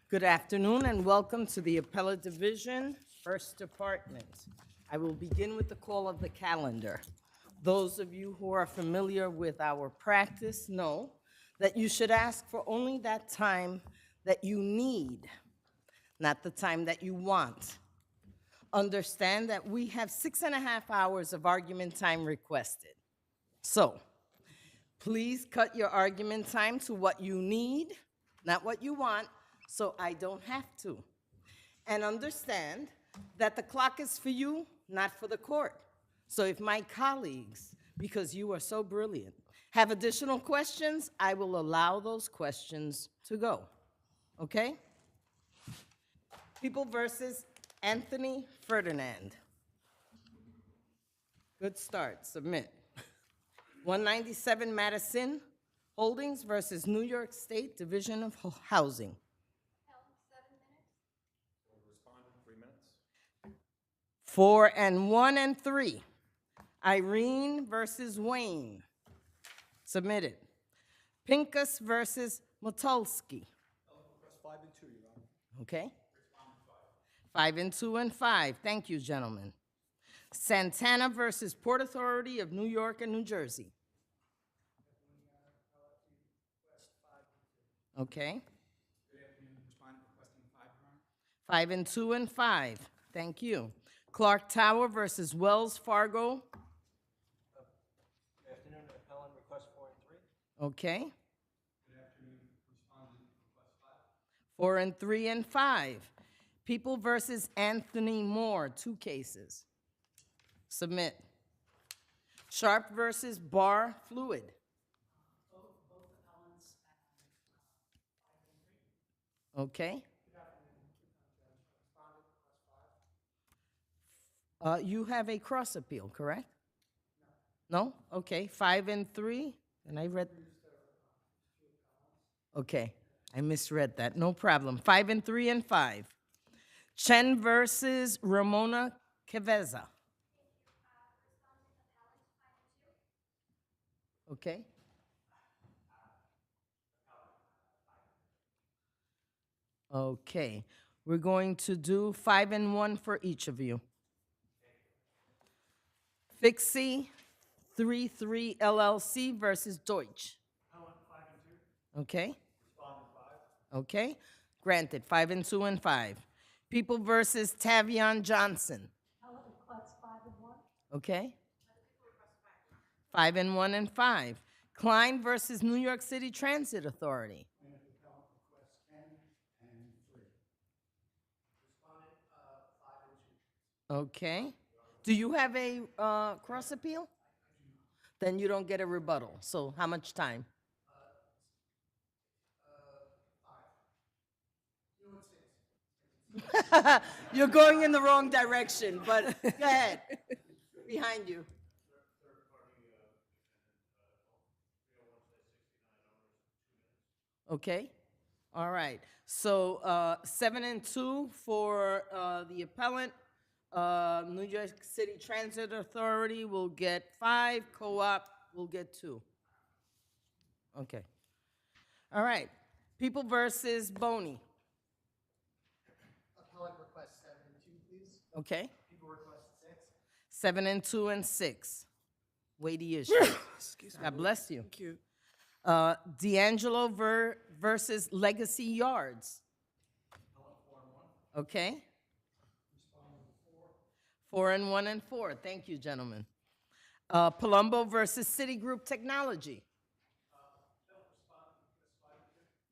Good afternoon and welcome to the Appellate Division, First Department. I will begin with the call of the calendar. Those of you who are familiar with our practice know that you should ask for only that time that you need, not the time that you want. Understand that we have 6.5 hours of argument time requested. So, please cut your argument time to what you need, not what you want, so I don't have to. And understand that the clock is for you, not for the court. So if my colleagues, because you are so brilliant, have additional questions, I will allow those questions to go. Okay? People versus Anthony Ferdinand. Good start, submit. 197 Madison Holdings versus New York State Division of Housing. 4 and 1 and 3. Irene versus Wayne. Submitted. Pinkus versus Matelski. 5 and 2, Your Honor. Okay. 5 and 2 and 5. Thank you, gentlemen. Santana versus Port Authority of New York and New Jersey. Okay. Good afternoon. Respondent requesting 5, Your Honor. 5 and 2 and 5. Thank you. Clark Tower versus Wells Fargo. Good afternoon. Appellant request 4 and 3. Okay. Good afternoon. Respondent request 5. 4 and 3 and 5. People versus Anthony Moore, 2 cases. Submit. Sharp versus Bar Fluid. Both appellants Okay. Good afternoon. Respondent request 5. You have a cross appeal, correct? No? Okay. 5 and 3. And I read. Okay. I misread that. No problem. 5 and 3 and 5. Chen versus Ramona Cavezza. Okay. Okay. We're going to do 5 and 1 for each of you. Vixie 3-3 LLC versus Deutsch. Appellant 5 and 2. Okay. Respondent 5. Okay. Granted. 5 and 2 and 5. People versus Tavon Johnson. appellant requests 5 and 1. Okay. 5 and 1 and 5. Klein versus New York City Transit Authority. Appellant request 10 and 3. Respondent 5 and 2. Okay. Do you have a cross appeal? Then you don't get a rebuttal. So how much time? 5. You're going in the wrong direction, but go ahead. Behind you. Okay. All right. So 7 and 2 for the appellant. New York City Transit Authority will get 5. Co-op will get 2. Okay. All right. People versus Bony. Appellant request 7 and 2, please. Okay. People request 6. 7 and 2 and 6. Weighty issue. God bless you. Thank you. D'Angelo versus Legacy Yards. Appellant 4 and 1. Okay. Respondent 4. 4 and 1 and 4. Thank you, gentlemen. Palumbo versus Citigroup Technology.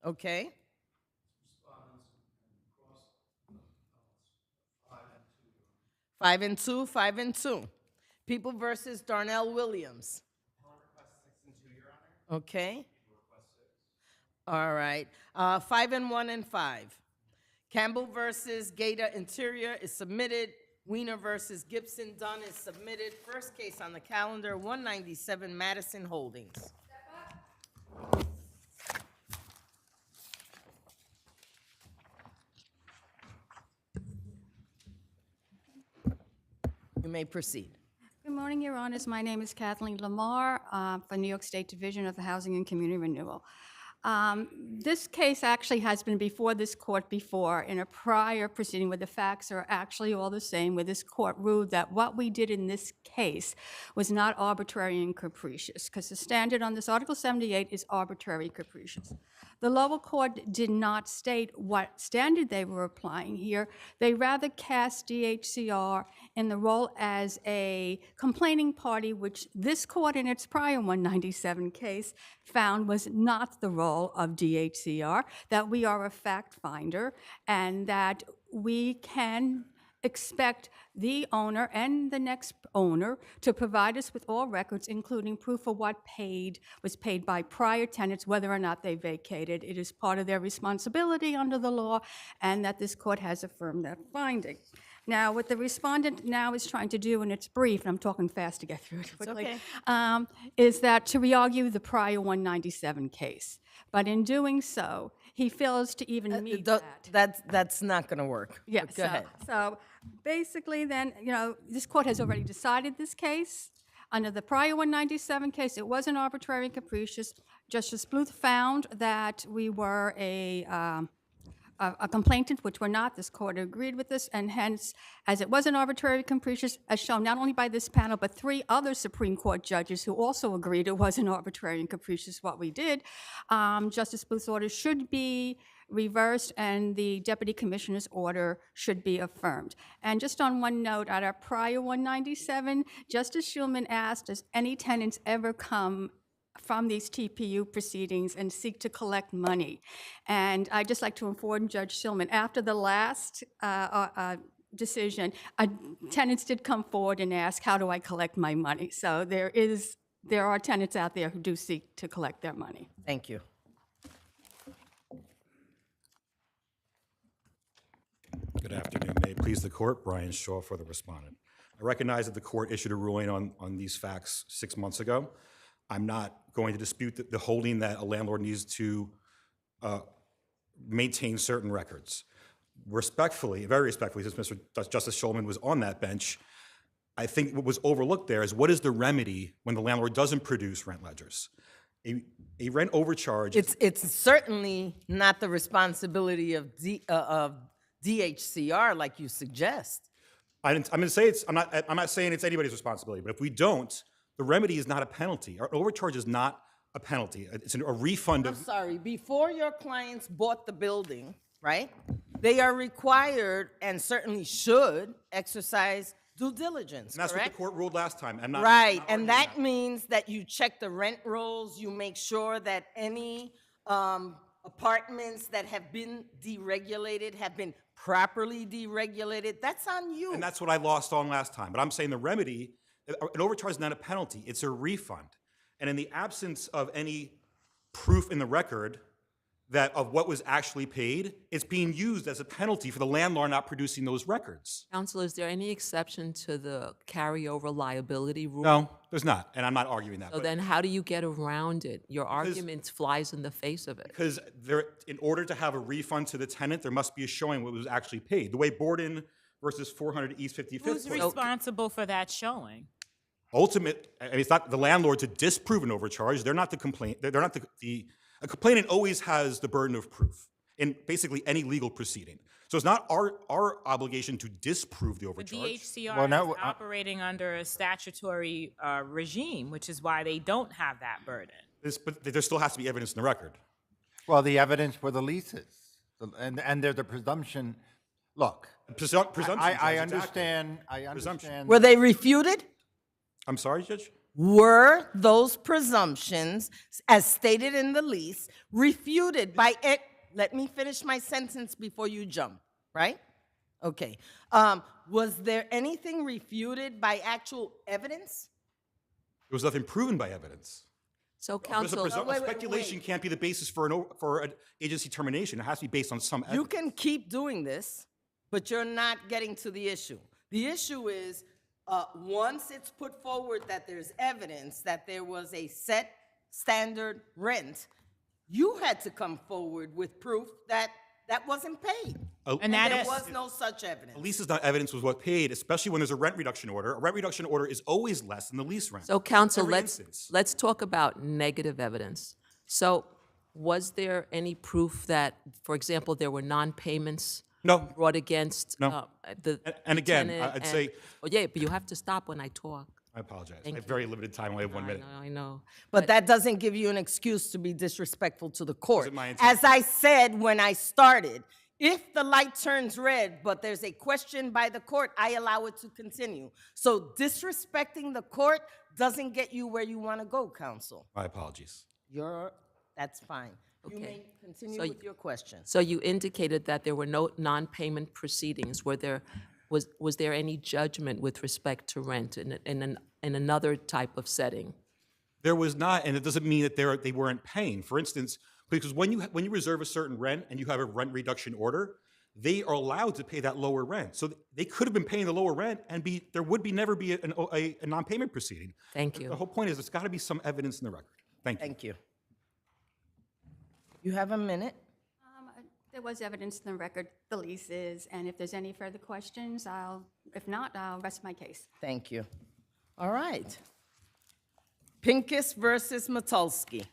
Okay. Respondents cross appellants 5 and 2. 5 and 2, 5 and 2. People versus Darnell Williams. Appellant request 6 and 2, Your Honor. Okay. People request 6. All right. 5 and 1 and 5. Campbell versus Gator Interior is submitted. Wiener versus Gibson Dunn is submitted. First case on the calendar, 197 Madison Holdings. You may proceed. Good morning, Your Honors. My name is Kathleen Lamar from New York State Division of Housing and Community Renewal. This case actually has been before this court before in a prior proceeding where the facts are actually all the same, where this court ruled that what we did in this case was not arbitrary and capricious, because the standard on this Article 78 is arbitrary and capricious. The lower court did not state what standard they were applying here. They rather cast DHCR in the role as a complaining party, which this court in its prior 197 case found was not the role of DHCR, that we are a fact finder, and that we can expect the owner and the next owner to provide us with all records, including proof of what was paid by prior tenants, whether or not they vacated. It is part of their responsibility under the law, and that this court has affirmed that finding. Now, what the respondent now is trying to do, and it's brief, and I'm talking fast to get through it quickly, is that to re-argue the prior 197 case. But in doing so, he fails to even meet that. That's not going to work. Yes. Go ahead. So basically then, this court has already decided this case. Under the prior 197 case, it wasn't arbitrary and capricious. Justice Bluth found that we were a complainant, which we're not. This court agreed with this, and hence, as it wasn't arbitrary and capricious, as shown not only by this panel, but 3 other Supreme Court judges who also agreed it wasn't arbitrary and capricious what we did, Justice Bluth's order should be reversed and the Deputy Commissioner's order should be affirmed. And just on one note, at our prior 197, Justice Shulman asked, does any tenants ever come from these TPU proceedings and seek to collect money? And I'd just like to inform Judge Shulman, after the last decision, tenants did come forward and ask, how do I collect my money? So there are tenants out there who do seek to collect their money. Thank you. Good afternoon. May it please the court, Brian Shaw for the respondent. I recognize that the court issued a ruling on these facts 6 months ago. I'm not going to dispute the holding that a landlord needs to maintain certain records. Respectfully, very respectfully, since Justice Shulman was on that bench, I think what was overlooked there is what is the remedy when the landlord doesn't produce rent ledgers? A rent overcharge. It's certainly not the responsibility of DHCR like you suggest. I'm going to say I'm not saying it's anybody's responsibility, but if we don't, the remedy is not a penalty. Our overcharge is not a penalty. It's a refund of. I'm sorry. Before your clients bought the building, right? They are required and certainly should exercise due diligence. And that's correct? what the court ruled last time. I'm not. Right, not and arguing that means that you check the rent rolls, you make sure that any apartments that have been deregulated have been properly deregulated. That's on you. And that's what I lost on last time. But I'm saying the remedy, an overcharge is not a penalty, it's a refund. And in the absence of any proof in the record that of what was actually paid, it's being used as a penalty for the landlord not producing those records. Counsel, is there any exception to the carryover liability rule? No, there's not, and I'm not arguing that. So then how do you get around it? Your argument flies in the face of it. Because in order to have a refund to the tenant, there must be a showing what was actually paid. The way Borden versus 400 East 55th. Who's responsible for that showing? It's not the landlord to disprove an overcharge. They're not the complaint. They're not a complainant always has the burden of proof in basically any legal proceeding. So it's not our obligation to disprove the The overcharge. DHCR is operating under a statutory regime, which is why they don't have that burden. But there still has to be evidence in the record. Well, the evidence for the leases, and there's a presumption. Look, Presumption. I understand. I Presumption. understand. Were they refuted? I'm sorry, Judge? Were those presumptions, as stated in the lease, refuted by it? Let me finish my sentence before you jump, right? Okay. Was there anything refuted by actual evidence? There was nothing proven by evidence. So There's a counsel, wait, speculation can't be the basis for an agency termination. It has to be based on some evidence. You can keep doing this, but you're not getting to the issue. The issue is, once it's put forward that there's evidence that there was a set standard rent, you had to come forward with proof that that wasn't paid. And that there is- was no such evidence. A lease is not evidence was what paid, especially when there's a rent reduction order. A rent reduction order is always less than the lease rent. so counsel, Every let's instance. talk about negative evidence. So Was there any proof that, for example, there were non-payments No. brought against No. the And again, lieutenant I'd say, Oh, yeah, but you have to stop when I talk. I apologize. I Thank have you. very limited time. I only have 1 minute. I know. But that doesn't give you an excuse to be disrespectful to the court. my intent. As I said when I started, if the light turns red, but there's a question by the court, I allow it to continue. So disrespecting the court doesn't get you where you want to go, counsel. My apologies. That's fine. You Okay. may continue So with your question. So you indicated that there were no non-payment proceedings. Was there any judgment with respect to rent in another type of setting? There was not, and it doesn't mean that they weren't paying. For instance, because when you reserve a certain rent and you have a rent reduction order, they are allowed to pay that lower rent. So they could have been paying the lower rent, and there would never be a non-payment proceeding. Thank you. The whole point is there's got to be some evidence in the record. Thank you. Thank you. You have a minute. There was evidence in the record, the leases, and if there's any further questions, if not, I'll rest my case. Thank you. All right. Pinkus versus Matelski.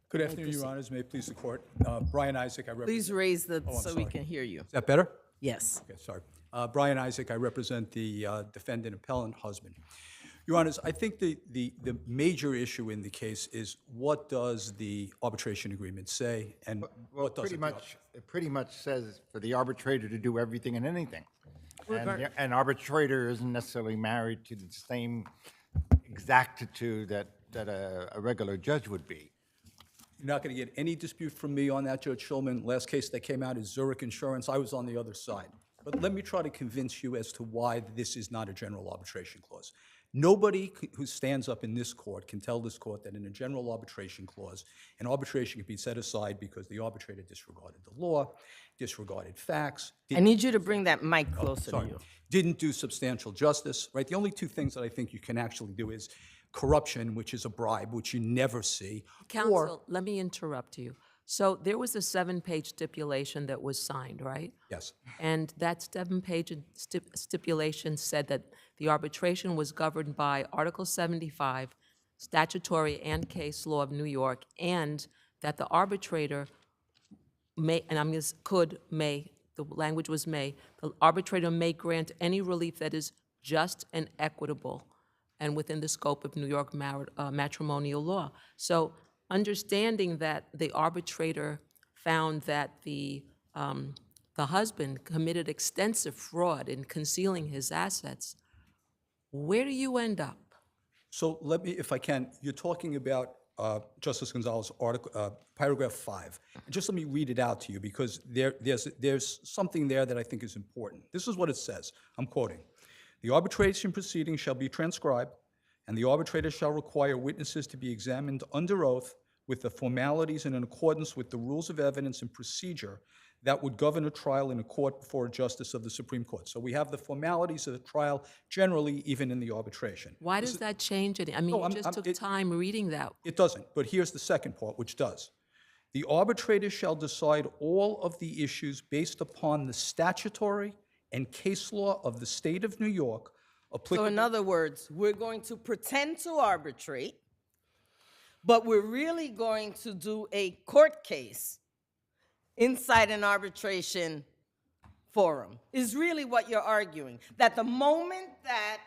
Good afternoon, Your Honors. May it please the court. Brian Isaac, I represent. Please raise the, I'm so we sorry. can hear you. Is that better? Yes. Okay, sorry. Brian Isaac, I represent the defendant appellant husband. Your Honors, I think the major issue in the case is what does the arbitration agreement say and Well, what does it pretty much says for the arbitrator to do everything and anything. And an arbitrator isn't necessarily married to the same exactitude that a regular judge would be. You're not going to get any dispute from me on that, Judge Schulman. Last case that came out is Zurich Insurance. I was on the other side. But let me try to convince you as to why this is not a general arbitration clause. Nobody who stands up in this court can tell this court that in a general arbitration clause, an arbitration can be set aside because the arbitrator disregarded the law, disregarded facts. I need you to bring that mic closer to you. Didn't do substantial justice, right? The only two things that I think you can actually do is corruption, which is a bribe, which you never see. Counsel, let me interrupt you. So there was a 7-page stipulation that was signed, right? Yes. And that 7-page stipulation said that the arbitration was governed by Article 75, statutory and case law of New York, and that the arbitrator may, and I'm just may, the language was may, the arbitrator may grant any relief that is just and equitable and within the scope of New York matrimonial law. So understanding that the arbitrator found that the husband committed extensive fraud in concealing his assets, where do you end up? So let me, if I can, you're talking about Justice Gonzalez' article, paragraph 5. Just let me read it out to you because there's something there that I think is important. This is what it says. I'm quoting. The arbitration proceeding shall be transcribed, and the arbitrator shall require witnesses to be examined under oath with the formalities and in accordance with the rules of evidence and procedure that would govern a trial in a court before a justice of the Supreme Court. So we have the formalities of the trial generally, even in the arbitration. Why does that change it? I mean, No, you just took time reading that. It doesn't, but here's the second part, which does. The arbitrator shall decide all of the issues based upon the statutory and case law of the state of New York So applicable. in other words, we're going to pretend to arbitrate, but we're really going to do a court case inside an arbitration forum, is really what you're arguing. That the moment that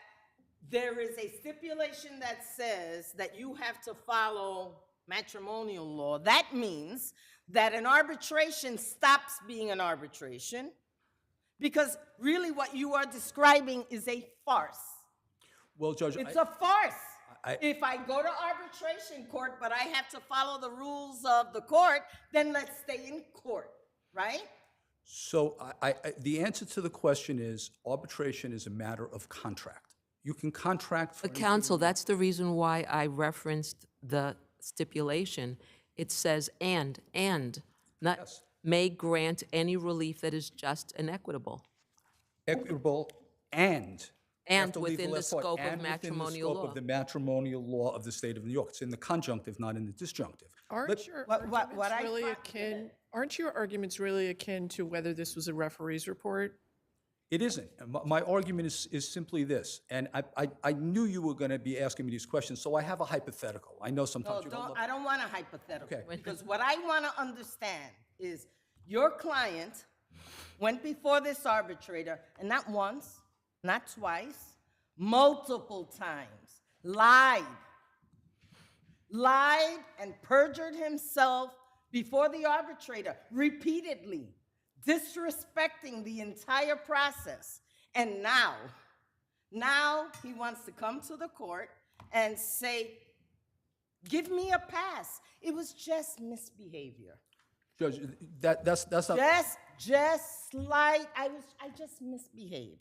there is a stipulation that says that you have to follow matrimonial law, that means that an arbitration stops being an arbitration, because really what you are describing is a farce. Well, Judge, It's a farce. I- If I go to arbitration court, but I have to follow the rules of the court, then let's stay in court, right? So the answer to the question is arbitration is a matter of contract. You can contract for But counsel, that's the reason why I referenced the stipulation. It says and, not Yes. may grant any relief that is just and equitable. equitable and. You have to leave within the last part, scope of and within the matrimonial scope law. of the matrimonial law of the state of New York. It's in the conjunctive, not in the disjunctive. Aren't your what arguments I really find- akin? Aren't your arguments really akin to whether this was a referee's report? It isn't. My argument is simply this, and I knew you were going to be asking me these questions, so I have a hypothetical. I know No, sometimes you don't love. I don't want a hypothetical. Okay. Because what I want to understand is your client went before this arbitrator, and not once, not twice, multiple times, lied and perjured himself before the arbitrator repeatedly, disrespecting the entire process. And now he wants to come to the court and say, give me a pass. It was just misbehavior. Judge, that's not. Just slight, I just misbehaved.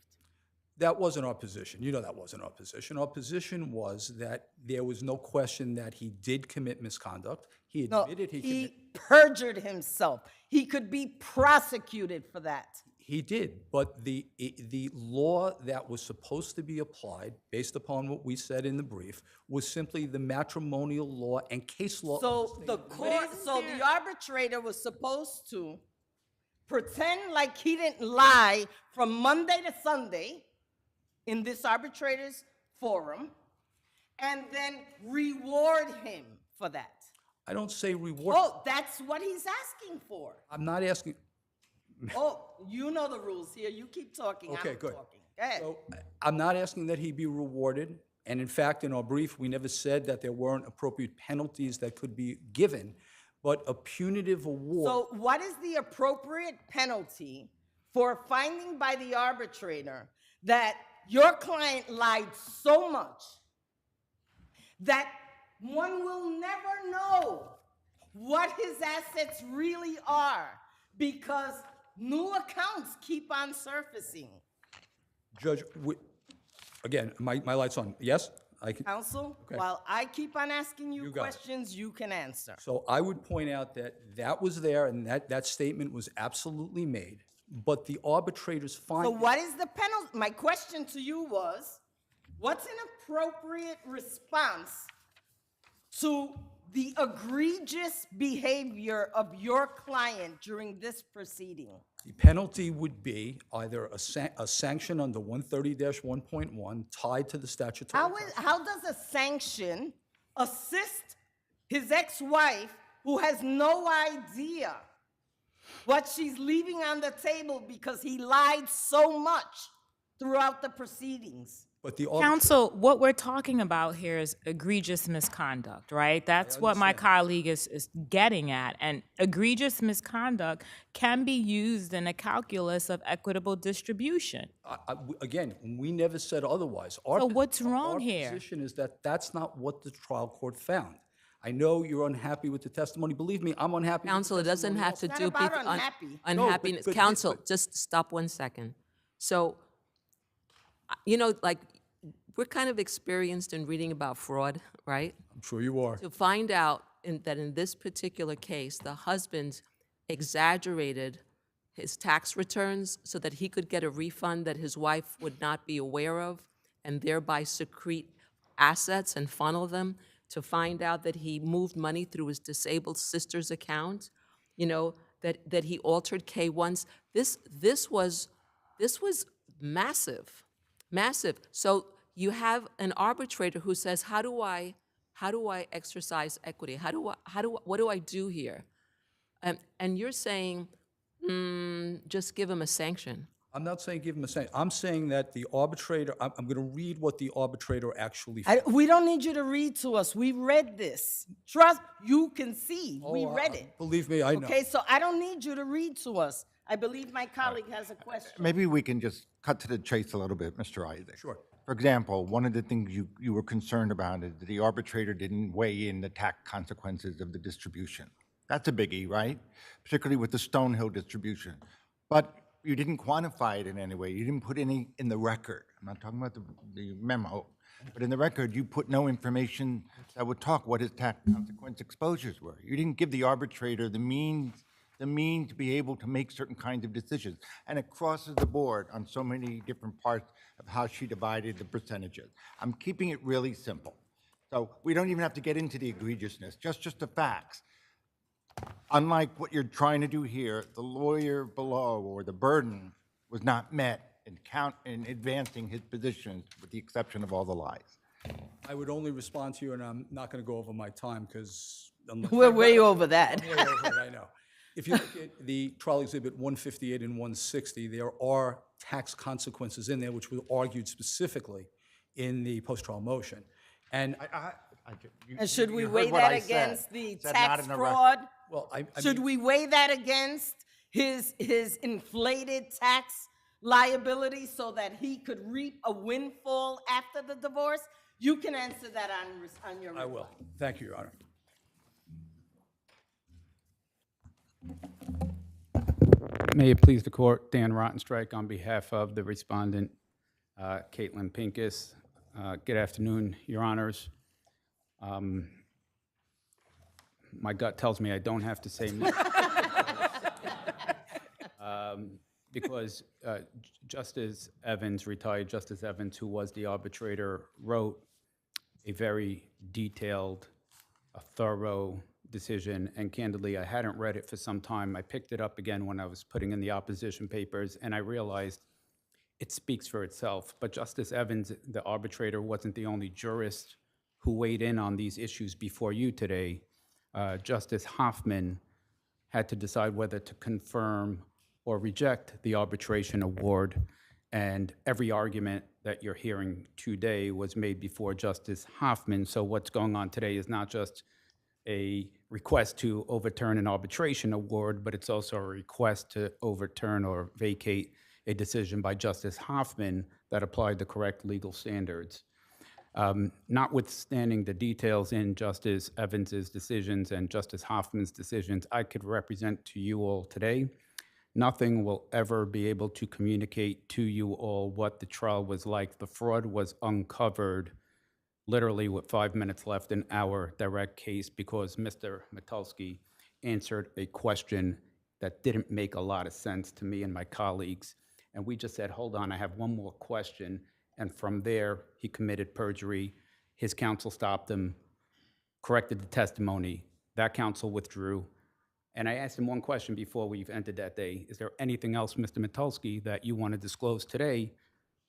That wasn't our position. You know that wasn't our position. Our position was that there was no question that he did commit misconduct. He No, admitted he perjured himself. He could be prosecuted for that. He did, but the law that was supposed to be applied, based upon what we said in the brief, was simply the matrimonial law and case law. So the court, so the arbitrator was supposed to pretend like he didn't lie from Monday to Sunday in this arbitrator's forum, and then reward him for that. I don't say reward. Oh, that's what he's asking for. I'm not asking. Oh, you know the rules here. You keep talking. Okay, I'm good. talking. Go ahead. So I'm not asking that he be rewarded. And in fact, in our brief, we never said that there weren't appropriate penalties that could be given, but a punitive award. So what is the appropriate penalty for finding by the arbitrator that your client lied so much that one will never know what his assets really are because new accounts keep on surfacing? Judge, again, my light's on. Yes? I can. Counsel, Okay. while I keep on asking you You got it. questions, you can answer. So I would point out that that was there and that statement was absolutely made, but the arbitrator's So finding. what is the penalty? My question to you was, what's an appropriate response to the egregious behavior of your client during this proceeding? The penalty would be either a sanction under 130-1.1 tied to the statutory. How does a sanction assist his ex-wife who has no idea what she's leaving on the table because he lied so much throughout the proceedings? But the Counsel, what we're talking about here is egregious misconduct, right? That's what my colleague is getting at. And egregious misconduct can be used in a calculus of equitable distribution. Again, we never said otherwise. So what's wrong our here? position is that that's not what the trial court found. I know you're unhappy with the testimony. Believe me, I'm unhappy. Counsel, it doesn't have to It's do not about people unhappy. unhappiness. but- Counsel, just stop 1 second. So, you know, like, we're kind of experienced in reading about fraud, right? I'm sure you are. To find out that in this particular case, the husband exaggerated his tax returns so that he could get a refund that his wife would not be aware of, and thereby secrete assets and funnel them, to find out that he moved money through his disabled sister's account, you know, that he altered K-1s. This was massive, massive. So you have an arbitrator who says, how do I exercise equity? What do I do here? And you're saying, just give him a sanction. I'm not saying give him a sanction. I'm saying that the arbitrator, I'm going to read what the arbitrator actually found. We don't need you to read to us. We read this. Trust, you can see. We read it. Believe me, I know. Okay, so I don't need you to read to us. I believe my colleague has a question. Maybe we can just cut to the chase a little bit, Mr. Isaac. Sure. For example, one of the things you were concerned about is that the arbitrator didn't weigh in the tax consequences of the distribution. That's a biggie, right? Particularly with the Stonehill distribution. But you didn't quantify it in any way. You didn't put any in the record. I'm not talking about the memo. But in the record, you put no information that would talk what his tax consequence exposures were. You didn't give the arbitrator the means to be able to make certain kinds of decisions. And it crosses the board on so many different parts of how she divided the percentages. I'm keeping it really simple. So we don't even have to get into the egregiousness, just the facts. Unlike what you're trying to do here, the lawyer below, or the burden, was not met in advancing his position, with the exception of all the lies. I would only respond to you, and I'm not going to go over my time because We're way over that. way over it, I know. If you look at the trial exhibit 158 and 160, there are tax consequences in there which were argued specifically in the post-trial motion. And And should we you heard weigh what that I said. against the Said not tax in the record. fraud? well, I Should mean, we weigh that against his inflated tax liability so that he could reap a windfall after the divorce? You can answer that on your. I will. Thank you, Your Honor. May it please the court, Dan Rottenstrike on behalf of the respondent, Caitlin Pinkus. Good afternoon, Your Honors. My gut tells me I don't have to say much. Because Justice Evans, retired Justice Evans, who was the arbitrator, wrote a very detailed, a thorough decision, and candidly, I hadn't read it for some time. I picked it up again when I was putting in the opposition papers, and I realized it speaks for itself. But Justice Evans, the arbitrator, wasn't the only jurist who weighed in on these issues before you today. Justice Hoffman had to decide whether to confirm or reject the arbitration award, and every argument that you're hearing today was made before Justice Hoffman. So what's going on today is not just a request to overturn an arbitration award, but it's also a request to overturn or vacate a decision by Justice Hoffman that applied the correct legal standards. Notwithstanding the details in Justice Evans's decisions and Justice Hoffman's decisions, I could represent to you all today, nothing will ever be able to communicate to you all what the trial was like. The fraud was uncovered literally with 5 minutes left in our direct case because Mr. Matelski answered a question that didn't make a lot of sense to me and my colleagues. And we just said, hold on, I have one more question. And from there, he committed perjury. His counsel stopped him, corrected the testimony. That counsel withdrew. And I asked him one question before we've ended that day. Is there anything else, Mr. Matelski, that you want to disclose today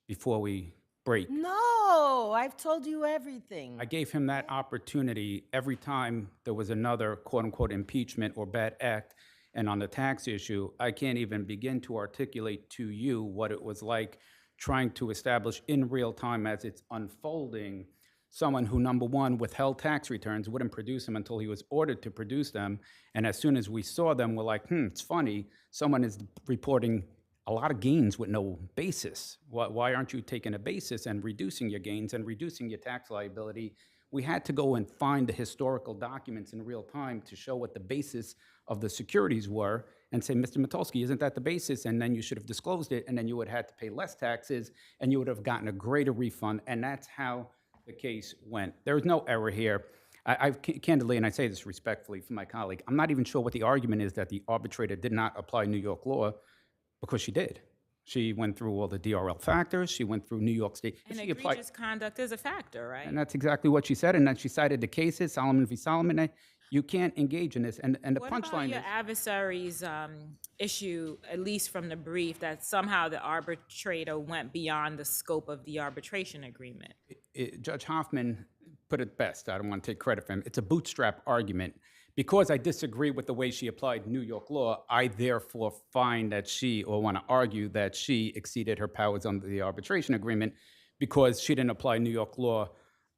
before we break? No, I've told you everything. I gave him that opportunity every time there was another quote-unquote impeachment or bad act. And on the tax issue, I can't even begin to articulate to you what it was like trying to establish in real time as it's unfolding someone who, number one, withheld tax returns, wouldn't produce them until he was ordered to produce them. And as soon as we saw them, we're like, it's funny, someone is reporting a lot of gains with no basis. Why aren't you taking a basis and reducing your gains and reducing your tax liability? We had to go and find the historical documents in real time to show what the basis of the securities were and say, Mr. Matelski, isn't that the basis? And then you should have disclosed it, and then you would have had to pay less taxes, and you would have gotten a greater refund, and that's how the case went. There was no error here. Candidly, and I say this respectfully for my colleague, I'm not even sure what the argument is that the arbitrator did not apply New York law, because she did. She went through all the DRL factors. She went through New York State. And she applied, egregious conduct is a factor, right? and that's exactly what she said. And then she cited the cases, Solomon v. Solomon. You can't engage in this. And the What about punchline your is, adversary's issue, at least from the brief, that somehow the arbitrator went beyond the scope of the arbitration agreement? Judge Hoffman put it best. I don't want to take credit for him. It's a bootstrap argument. Because I disagree with the way she applied New York law, I therefore find that or want to argue that she exceeded her powers under the arbitration agreement because she didn't apply New York law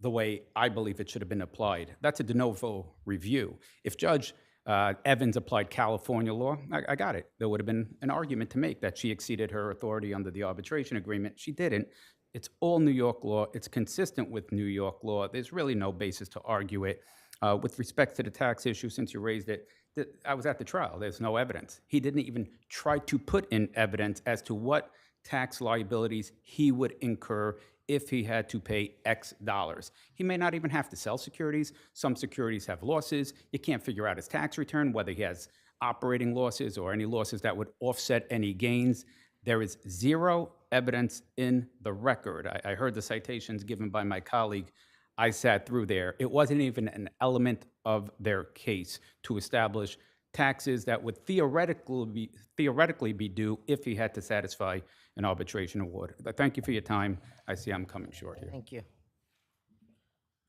the way I believe it should have been applied. That's a de novo review. If Judge Evans applied California law, I got it. There would have been an argument to make that she exceeded her authority under the arbitration agreement. She didn't. It's all New York law. It's consistent with New York law. There's really no basis to argue it. With respect to the tax issue, since you raised it, I was at the trial. There's no evidence. He didn't even try to put in evidence as to what tax liabilities he would incur if he had to pay X dollars. He may not even have to sell securities. Some securities have losses. You can't figure out his tax return, whether he has operating losses or any losses that would offset any gains. There is zero evidence in the record. I heard the citations given by my colleague. I sat through there. It wasn't even an element of their case to establish taxes that would theoretically be due if he had to satisfy an arbitration award. But thank you for your time. I see I'm coming short here. Thank you.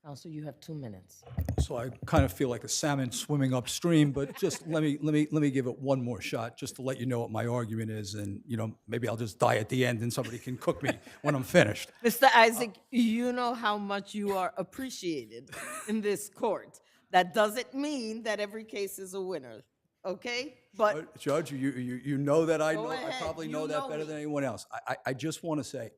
Counsel, you have 2 minutes. So I kind of feel like a salmon swimming upstream, but just let me give it one more shot, just to let you know what my argument is, and maybe I'll just die at the end, and somebody can cook me when I'm finished. Mr. Isaac, you know how much you are appreciated in this court. That doesn't mean that every case is a winner, okay? But Judge, you know that I Go know. I ahead. probably You know that know better me. than anyone else. I just want to say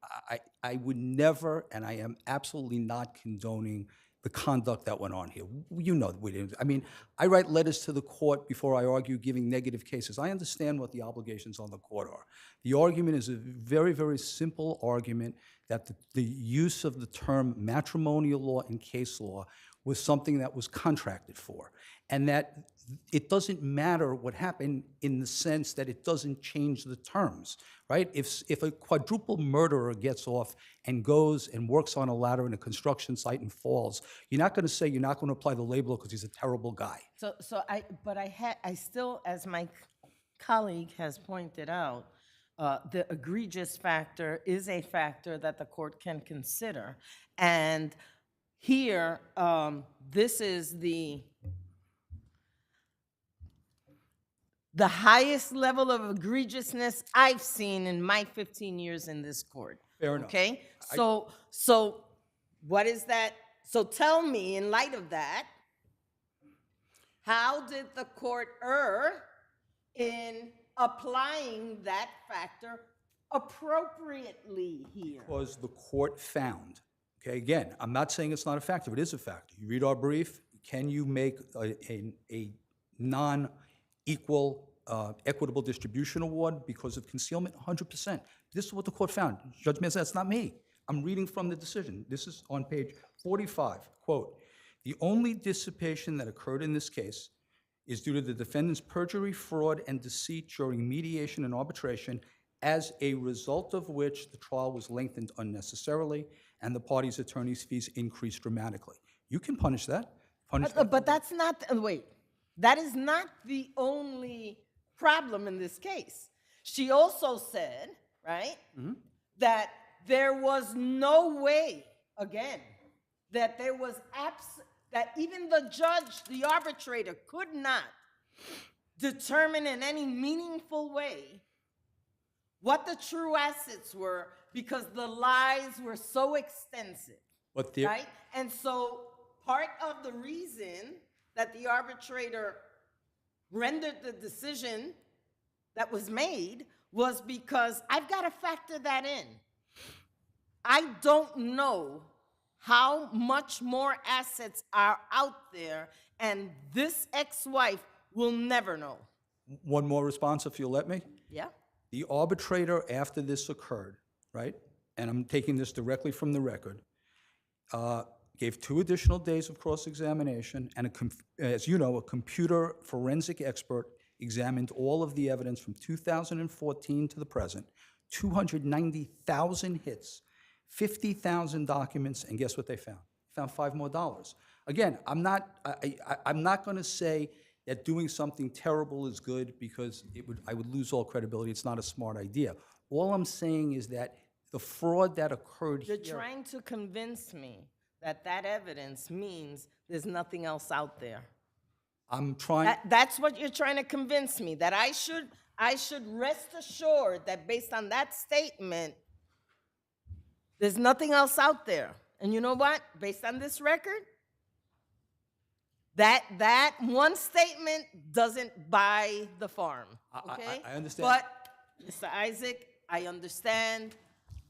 I would never, and I am absolutely not condoning the conduct that went on here. You know we didn't. I mean, I write letters to the court before I argue giving negative cases. I understand what the obligations on the court are. The argument is a very, very simple argument that the use of the term matrimonial law and case law was something that was contracted for, and that it doesn't matter what happened in the sense that it doesn't change the terms, right? If a quadruple murderer gets off and goes and works on a ladder in a construction site and falls, you're not going to say you're not going to apply the label because he's a terrible guy. I still, as my colleague has pointed out, the egregious factor is a factor that the court can consider. And here, this is the highest level of egregiousness I've seen in my 15 years in this court. Fair enough. Okay? So what is that? So tell me, in light of that, how did the court err in applying that factor appropriately here? Because the court found, okay, again, I'm not saying it's not a factor, it is a factor. You read our brief, can you make a non-equal equitable distribution award because of concealment? 100%. This is what the court found. Judge Meza, that's not me. I'm reading from the decision. This is on page 45, quote, "The only dissipation that occurred in this case is due to the defendant's perjury, fraud, and deceit during mediation and arbitration, as a result of which the trial was lengthened unnecessarily and the party's attorney's fees increased dramatically." You can punish that. But that's not, wait, that is not the only problem in this case. She also said, right, that there was no way, again, that there was that even the judge, the arbitrator, could not determine in any meaningful way what the true assets were because the lies were so extensive, But right? And so part of the reason that the arbitrator rendered the decision that was made was because I've got to factor that in. I don't know how much more assets are out there, and this ex-wife will never know. one more response, if you'll let me. Yeah? The arbitrator, after this occurred, right, and I'm taking this directly from the record, gave 2 additional days of cross-examination, and as you know, a computer forensic expert examined all of the evidence from 2014 to the present, 290,000 hits, 50,000 documents, and guess what they found? Found $5 more. Again, I'm not going to say that doing something terrible is good because I would lose all credibility. It's not a smart idea. All I'm saying is that the fraud that occurred You're here. trying to convince me that that evidence means there's nothing else out there. I'm trying. That's what you're trying to convince me, that I should rest assured that based on that statement, there's nothing else out there. And you know what? Based on this record, that one statement doesn't buy the farm, okay? I understand. But, Mr. Isaac, I understand.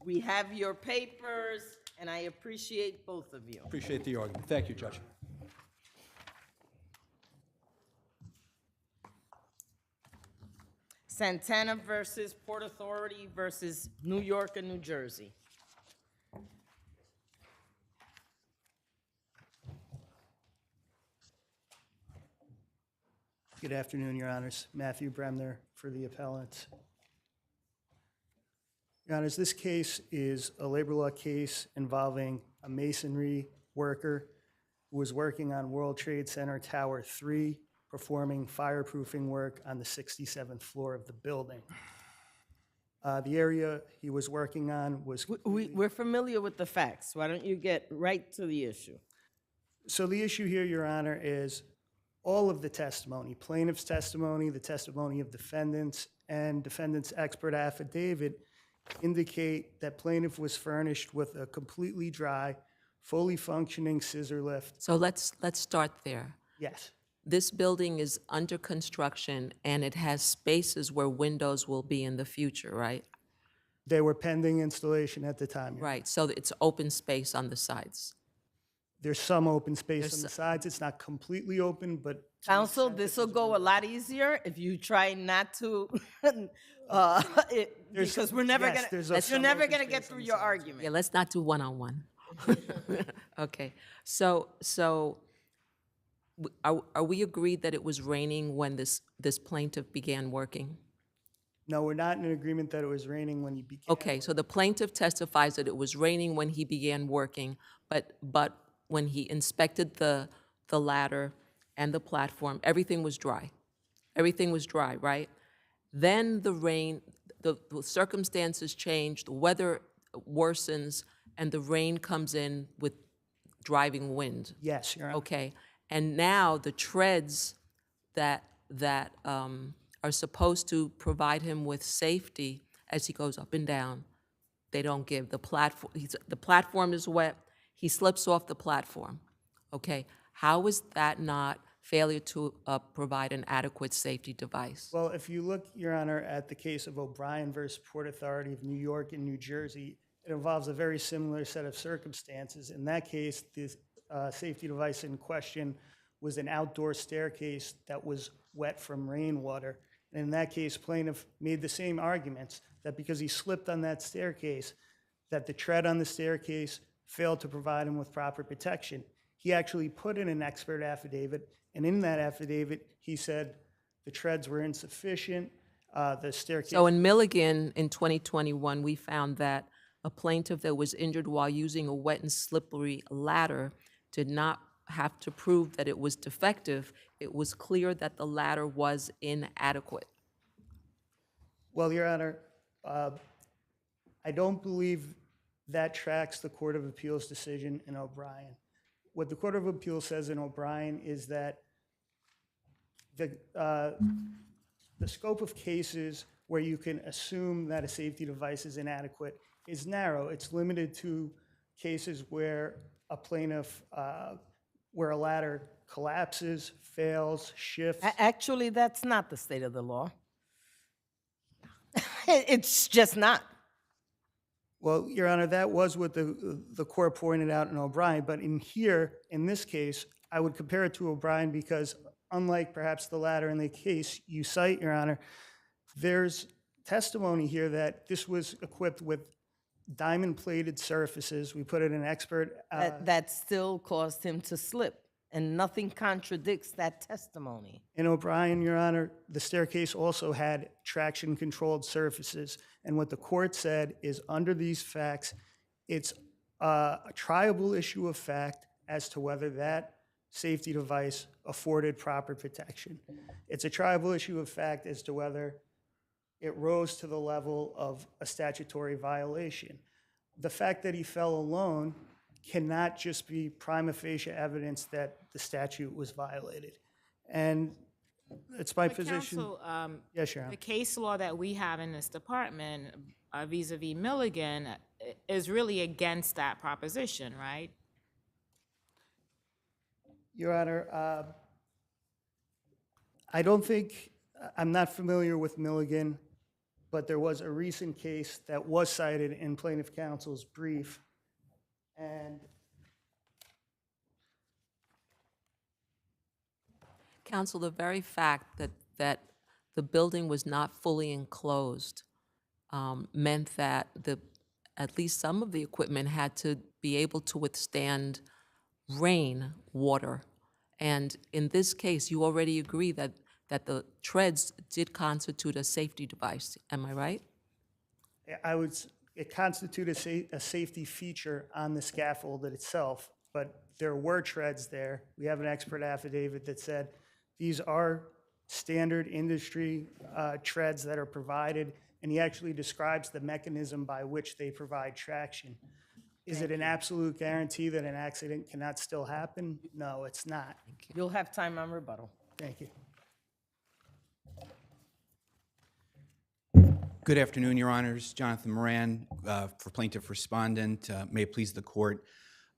We have your papers, and I appreciate both of you. Appreciate the argument. Thank you, Judge. Santana versus Port Authority versus New York and New Jersey. Good afternoon, Your Honors. Matthew Bremner for the appellant. Your Honors, this case is a labor law case involving a masonry worker who was working on World Trade Center Tower 3, performing fireproofing work on the 67th floor of the building. The area he was working on was, We're familiar with the facts. Why don't you get right to the issue? so the issue here, Your Honor, is all of the testimony, plaintiff's testimony, the testimony of defendants, and defendant's expert affidavit indicate that plaintiff was furnished with a completely dry, fully functioning scissor lift. So let's start there. Yes, This building is under construction, and it has spaces where windows will be in the future, right? they were pending installation at the time. Your Honor. Right, so it's open space on the sides. There's some open space on the sides. It's not completely open, but Counsel, this will go a lot easier if you try not to, because we're never yes, there's a you're some never open gonna get space on through the your sides. argument. Yeah, let's not do one-on-one. Okay, so are we agreed that it was raining when this plaintiff began working? no, we're not in agreement that it was raining when he began. Okay, so the plaintiff testifies that it was raining when he began working, but when he inspected the ladder and the platform, everything was dry. Everything was dry, right? Then the rain, the circumstances change, the weather worsens, and the rain comes in with driving wind. Yes, Your Honor. Okay, and now the treads that are supposed to provide him with safety as he goes up and down, they don't give. The platform is wet, he slips off the platform. Okay, how is that not failure to provide an adequate safety device? Well, if you look, Your Honor, at the case of O'Brien versus Port Authority of New York and New Jersey, it involves a very similar set of circumstances. In that case, the safety device in question was an outdoor staircase that was wet from rainwater. And in that case, plaintiff made the same arguments that because he slipped on that staircase, that the tread on the staircase failed to provide him with proper protection. He actually put in an expert affidavit, and in that affidavit, he said the treads were insufficient, the staircase. So in Milligan in 2021, we found that a plaintiff that was injured while using a wet and slippery ladder did not have to prove that it was defective. It was clear that the ladder was inadequate. Well, Your Honor, I don't believe that tracks the Court of Appeals decision in O'Brien. What the Court of Appeals says in O'Brien is that the scope of cases where you can assume that a safety device is inadequate is narrow. It's limited to cases where a plaintiff, where a ladder collapses, fails, shifts. Actually, that's not the state of the law. It's just not. Well, Your Honor, that was what the court pointed out in O'Brien, but in here, in this case, I would compare it to O'Brien because unlike perhaps the ladder in the case you cite, Your Honor, there's testimony here that this was equipped with diamond-plated surfaces. We put it in expert. That still caused him to slip, and nothing contradicts that testimony. In O'Brien, Your Honor, the staircase also had traction-controlled surfaces, and what the court said is under these facts, it's a triable issue of fact as to whether that safety device afforded proper protection. It's a triable issue of fact as to whether it rose to the level of a statutory violation. The fact that he fell alone cannot just be prima facie evidence that the statute was violated. And it's my position. Counsel, Yes, Your Honor. the case law that we have in this department vis-a-vis Milligan is really against that proposition, right? Your Honor, I don't think, I'm not familiar with Milligan, but there was a recent case that was cited in plaintiff counsel's brief. And Counsel, the very fact that the building was not fully enclosed meant that at least some of the equipment had to be able to withstand rain, water. And in this case, you already agree that the treads did constitute a safety device. Am I right? it constituted a safety feature on the scaffold itself, but there were treads there. We have an expert affidavit that said these are standard industry treads that are provided. and he actually describes the mechanism by which they provide traction. Is it an absolute guarantee that an accident cannot still happen? No, it's not. You'll have time on rebuttal. Thank you. Good afternoon, Your Honors. Jonathan Moran for Plaintiff Respondent. May it please the Court.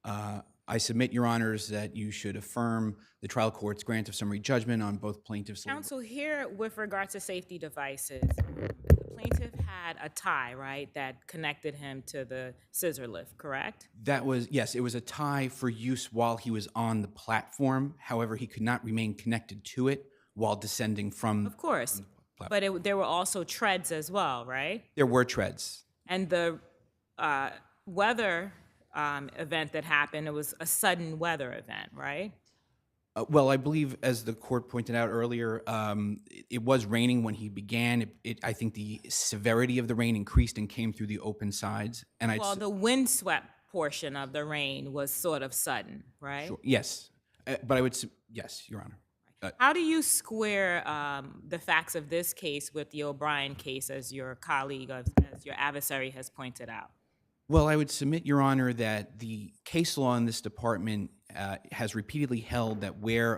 I submit, Your Honors, that you should affirm the trial court's grant of summary judgment on both plaintiffs. Counsel, here with regard to safety devices, the plaintiff had a tie, right, that connected him to the scissor lift, correct? That was, yes, it was a tie for use while he was on the platform. However, he could not remain connected to it while descending from. Of course, but there were also treads as well, right? There were treads. And the weather event that happened, it was a sudden weather event, right? Well, I believe, as the court pointed out earlier, it was raining when he began. I think the severity of the rain increased and came through the open sides. And Well, the windswept portion of the rain was sort of sudden, right? Sure, yes, but I would, yes, Your Honor. How do you square the facts of this case with the O'Brien case, as your colleague, as your adversary has pointed out? Well, I would submit, Your Honor, that the case law in this department has repeatedly held that where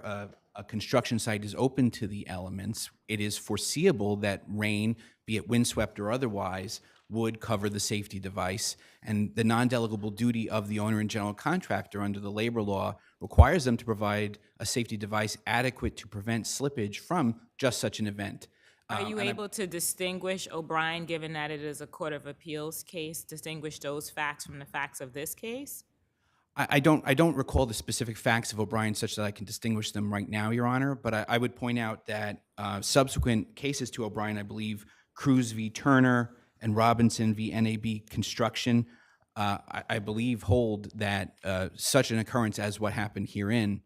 a construction site is open to the elements, it is foreseeable that rain, be it windswept or otherwise, would cover the safety device. And the non-delegable duty of the owner and general contractor under the labor law requires them to provide a safety device adequate to prevent slippage from just such an event. Are you able to distinguish O'Brien, given that it is a Court of Appeals case, distinguish those facts from the facts of this case? I don't recall the specific facts of O'Brien such that I can distinguish them right now, Your Honor, but I would point out that subsequent cases to O'Brien, I believe Cruz v. Turner and Robinson v. NAB Construction, I believe hold that such an occurrence as what happened herein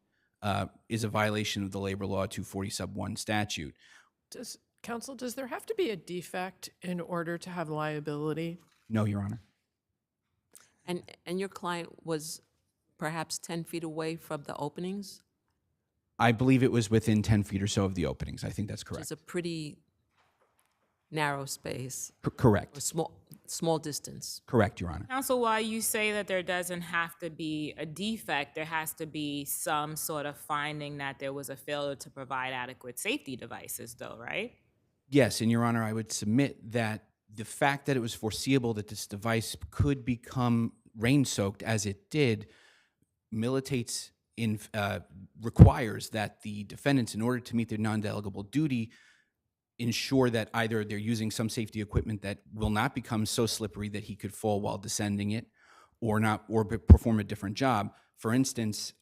is a violation of the labor law 240 sub 1 statute. Counsel, does there have to be a defect in order to have liability? No, Your Honor. And your client was perhaps 10 feet away from the openings? I believe it was within 10 feet or so of the openings. I think that's correct. It's a pretty narrow space. Correct. Or small distance. Correct, Your Honor. Counsel, while you say that there doesn't have to be a defect, there has to be some sort of finding that there was a failure to provide adequate safety devices, though, right? Yes, and Your Honor, I would submit that the fact that it was foreseeable that this device could become rain-soaked as it did militates in, requires that the defendants, in order to meet their non-delegable duty, ensure that either they're using some safety equipment that will not become so slippery that he could fall while descending it, or not, or perform a different job. For instance,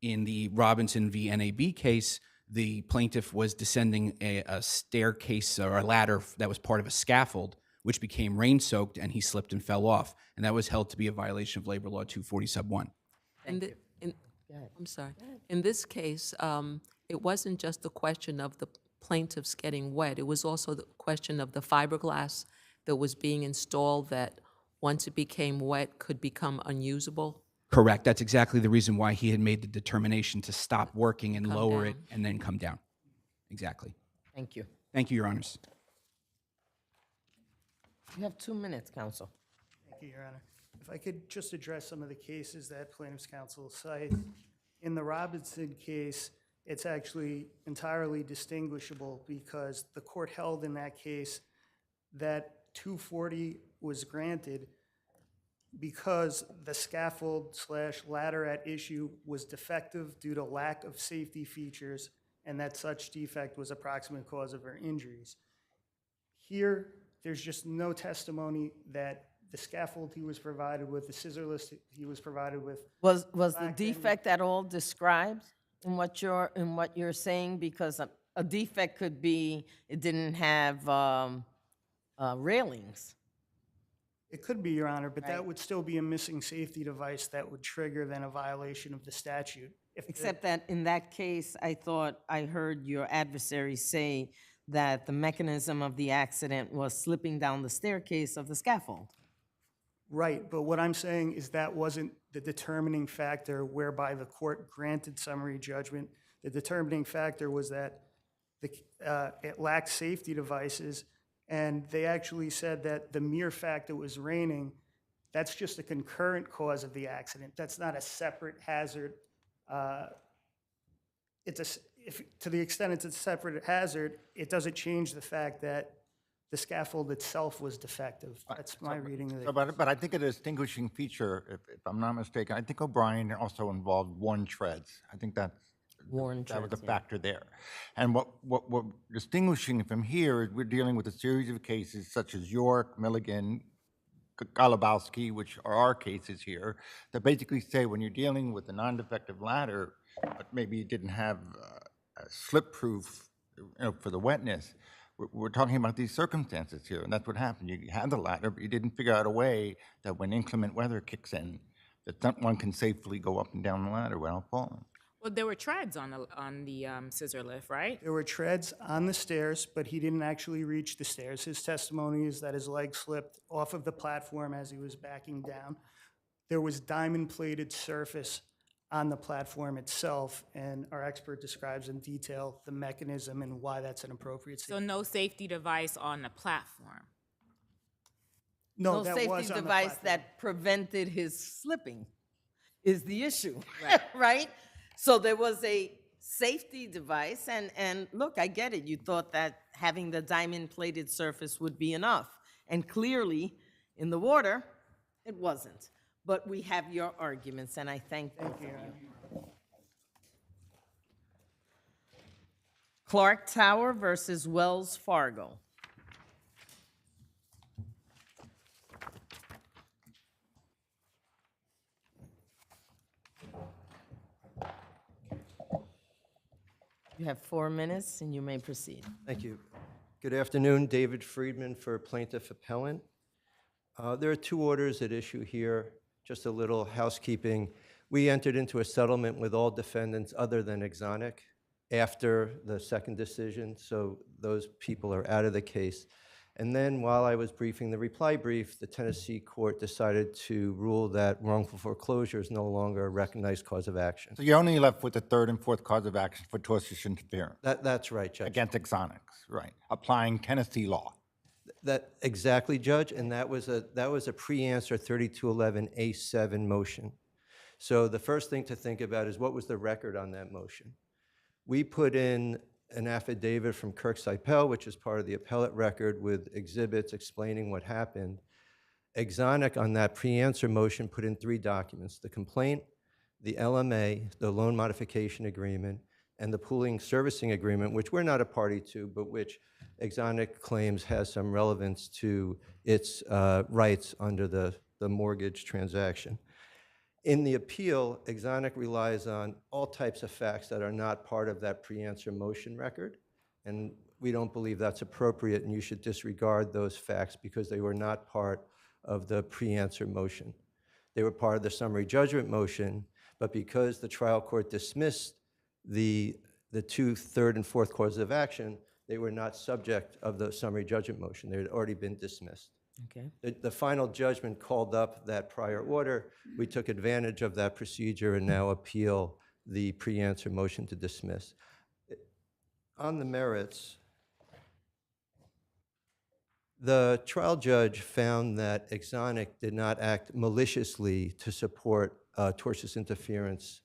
in the Robinson v. NAB case, the plaintiff was descending a staircase or a ladder that was part of a scaffold, which became rain-soaked, and he slipped and fell off. And that was held to be a violation of Labor Law 240 sub 1. I'm sorry. In this case, it wasn't just the question of the plaintiffs getting wet. It was also the question of the fiberglass that was being installed that, once it became wet, could become unusable. Correct. That's exactly the reason why he had made the determination to stop working and lower it down. and then come down. Exactly. Thank you. Thank you, Your Honors. You have 2 minutes, counsel. Thank you, Your Honor. If I could just address some of the cases that plaintiff's counsel cite. In the Robinson case, it's actually entirely distinguishable because the court held in that case that 240 was granted because the scaffold/ladder at issue was defective due to lack of safety features and that such defect was a proximate cause of her injuries. Here, there's just no testimony that the scaffold he was provided with, the scissor list he was provided with. Was the defect at all described in what you're saying? Because a defect could be it didn't have railings. It could be, Your Honor, but Right. that would still be a missing safety device that would trigger then a violation of the statute. Except that in that case, I thought I heard your adversary say that the mechanism of the accident was slipping down the staircase of the scaffold. Right, but what I'm saying is that wasn't the determining factor whereby the court granted summary judgment. The determining factor was that it lacked safety devices And they actually said that the mere fact it was raining, that's just a concurrent cause of the accident. That's not a separate hazard. To the extent it's a separate hazard, it doesn't change the fact that the scaffold itself was defective. That's my reading of it. But I think a distinguishing feature, if I'm not mistaken, I think O'Brien also involved worn treads. I think that was a factor there. And what we're distinguishing from here is we're dealing with a series of cases such as York, Milligan, Golubowski, which are our cases here, that basically say when you're dealing with a non-defective ladder, but maybe you didn't have a slip-proof for the wetness, we're talking about these circumstances here, and that's what happened. You had the ladder, but you didn't figure out a way that when inclement weather kicks in, that one can safely go up and down the ladder without falling. Well, there were treads on the scissor lift, right? There were treads on the stairs, but he didn't actually reach the stairs. His testimony is that his leg slipped off of the platform as he was backing down. There was diamond-plated surface on the platform itself, and our expert describes in detail the mechanism and why that's an appropriate So no safety device on the platform. No, No that safety was on the device platform. that prevented his slipping is the issue, right? So there was a safety device, and look, I get it. You thought that having the diamond-plated surface would be enough, and clearly, in the water, it wasn't. But we have your arguments, and I thank both of you. Clark Tower versus Wells Fargo. You have 4 minutes, and you may proceed. Thank you. Good afternoon, David Friedman for Plaintiff Appellant. There are 2 orders at issue here, just a little housekeeping. We entered into a settlement with all defendants other than Exonic after the second decision, so those people are out of the case. And then while I was briefing the reply brief, the Tennessee court decided to rule that wrongful foreclosure is no longer a recognized cause of action. So you're only left with the third and fourth cause of action for tortious interference That's right, Judge. against Exonics, right? Applying Tennessee law. That exactly, Judge, and that was a pre-answer 3211A7 motion. So the first thing to think about is what was the record on that motion? We put in an affidavit from Kirk Seipel, which is part of the appellate record, with exhibits explaining what happened. Exonic on that pre-answer motion put in 3 documents: the complaint, the LMA, the loan modification agreement, and the pooling servicing agreement, which we're not a party to, but which Exonic claims has some relevance to its rights under the mortgage transaction. In the appeal, Exonic relies on all types of facts that are not part of that pre-answer motion record, and we don't believe that's appropriate, and you should disregard those facts because they were not part of the pre-answer motion. They were part of the summary judgment motion, but because the trial court dismissed the 2 third and fourth causes of action, they were not subject of the summary judgment motion. They had already been dismissed. Okay. The final judgment called up that prior order. We took advantage of that procedure and now appeal the pre-answer motion to dismiss. On the merits, the trial judge found that Exonic did not act maliciously to support tortious interference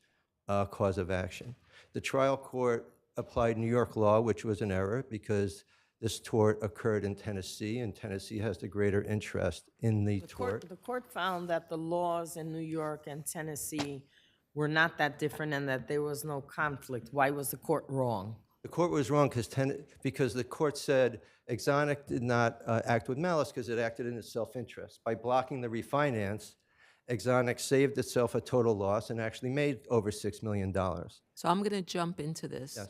cause of action. The trial court applied New York law, which was an error because this tort occurred in Tennessee, and Tennessee has the greater interest in the tort. The court found that the laws in New York and Tennessee were not that different and that there was no conflict. Why was the court wrong? The court was wrong because the court said Exonic did not act with malice because it acted in its self-interest. By blocking the refinance, Exonic saved itself a total loss and actually made over $6 million. So I'm going to jump into this. Yes.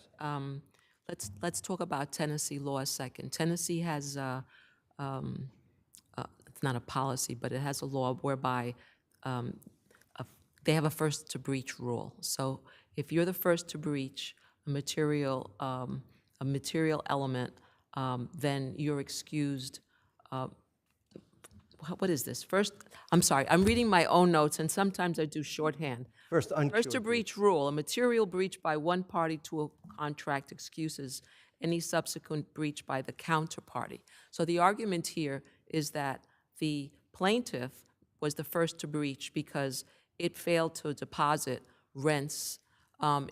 Let's talk about Tennessee law a second. Tennessee has, it's not a policy, but it has a law whereby they have a first to breach rule. So if you're the first to breach a material element, then you're excused. What is this? First, I'm sorry, I'm reading my own notes, and sometimes I do shorthand. First to breach rule, a material breach by one party to a contract excuses any subsequent breach by the counterparty. So the argument here is that the plaintiff was the first to breach because it failed to deposit rents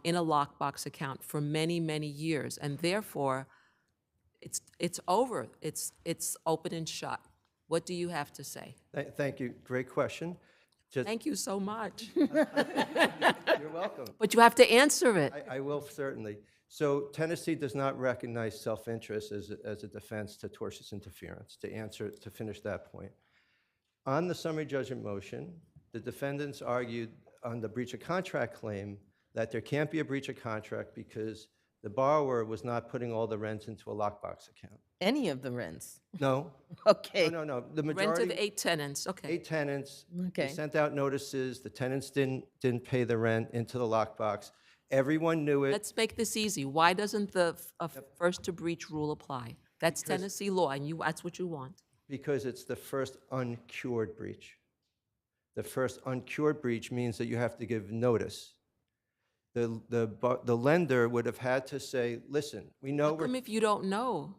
in a lockbox account for many, many years, and therefore, it's over. It's open and shut. What do you have to say? Thank you. Great question. Thank you so much. You're welcome. But you have to answer it. I will certainly. So Tennessee does not recognize self-interest as a defense to tortious interference, to finish that point. On the summary judgment motion, the defendants argued on the breach of contract claim that there can't be a breach of contract because the borrower was not putting all the rents into a lockbox account. Any of the rents? No. Okay. No. The Rent majority. of 8 tenants, okay. 8 tenants. Okay. They sent out notices. The tenants didn't pay the rent into the lockbox. Everyone knew it. Let's make this easy. Why doesn't the first to breach rule apply? That's Tennessee law, and that's what you want. Because it's the first uncured breach. The first uncured breach means that you have to give notice. The lender would have had to say, listen, we know How come if you don't know?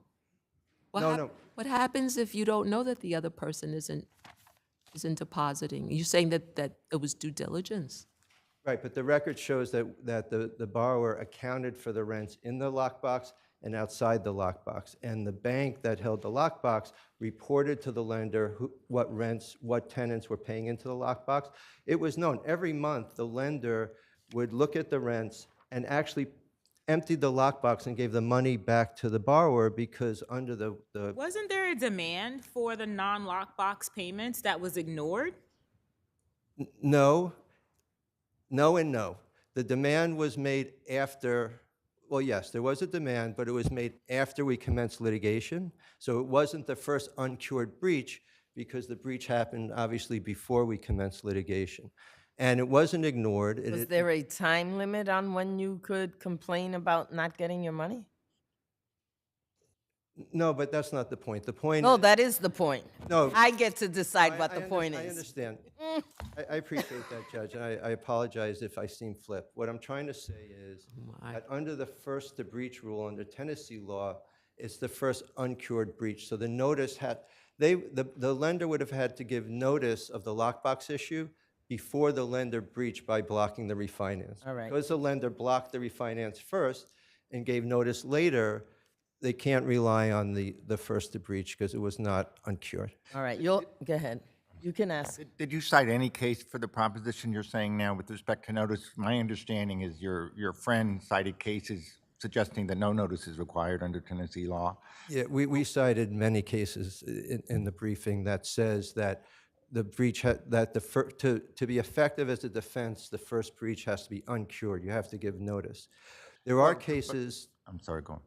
No. What happens if you don't know that the other person isn't depositing? You're saying that it was due diligence? Right, but the record shows that the borrower accounted for the rents in the lockbox and outside the lockbox. And the bank that held the lockbox reported to the lender what tenants were paying into the lockbox. It was known. Every month, the lender would look at the rents and actually emptied the lockbox and gave the money back to the borrower because under the Wasn't there a demand for the non-lockbox payments that was ignored? No and no. The demand was made after, well, yes, there was a demand, but it was made after we commenced litigation. So it wasn't the first uncured breach because the breach happened obviously before we commenced litigation. And it wasn't ignored. Was there a time limit on when you could complain about not getting your money? No, but that's not the point. The point. No, that is the point. No. I get to decide what the point I is. understand. I appreciate that, Judge, and I apologize if I seem flip. What I'm trying to say is that under the first to breach rule under Tennessee law, it's the first uncured breach. So the notice the lender would have had to give notice of the lockbox issue before the lender breached by blocking the refinance. All right. Because the lender blocked the refinance first and gave notice later, they can't rely on the first to breach because it was not uncured. All right, go ahead. You can ask. Did you cite any case for the proposition you're saying now with respect to notice? My understanding is your friend cited cases suggesting that no notice is required under Tennessee law. Yeah, we cited many cases in the briefing that says that the breach to be effective as a defense, the first breach has to be uncured. You have to give notice. There are cases. I'm sorry, go on.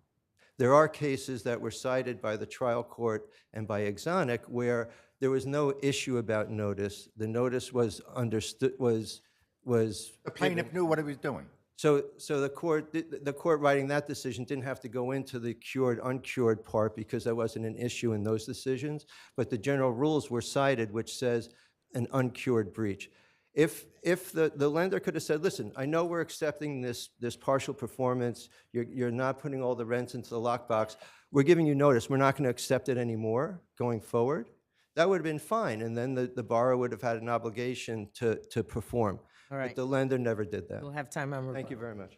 There are cases that were cited by the trial court and by Exonic where there was no issue about notice. The notice was understood. The plaintiff knew what he was doing. So the court writing that decision didn't have to go into the cured, uncured part because that wasn't an issue in those decisions. But the general rules were cited, which says an uncured breach. If the lender could have said, listen, I know we're accepting this partial performance. You're not putting all the rents into the lockbox. We're giving you notice. We're not going to accept it anymore going forward. That would have been fine, and then the borrower would have had an obligation to perform. All right. But the lender never did that. We'll have time on rebuttal. Thank you very much.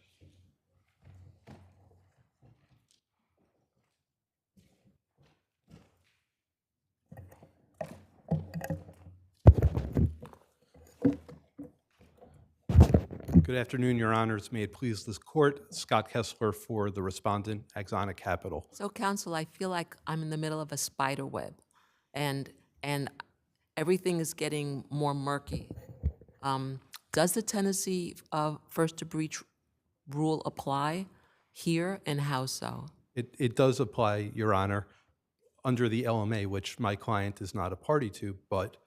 Good afternoon, Your Honors. May it please this court, Scott Kessler for the respondent, Axonic Capital. So, counsel, I feel like I'm in the middle of a spider web, and everything is getting more murky. Does the Tennessee first to breach rule apply here, and how so? It does apply, Your Honor, under the LMA, which my client is not a party to, but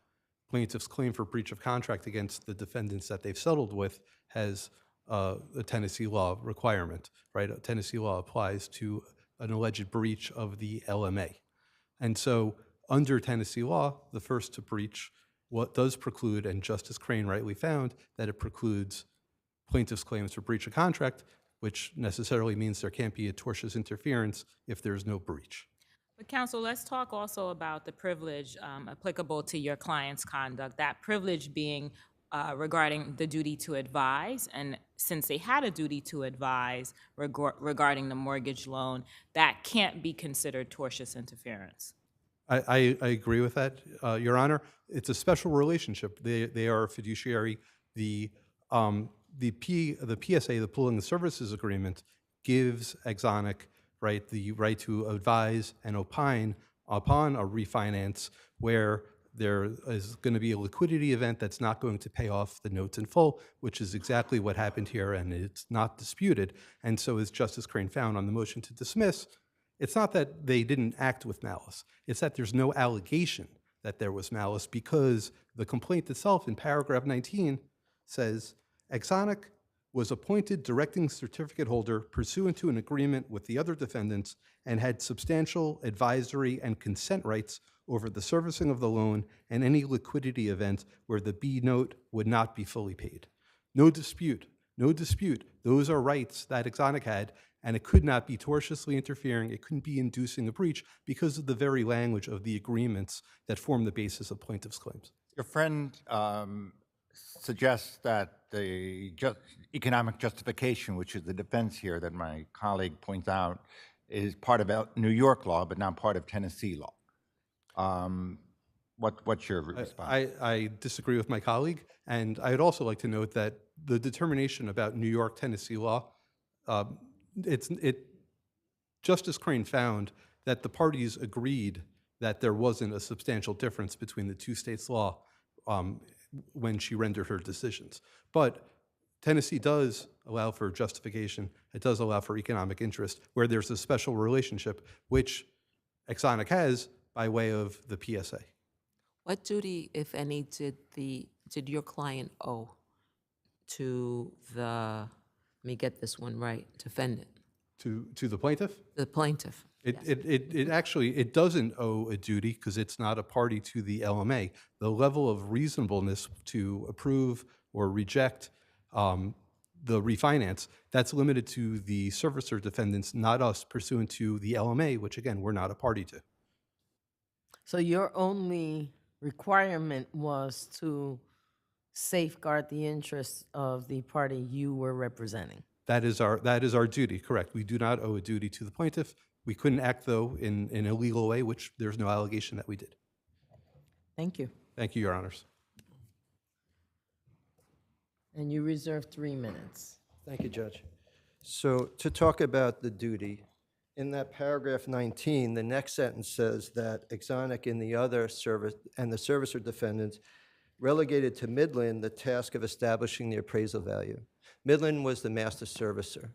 plaintiff's claim for breach of contract against the defendants that they've settled with has a Tennessee law requirement, right? Tennessee law applies to an alleged breach of the LMA. And so under Tennessee law, the first to breach what does preclude, and Justice Crane rightly found, that it precludes plaintiff's claims for breach of contract which necessarily means there can't be a tortious interference if there's no breach. But counsel, let's talk also about the privilege applicable to your client's conduct, that privilege being regarding the duty to advise. And since they had a duty to advise regarding the mortgage loan, that can't be considered tortious interference. I agree with that, Your Honor. It's a special relationship. They are a fiduciary. The PSA, the Pooling Services Agreement, gives Exonic the right to advise and opine upon a refinance where there is going to be a liquidity event that's not going to pay off the notes in full, which is exactly what happened here, and it's not disputed. And so, as Justice Crane found on the motion to dismiss, it's not that they didn't act with malice. It's that there's no allegation that there was malice because the complaint itself in paragraph 19 says, Exonic was appointed directing certificate holder pursuant to an agreement with the other defendants and had substantial advisory and consent rights over the servicing of the loan and any liquidity event where the B note would not be fully paid. No dispute, no dispute. Those are rights that Exonic had, and it could not be tortiously interfering. It couldn't be inducing a breach because of the very language of the agreements that form the basis of plaintiff's claims. Your friend suggests that the economic justification, which is the defense here that my colleague points out, is part of New York law, but not part of Tennessee law. What's your response? I disagree with my colleague, and I'd also like to note that the determination about New York, Tennessee law, Justice Crane found that the parties agreed that there wasn't a substantial difference between the two states' law when she rendered her decisions. But Tennessee does allow for justification. It does allow for economic interest where there's a special relationship, which Exonic has by way of the PSA. What duty, if any, did your client owe to the, let me get this one right, defendant? To the plaintiff? The plaintiff. It actually doesn't owe a duty because it's not a party to the LMA. The level of reasonableness to approve or reject the refinance, that's limited to the servicer defendants, not us, pursuant to the LMA, which again, we're not a party to. So your only requirement was to safeguard the interests of the party you were representing? That is our duty, correct. We do not owe a duty to the plaintiff. We couldn't act, though, in a legal way, which there's no allegation that we did. Thank you. Thank you, Your Honors. And you reserve 3 minutes. Thank you, Judge. So to talk about the duty, in that paragraph 19, the next sentence says that Exonic and the other service and the servicer defendants relegated to Midland the task of establishing the appraisal value. Midland was the master servicer.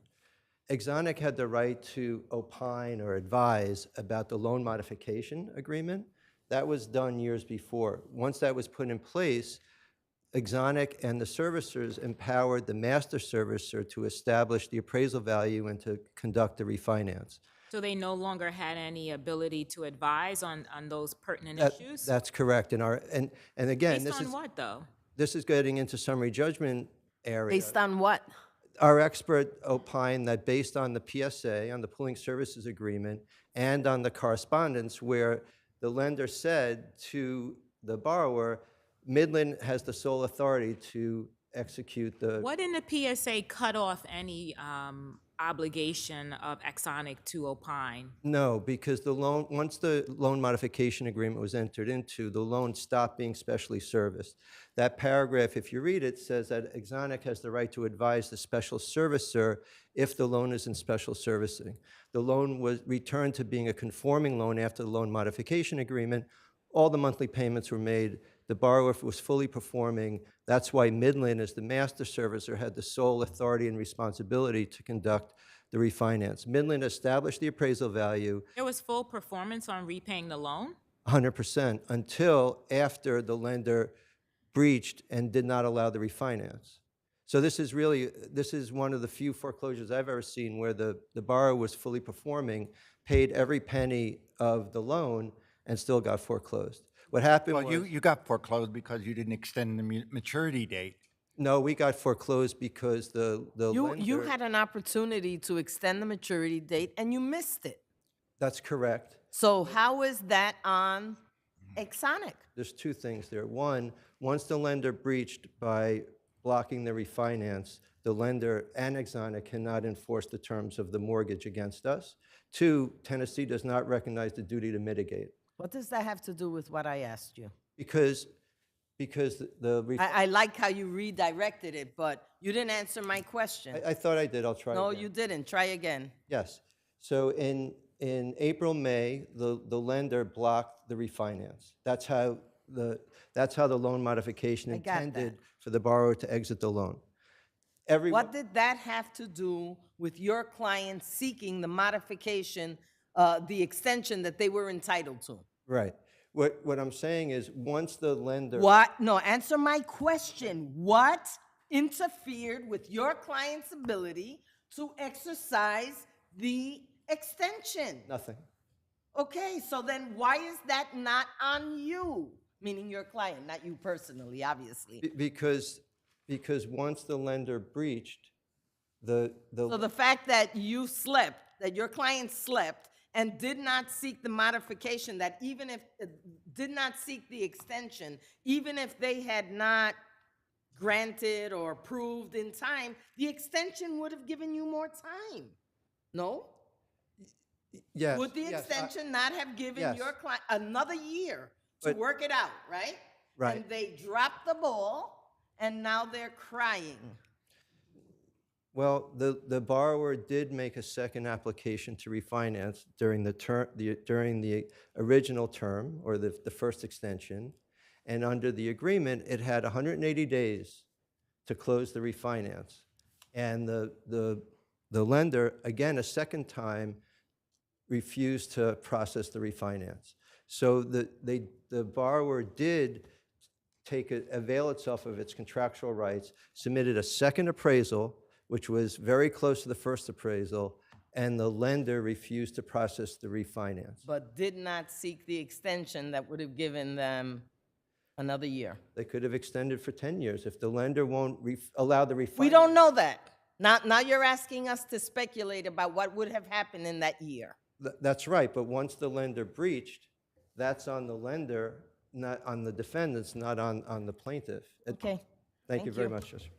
Exonic had the right to opine or advise about the loan modification agreement. That was done years before. Once that was put in place, Exonic and the servicers empowered the master servicer to establish the appraisal value and to conduct the refinance. So they no longer had any ability to advise on those pertinent issues? That's correct. And again, Based on what, though? This is getting into summary judgment area. Based on what? Our expert opined that based on the PSA, on the pooling services agreement, and on the correspondence where the lender said to the borrower, Midland has the sole authority to execute the... What in the PSA cut off any obligation of Exonic to opine? No, because the loan, once the loan modification agreement was entered into, the loan stopped being specially serviced. That paragraph, if you read it, says that Exonic has the right to advise the special servicer if the loan is in special servicing. The loan was returned to being a conforming loan after the loan modification agreement. All the monthly payments were made. The borrower was fully performing. That's why Midland, as the master servicer, had the sole authority and responsibility to conduct the refinance. Midland established the appraisal value. There was full performance on repaying the loan? 100% until after the lender breached and did not allow the refinance. So this is one of the few foreclosures I've ever seen where the borrower was fully performing, paid every penny of the loan, and still got foreclosed. What happened was... you got foreclosed because you didn't extend the maturity date No, we got foreclosed because the lender. You had an opportunity to extend the maturity date and you missed it. That's correct. So how is that on Exonic? There's two things there. One, once the lender breached by blocking the refinance, the lender and Exonic cannot enforce the terms of the mortgage against us. Two, Tennessee does not recognize the duty to mitigate. What does that have to do with what I asked you? Because I like how you redirected it, but you didn't answer my question. I thought I did. I'll try No, again. you didn't. Try again. Yes. So in April, May, the lender blocked the refinance. That's how the loan modification I got that. intended for the borrower to exit the loan. What did that have to do with your client seeking the modification, the extension that they were entitled to? Right. What I'm saying is once the lender. What? No, answer my question. What interfered with your client's ability to exercise the extension? Nothing. Okay, so then why is that not on you? Meaning your client, not you personally, obviously. Because once the lender breached, So the fact that you slept, that your client slept, and did not seek the modification, that even if, did not seek the extension, even if they had not granted or approved in time, the extension would have given you more time. No? yes. Would the yes, extension not have given yes. your client another year to But- work it out, right? Right. And they dropped the ball, and now they're crying. Well, the borrower did make a second application to refinance during the original term, or the first extension, and under the agreement, it had 180 days to close the refinance. And the lender, again, a second time, refused to process the refinance. So the borrower did avail itself of its contractual rights, submitted a second appraisal, which was very close to the first appraisal, and the lender refused to process the refinance. But did not seek the extension that would have given them another year. They could have extended for 10 years if the lender won't allow the refinance. We don't know that. Now you're asking us to speculate about what would have happened in that year. That's right, but once the lender breached, that's on the lender, not on the defendants, not on the plaintiff. Okay. Thank you very much, Justice.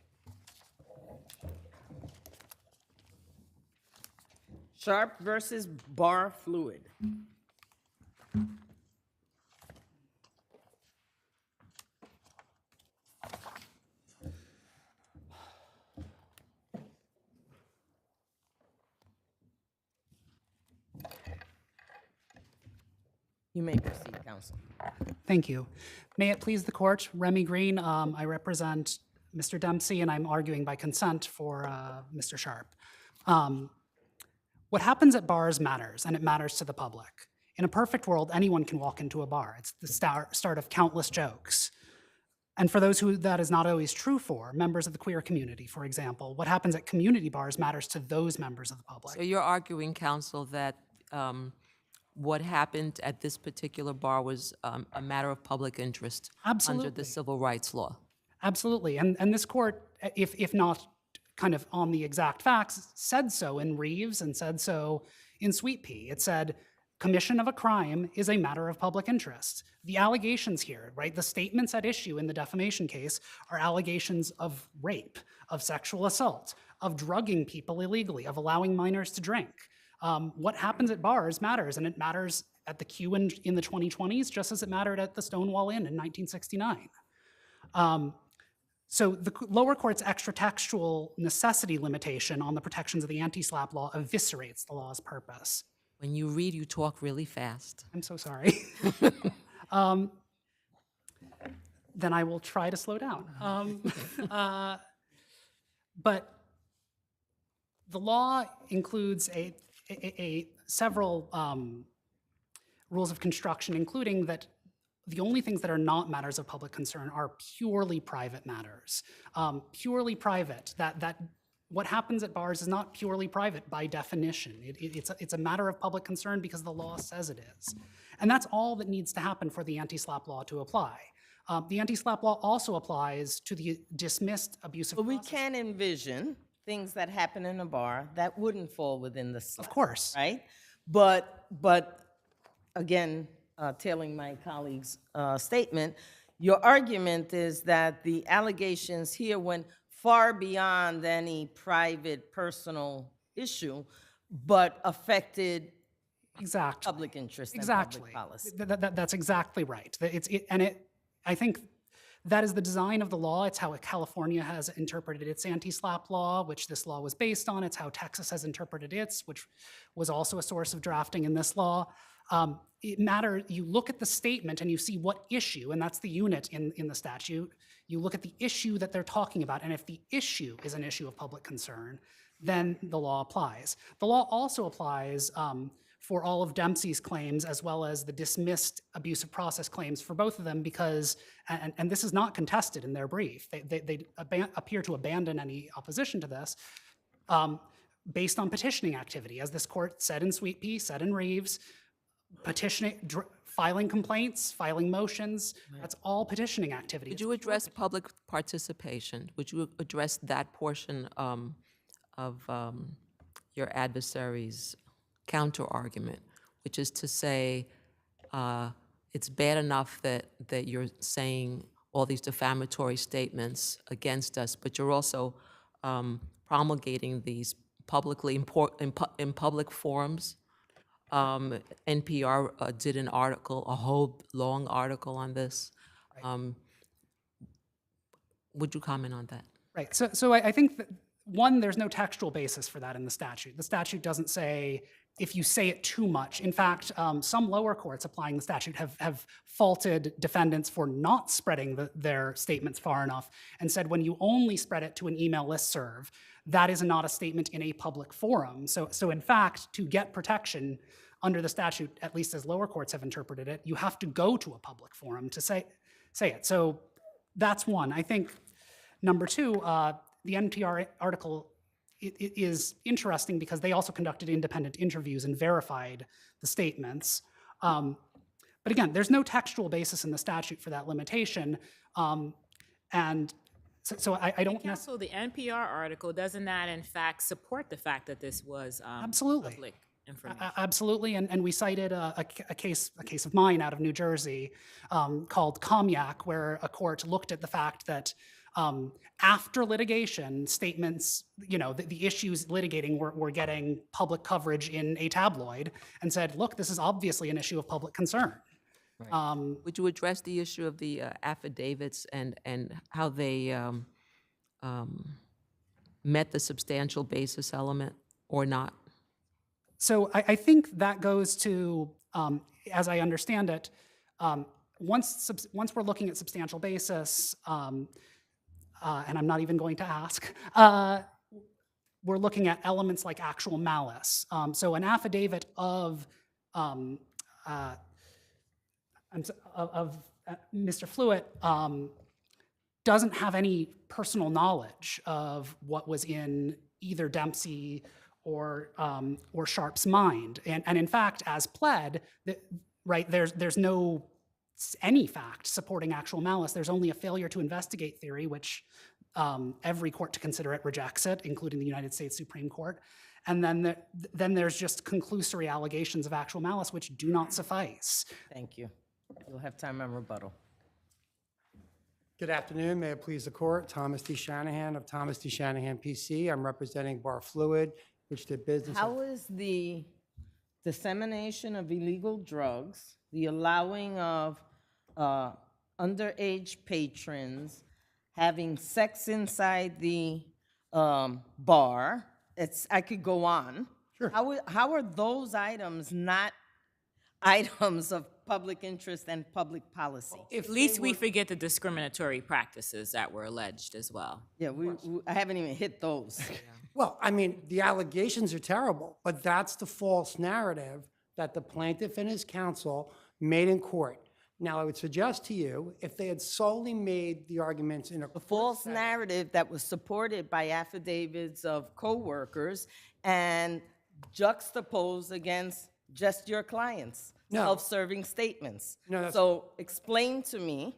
Sharp versus Bar Fluid. You may proceed, counsel. Thank you. May it please the court, Remy Green, I represent Mr. Dempsey, and I'm arguing by consent for Mr. Sharp. What happens at bars matters, and it matters to the public. In a perfect world, anyone can walk into a bar. It's the start of countless jokes. And for those who that is not always true for, members of the queer community, for example, what happens at community bars matters to those members of the public. So you're arguing, counsel, that what happened at this particular bar was a matter of public interest under the civil rights law. Absolutely. And this court, if not kind of on the exact facts, said so in Reeves and said so in Sweet Pea. It said, commission of a crime is a matter of public interest. The allegations here, right, the statements at issue in the defamation case are allegations of rape, of sexual assault, of drugging people illegally, of allowing minors to drink. What happens at bars matters, and it matters at the Q in the 2020s just as it mattered at the Stonewall Inn in 1969. So the lower court's extra-textual necessity limitation on the protections of the anti-SLAPP law eviscerates the law's purpose. When you read, you talk really fast. I'm so sorry. Then I will try to slow down. But the law includes several rules of construction, including that the only things that are not matters of public concern are purely private matters. Purely private, that what happens at bars is not purely private by definition. It's a matter of public concern because the law says it is. And that's all that needs to happen for the anti-SLAPP law to apply. The anti-SLAPP law also applies to the dismissed abusive But we process. can envision things that happen in a bar that wouldn't fall within the SLAPP. Of course. Right? But again, tailing my colleague's statement, your argument is that the allegations here went far beyond any private, personal issue, but affected Exactly. public interest and Exactly. public policy. That's exactly right. I think that is the design of the law. It's how California has interpreted its anti-SLAPP law, which this law was based on. It's how Texas has interpreted its, which was also a source of drafting in this law. It matters, you look at the statement and you see what issue, and that's the unit in the statute. You look at the issue that they're talking about, and if the issue is an issue of public concern, then the law applies. The law also applies for all of Dempsey's claims as well as the dismissed abusive process claims for both of them because, and this is not contested in their brief, they appear to abandon any opposition to this based on petitioning activity. As this court said in Sweet Pea, said in Reeves, filing complaints, filing motions, that's all petitioning activity. Would you address public participation? Would you address that portion of your adversary's counter-argument, which is to say it's bad enough that you're saying all these defamatory statements against us, but you're also promulgating these publicly in public forums? NPR did an article, a whole long article on this. Would you comment on that? Right. So I think that, one, there's no textual basis for that in the statute. The statute doesn't say if you say it too much. In fact, some lower courts applying the statute have faulted defendants for not spreading their statements far enough and said when you only spread it to an email listserv, that is not a statement in a public forum. So in fact, to get protection under the statute, at least as lower courts have interpreted it, you have to go to a public forum to say it. So that's one. I think number two, the NPR article is interesting because they also conducted independent interviews and verified the statements. But again, there's no textual basis in the statute for that limitation. And so I don't necessarily... Counsel, the NPR article, doesn't that in fact support the fact that this was Absolutely. public information? Absolutely, and we cited a case of mine out of New Jersey called Comyac, where a court looked at the fact that after litigation, statements, the issues litigating were getting public coverage in a tabloid and said, look, this is obviously an issue of public concern. Right. Would you address the issue of the affidavits and how they met the substantial basis element or not? So I think that goes to, as I understand it, once we're looking at substantial basis, and I'm not even going to ask, we're looking at elements like actual malice. So an affidavit of Mr. Fluitt doesn't have any personal knowledge of what was in either Dempsey or Sharp's mind. And in fact, as pled, right, there's no any fact supporting actual malice. There's only a failure to investigate theory, which every court to consider it rejects it, including the United States Supreme Court. And then there's just conclusory allegations of actual malice, which do not suffice. Thank you. You'll have time on rebuttal. Good afternoon. May it please the court. Thomas D. Shanahan of Thomas D. Shanahan, PC. I'm representing Bar Fluid, which did business. How is the dissemination of illegal drugs, the allowing of underage patrons having sex inside the bar, I could go on. Sure. How are those items not items of public interest and public policy? At least we forget the discriminatory practices that were alleged as well. Yeah, I haven't even hit those. Well, I mean, the allegations are terrible, but that's the false narrative that the plaintiff and his counsel made in court. Now, I would suggest to you, if they had solely made the arguments in a False narrative that was supported by affidavits of coworkers and juxtaposed against just your clients' self-serving statements. No, that's- So explain to me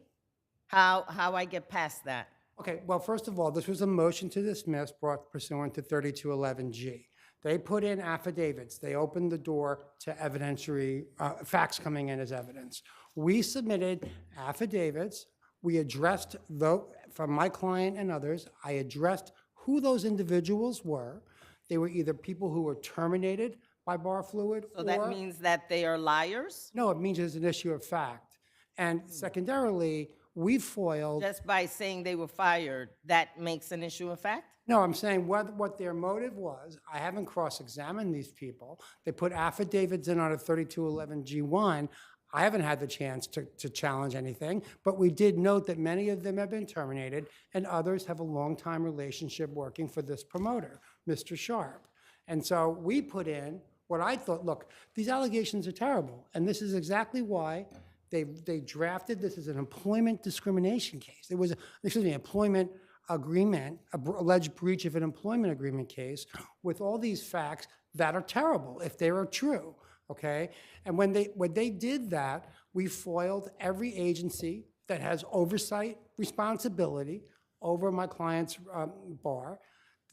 How I get past that? Okay, well, first of all, this was a motion to dismiss brought pursuant to 3211G. They put in affidavits. They opened the door to evidentiary facts coming in as evidence. We submitted affidavits. We addressed, from my client and others, I addressed who those individuals were. They were either people who were terminated by bar fluid So that means that they are liars? No, it means it's an issue of fact. And secondarily, we foiled. Just by saying they were fired, that makes an issue of fact? No, I'm saying what their motive was. I haven't cross-examined these people. They put affidavits in on a 3211G1. I haven't had the chance to challenge anything, but we did note that many of them have been terminated and others have a long-time relationship working for this promoter, Mr. Sharp. And so we put in what I thought, look, these allegations are terrible, and this is exactly why they drafted this as an employment discrimination case. It was, employment agreement, alleged breach of an employment agreement case with all these facts that are terrible if they are true, okay? And when they did that, we foiled every agency that has oversight responsibility over my client's bar,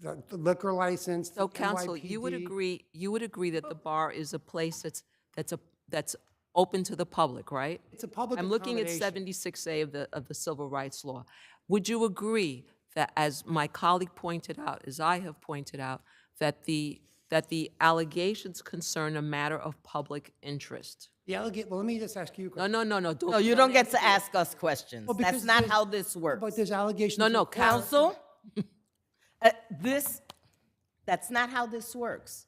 the liquor license. So, counsel, you would agree that the bar is a place that's open to the public, right? It's a public I'm looking at accommodation. 76A of the Civil Rights Law. Would you agree that, as my colleague pointed out, as I have pointed out, that the allegations concern a matter of public interest? Well, let me just ask you a question. No. No, you don't get to ask us questions. Well, That's because not there's- how this works. But there's allegations. No, of- Counsel, that's not how this works,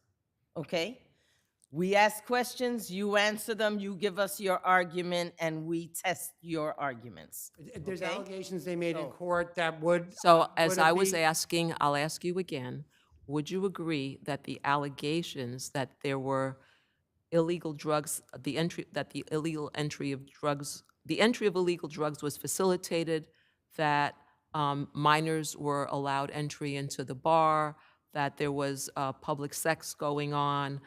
okay? We ask questions, you answer them, you give us your argument, and we test your arguments. There's okay? allegations they made in court that would. So, as would I it was be- asking, I'll ask you again, would you agree that the allegations that there were illegal drugs, the entry of illegal drugs was facilitated, that minors were allowed entry into the bar, that there was public sex going on,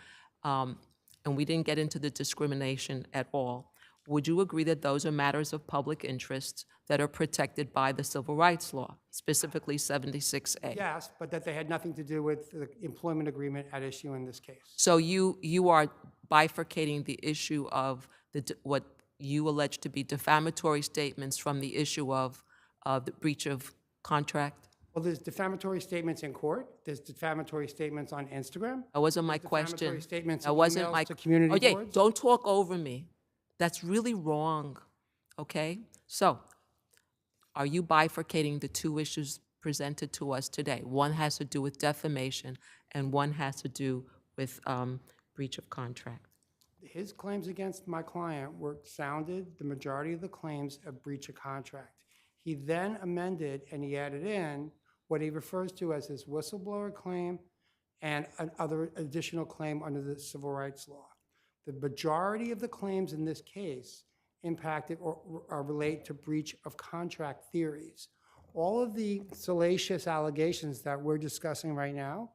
and we didn't get into the discrimination at all. Would you agree that those are matters of public interest that are protected by the Civil Rights Law, specifically 76A? Yes, but that they had nothing to do with the employment agreement at issue in this case. So you are bifurcating the issue of what you allege to be defamatory statements from the issue of the breach of contract? Well, there's defamatory statements in court. There's defamatory statements on Instagram. That wasn't my There's question. defamatory statements That and wasn't emails my to community Okay, boards. don't talk over me. That's really wrong, okay? So, are you bifurcating the two issues presented to us today? One has to do with defamation, and one has to do with breach of contract. His claims against my client were sounded, the majority of the claims, of breach of contract. He then amended and he added in what he refers to as his whistleblower claim and another additional claim under the Civil Rights Law. The majority of the claims in this case impacted or relate to breach of contract theories. All of the salacious allegations that we're discussing right now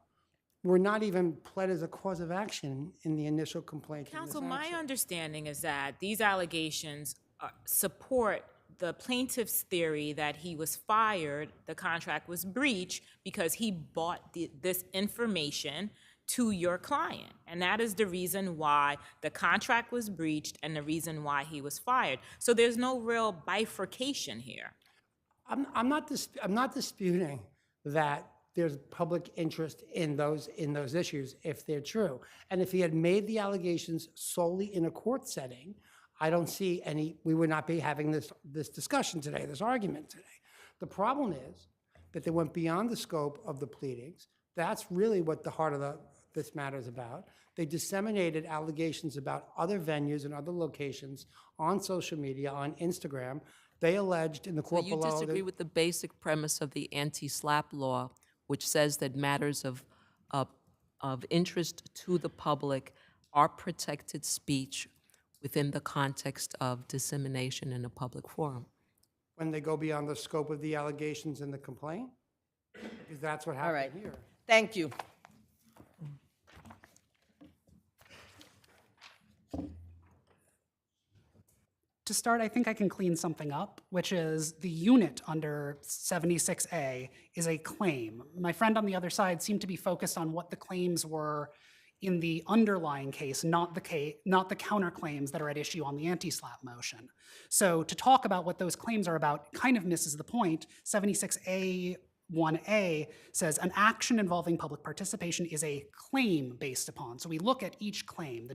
were not even pled as a cause of action in the initial complaint. in this Counsel, my action. understanding is that these allegations support the plaintiff's theory that he was fired, the contract was breached because he bought this information to your client. And that is the reason why the contract was breached and the reason why he was fired. So there's no real bifurcation here. I'm not disputing that there's public interest in those issues if they're true. And if he had made the allegations solely in a court setting, I don't see any, we would not be having this discussion today, this argument today. The problem is that they went beyond the scope of the pleadings. That's really what the heart of this matter is about. They disseminated allegations about other venues and other locations on social media, on Instagram. They alleged in the So court you below. disagree with the basic premise of the anti-SLAPP law, which says that matters of interest to the public are protected speech within the context of dissemination in a public forum? When they go beyond the scope of the allegations in the complaint? Because that's what happened right. here. Thank you. To start, I think I can clean something up, which is the unit under 76A is a claim. My friend on the other side seemed to be focused on what the claims were in the underlying case, not the counterclaims that are at issue on the anti-SLAPP motion. So to talk about what those claims are about kind of misses the point. 76A 1A says an action involving public participation is a claim based upon. So we look at each claim.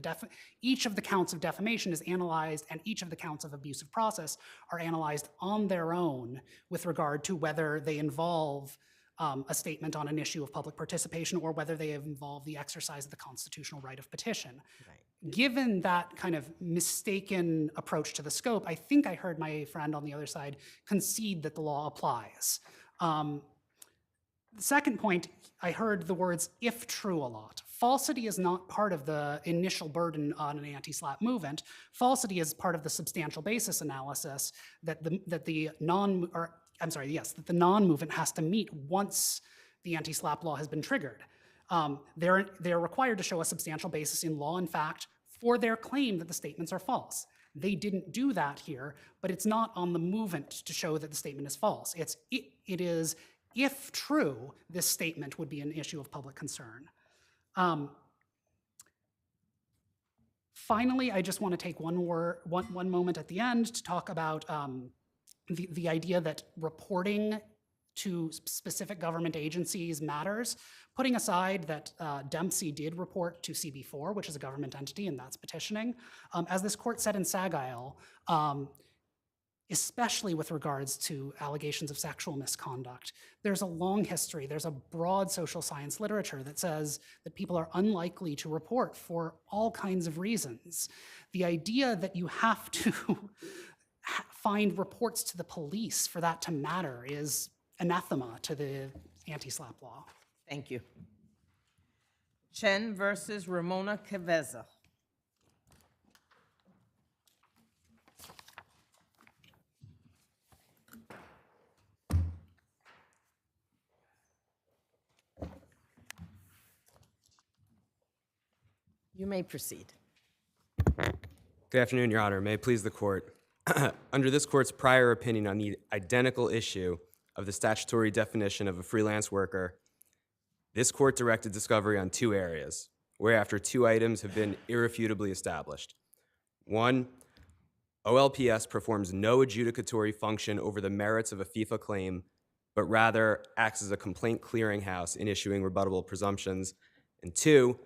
Each of the counts of defamation is analyzed, and each of the counts of abusive process are analyzed on their own with regard to whether they involve a statement on an issue of public participation or whether they involve the exercise of the constitutional right of petition. Right. Given that kind of mistaken approach to the scope, I think I heard my friend on the other side concede that the law applies. The second point, I heard the words "if true" a lot. Falsity is not part of the initial burden on an anti-SLAPP movement. Falsity is part of the substantial basis analysis that the non-movement has to meet once the anti-SLAPP law has been triggered. They're required to show a substantial basis in law and fact for their claim that the statements are false. They didn't do that here, but it's not on the movement to show that the statement is false. It is, if true, this statement would be an issue of public concern. Finally, I just want to take one moment at the end to talk about the idea that reporting to specific government agencies matters. Putting aside that Dempsey did report to CB4, which is a government entity, and that's petitioning. As this court said in Sagail, especially with regards to allegations of sexual misconduct, there's a long history, there's a broad social science literature that says that people are unlikely to report for all kinds of reasons. The idea that you have to find reports to the police for that to matter is anathema to the anti-SLAPP law. Thank you. Chen versus Ramona Cavezza. You may proceed. Good afternoon, Your Honor. May it please the court. Under this court's prior opinion on the identical issue of the statutory definition of a freelance worker, this court directed discovery on two areas, whereafter two items have been irrefutably established. One, OLPS performs no adjudicatory function over the merits of a FIFA claim, but rather acts as a complaint clearinghouse in issuing rebuttable presumptions. And two,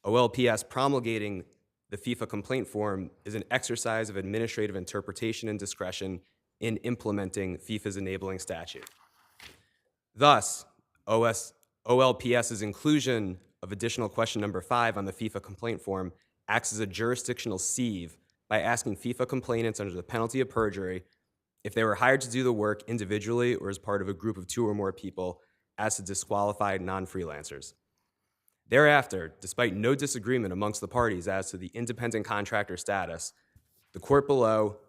OLPS promulgating the FIFA complaint form is an exercise of administrative interpretation and discretion in implementing FIFA's enabling statute. Thus, OLPS's inclusion of additional question number 5 on the FIFA complaint form acts as a jurisdictional sieve by asking FIFA complainants under the penalty of perjury if they were hired to do the work individually or as part of a group of 2 or more people as to disqualified non-freelancers. Thereafter, despite no disagreement amongst the parties as to the independent contractor status, the court below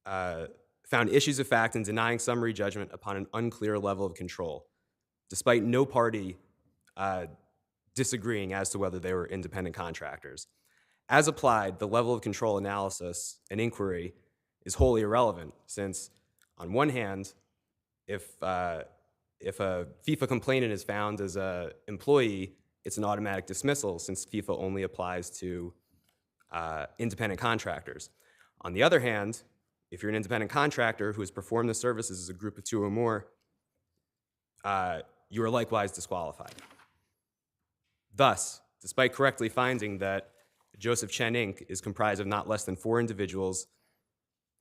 found issues of fact in denying summary judgment upon an unclear level of control, despite no party disagreeing as to whether they were independent contractors. As applied, the level of control analysis and inquiry is wholly irrelevant, since on one hand, if a FIFA complainant is found as an employee, it's an automatic dismissal, since FIFA only applies to independent contractors. On the other hand, if you're an independent contractor who has performed the services as a group of 2 or more, you are likewise disqualified. Thus, despite correctly finding that Joseph Chen Inc. is comprised of not less than 4 individuals,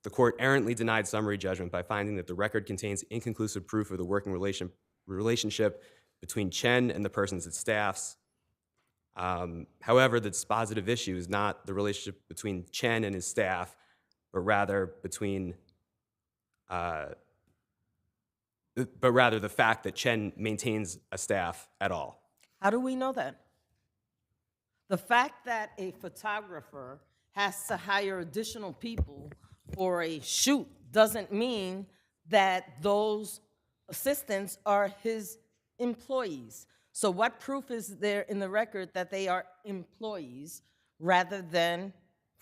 the court errantly denied summary judgment by finding that the record contains inconclusive proof of the working relationship between Chen and the persons it staffs. However, the dispositive issue is not the relationship between Chen and his staff, but rather the fact that Chen maintains a staff at all. How do we know that? The fact that a photographer has to hire additional people for a shoot doesn't mean that those assistants are his employees. So what proof is there in the record that they are employees rather than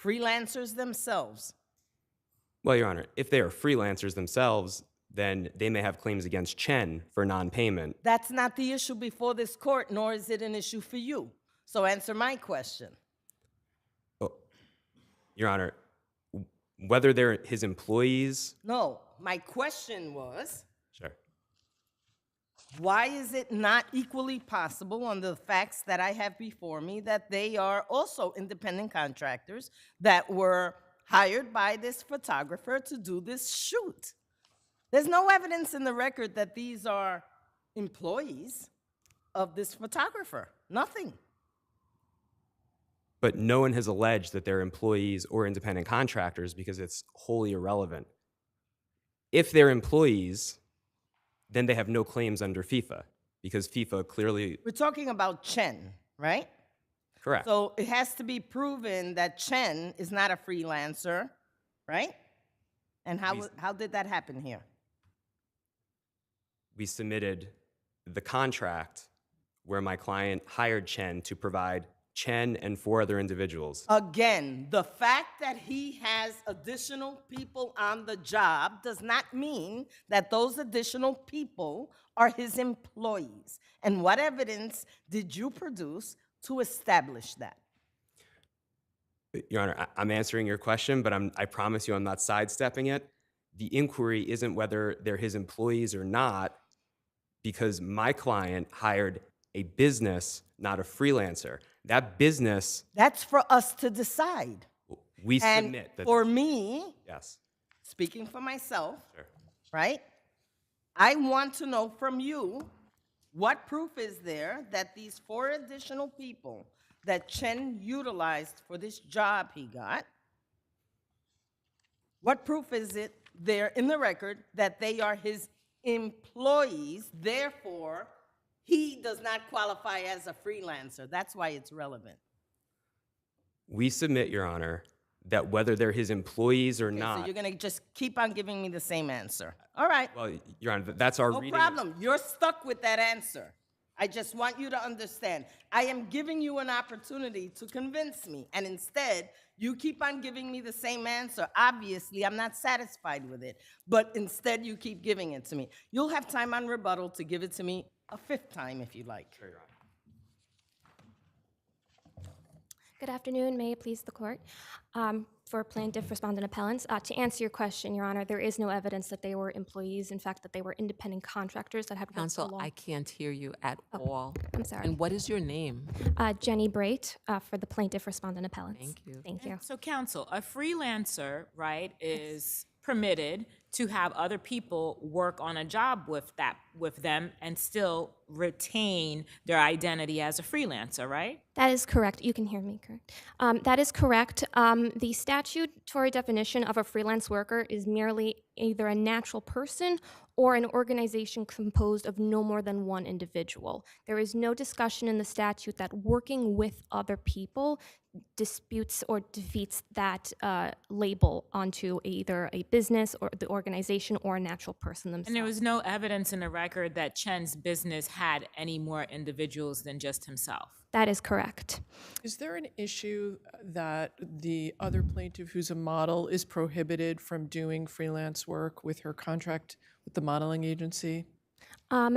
freelancers themselves? Well, Your Honor, if they are freelancers themselves, then they may have claims against Chen for non-payment. That's not the issue before this court, nor is it an issue for you. So answer my question. Your Honor, whether they're his employees. No, my question was, Sure. why is it not equally possible on the facts that I have before me that they are also independent contractors that were hired by this photographer to do this shoot? There's no evidence in the record that these are employees of this photographer. Nothing. But no one has alleged that they're employees or independent contractors because it's wholly irrelevant. If they're employees, then they have no claims under FIFA because FIFA clearly. We're talking about Chen, right? Correct. So it has to be proven that Chen is not a freelancer, right? And how did that happen here? We submitted the contract where my client hired Chen to provide Chen and 4 other individuals. Again, the fact that he has additional people on the job does not mean that those additional people are his employees. And what evidence did you produce to establish that? Your Honor, I'm answering your question, but I promise you I'm not sidestepping it. The inquiry isn't whether they're his employees or not, because my client hired a business, not a freelancer. That business. That's for us to decide. We And submit that. for me, Yes. speaking for myself, Sure. right? I want to know from you, what proof is there that these 4 additional people that Chen utilized for this job he got, what proof is it there in the record that they are his employees, therefore he does not qualify as a freelancer? That's why it's relevant. We submit, Your Honor, that whether they're his employees or Okay, not. so you're going to just keep on giving me the same answer. All right. Well, Your Honor, that's our No reading. problem. You're stuck with that answer. I just want you to understand. I am giving you an opportunity to convince me, and instead, you keep on giving me the same answer. Obviously, I'm not satisfied with it, but instead, you keep giving it to me. You'll have time on rebuttal to give it to me a 5th time if you like. Sure, Your Honor. Good afternoon. May it please the court. For plaintiff, respondent, appellants, to answer your question, Your Honor, there is no evidence that they were employees. In fact, that they were independent contractors that had worked Counsel, along. I can't hear you at all. I'm sorry. And what is your name? Jenny Brait for the plaintiff, respondent, appellants. Thank you. Thank you. So counsel, a freelancer, right, is permitted to have other people work on a job with them and still retain their identity as a freelancer, right? That is correct. You can hear me, correct? That is correct. The statutory definition of a freelance worker is merely either a natural person or an organization composed of no more than one individual. There is no discussion in the statute that working with other people disputes or defeats that label onto either a business or the organization or a natural person themselves. And there was no evidence in the record that Chen's business had any more individuals than just himself. That is correct. Is there an issue that the other plaintiff who's a model is prohibited from doing freelance work with her contract with the modeling agency?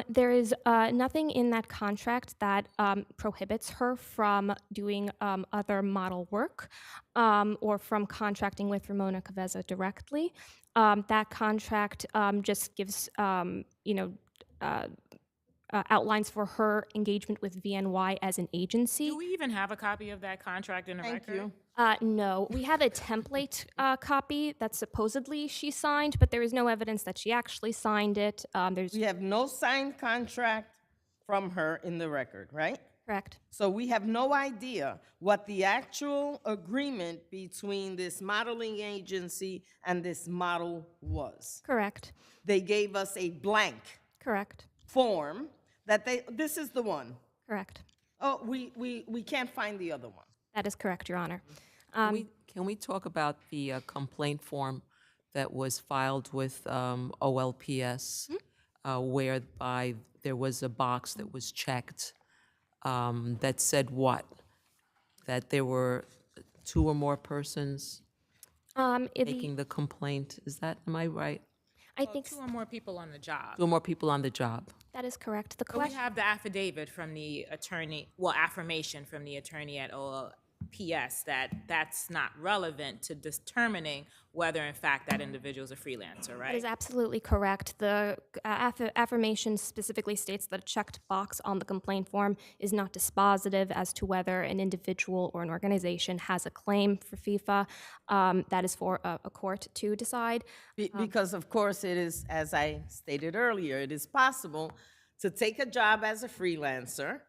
There is nothing in that contract that prohibits her from doing other model work or from contracting with Ramona Cavezza directly. That contract just gives, outlines for her engagement with VNY as an agency. Do we even have a copy of that contract in the record? No, we have a template copy that supposedly she signed, but there is no evidence that she actually signed it. We have no signed contract from her in the record, right? Correct. So we have no idea what the actual agreement between this modeling agency and this model was. Correct. They gave us a blank Correct. form that this is the one. Correct. Oh, we can't find the other one. That is correct, Your Honor. Can we talk about the complaint form that was filed with OLPS, whereby there was a box that was checked that said what? That there were 2 or more persons making the complaint. Is that, am I right? I think Two or more people on the job. Two or more people on the job. that is correct. The So we question. have the affidavit from the attorney, well, affirmation from the attorney at OLPS that that's not relevant to determining whether in fact that individual is a freelancer, That right? is absolutely correct. The affirmation specifically states that a checked box on the complaint form is not dispositive as to whether an individual or an organization has a claim for FIFA. That is for a court to decide. Because of course it is, as I stated earlier, it is possible to take a job as a freelancer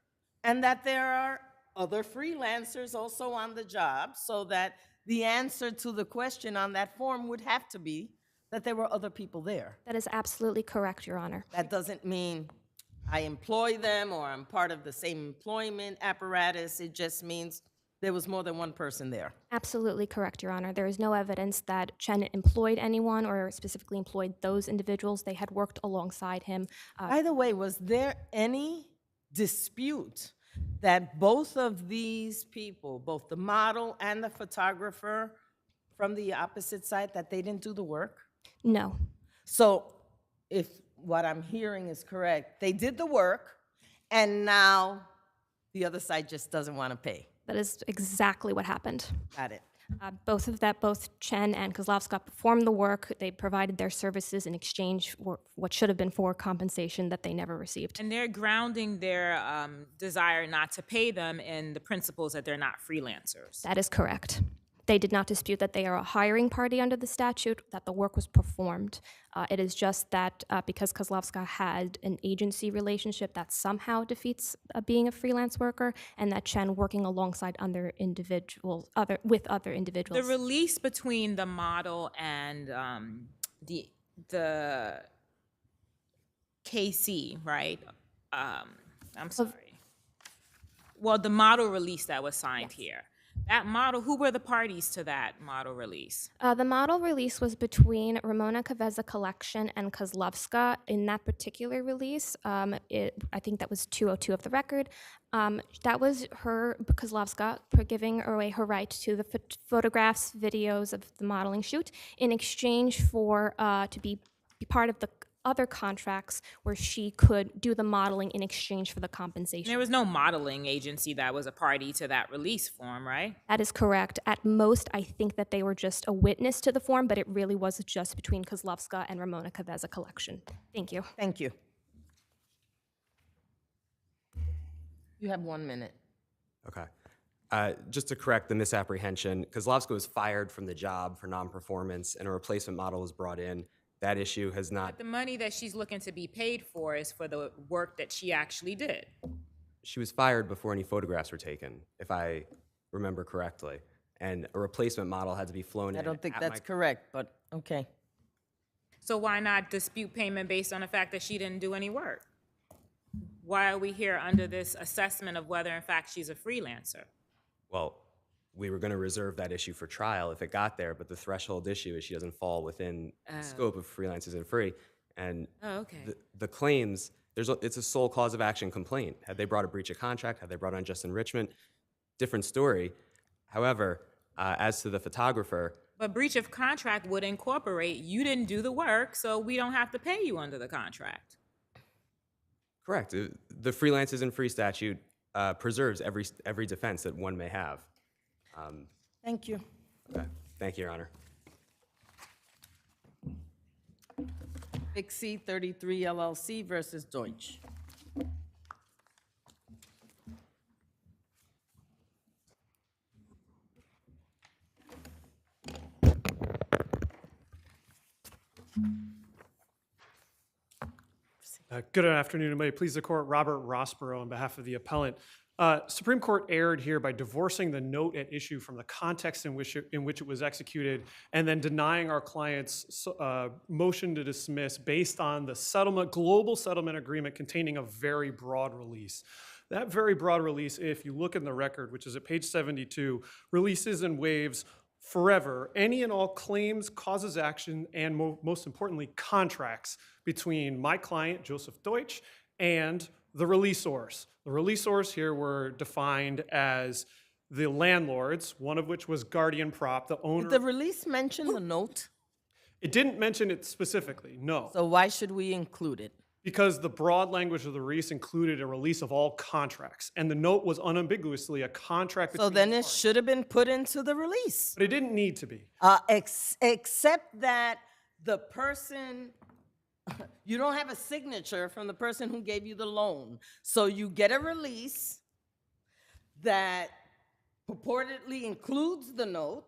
and that there are other freelancers also on the job, so that the answer to the question on that form would have to be that there were other people there. That is absolutely correct, Your Honor. That doesn't mean I employ them or I'm part of the same employment apparatus. It just means there was more than one person there. Absolutely correct, Your Honor. There is no evidence that Chen employed anyone or specifically employed those individuals. They had worked alongside him. By the way, was there any dispute that both of these people, both the model and the photographer from the opposite side, that they didn't do the work? No. So if what I'm hearing is correct, they did the work and now the other side just doesn't want to pay. That is exactly what happened. Got it. Both Chen and Kozlovska performed the work. They provided their services in exchange for what should have been for compensation that they never received. And they're grounding their desire not to pay them in the principles that they're not freelancers. That is correct. They did not dispute that they are a hiring party under the statute, that the work was performed. It is just that because Kozlovska had an agency relationship, that somehow defeats being a freelance worker, and that Chen working alongside other individuals, with other individuals. The release between the model and the KC, right? I'm sorry. Well, the model release that was signed here. That model, who were the parties to that model release? The model release was between Ramona Cavezza Collection and Kozlovska. In that particular release, I think that was 202 of the record. That was her, Kozlovska, giving away her right to the photographs, videos of the modeling shoot in exchange for to be part of the other contracts where she could do the modeling in exchange for the compensation. There was no modeling agency that was a party to that release form, right? That is correct. At most, I think that they were just a witness to the form, but it really was just between Kozlovska and Ramona Cavezza Collection. Thank you. Thank you. You have 1 minute. Okay. Just to correct the misapprehension, Kozlovska was fired from the job for non-performance and a replacement model was brought in. That issue has not... But the money that she's looking to be paid for is for the work that she actually did. She was fired before any photographs were taken, if I remember correctly. And a replacement model had to be flown in. I don't think that's correct, but okay. So why not dispute payment based on the fact that she didn't do any work? Why are we here under this assessment of whether in fact she's a freelancer? Well, we were going to reserve that issue for trial if it got there, but the threshold issue is she doesn't fall within the scope of freelance isn't free. And the claims, it's a sole cause of action complaint. Had they brought a breach of contract, had they brought unjust enrichment, different story. However, as to the photographer... But breach of contract would incorporate, you didn't do the work, so we don't have to pay you under the contract. Correct. The freelance isn't free statute preserves every defense that one may have. Thank you. Okay. Thank you, Your Honor. Vixie 33 LLC versus Deutsch. Good afternoon, and may it please the court. Robert Rossborough on behalf of the appellant. Supreme Court erred here by divorcing the note at issue from the context in which it was executed, and then denying our client's motion to dismiss based on the global settlement agreement containing a very broad release. That very broad release, if you look in the record, which is at page 72, releases and waives forever any and all claims, causes action, and most importantly, contracts between my client, Joseph Deutsch, and the releasors. The releasors here were defined as the landlords, one of which was Guardian Prop, the owner. Did the release mention the note? It didn't mention it specifically, no. So why should we include it? Because the broad language of the release included a release of all contracts, and the note was unambiguously a contract between So then the it parties. should have been put into the release. But it didn't need to be. Except that the person, you don't have a signature from the person who gave you the loan. So you get a release that purportedly includes the note,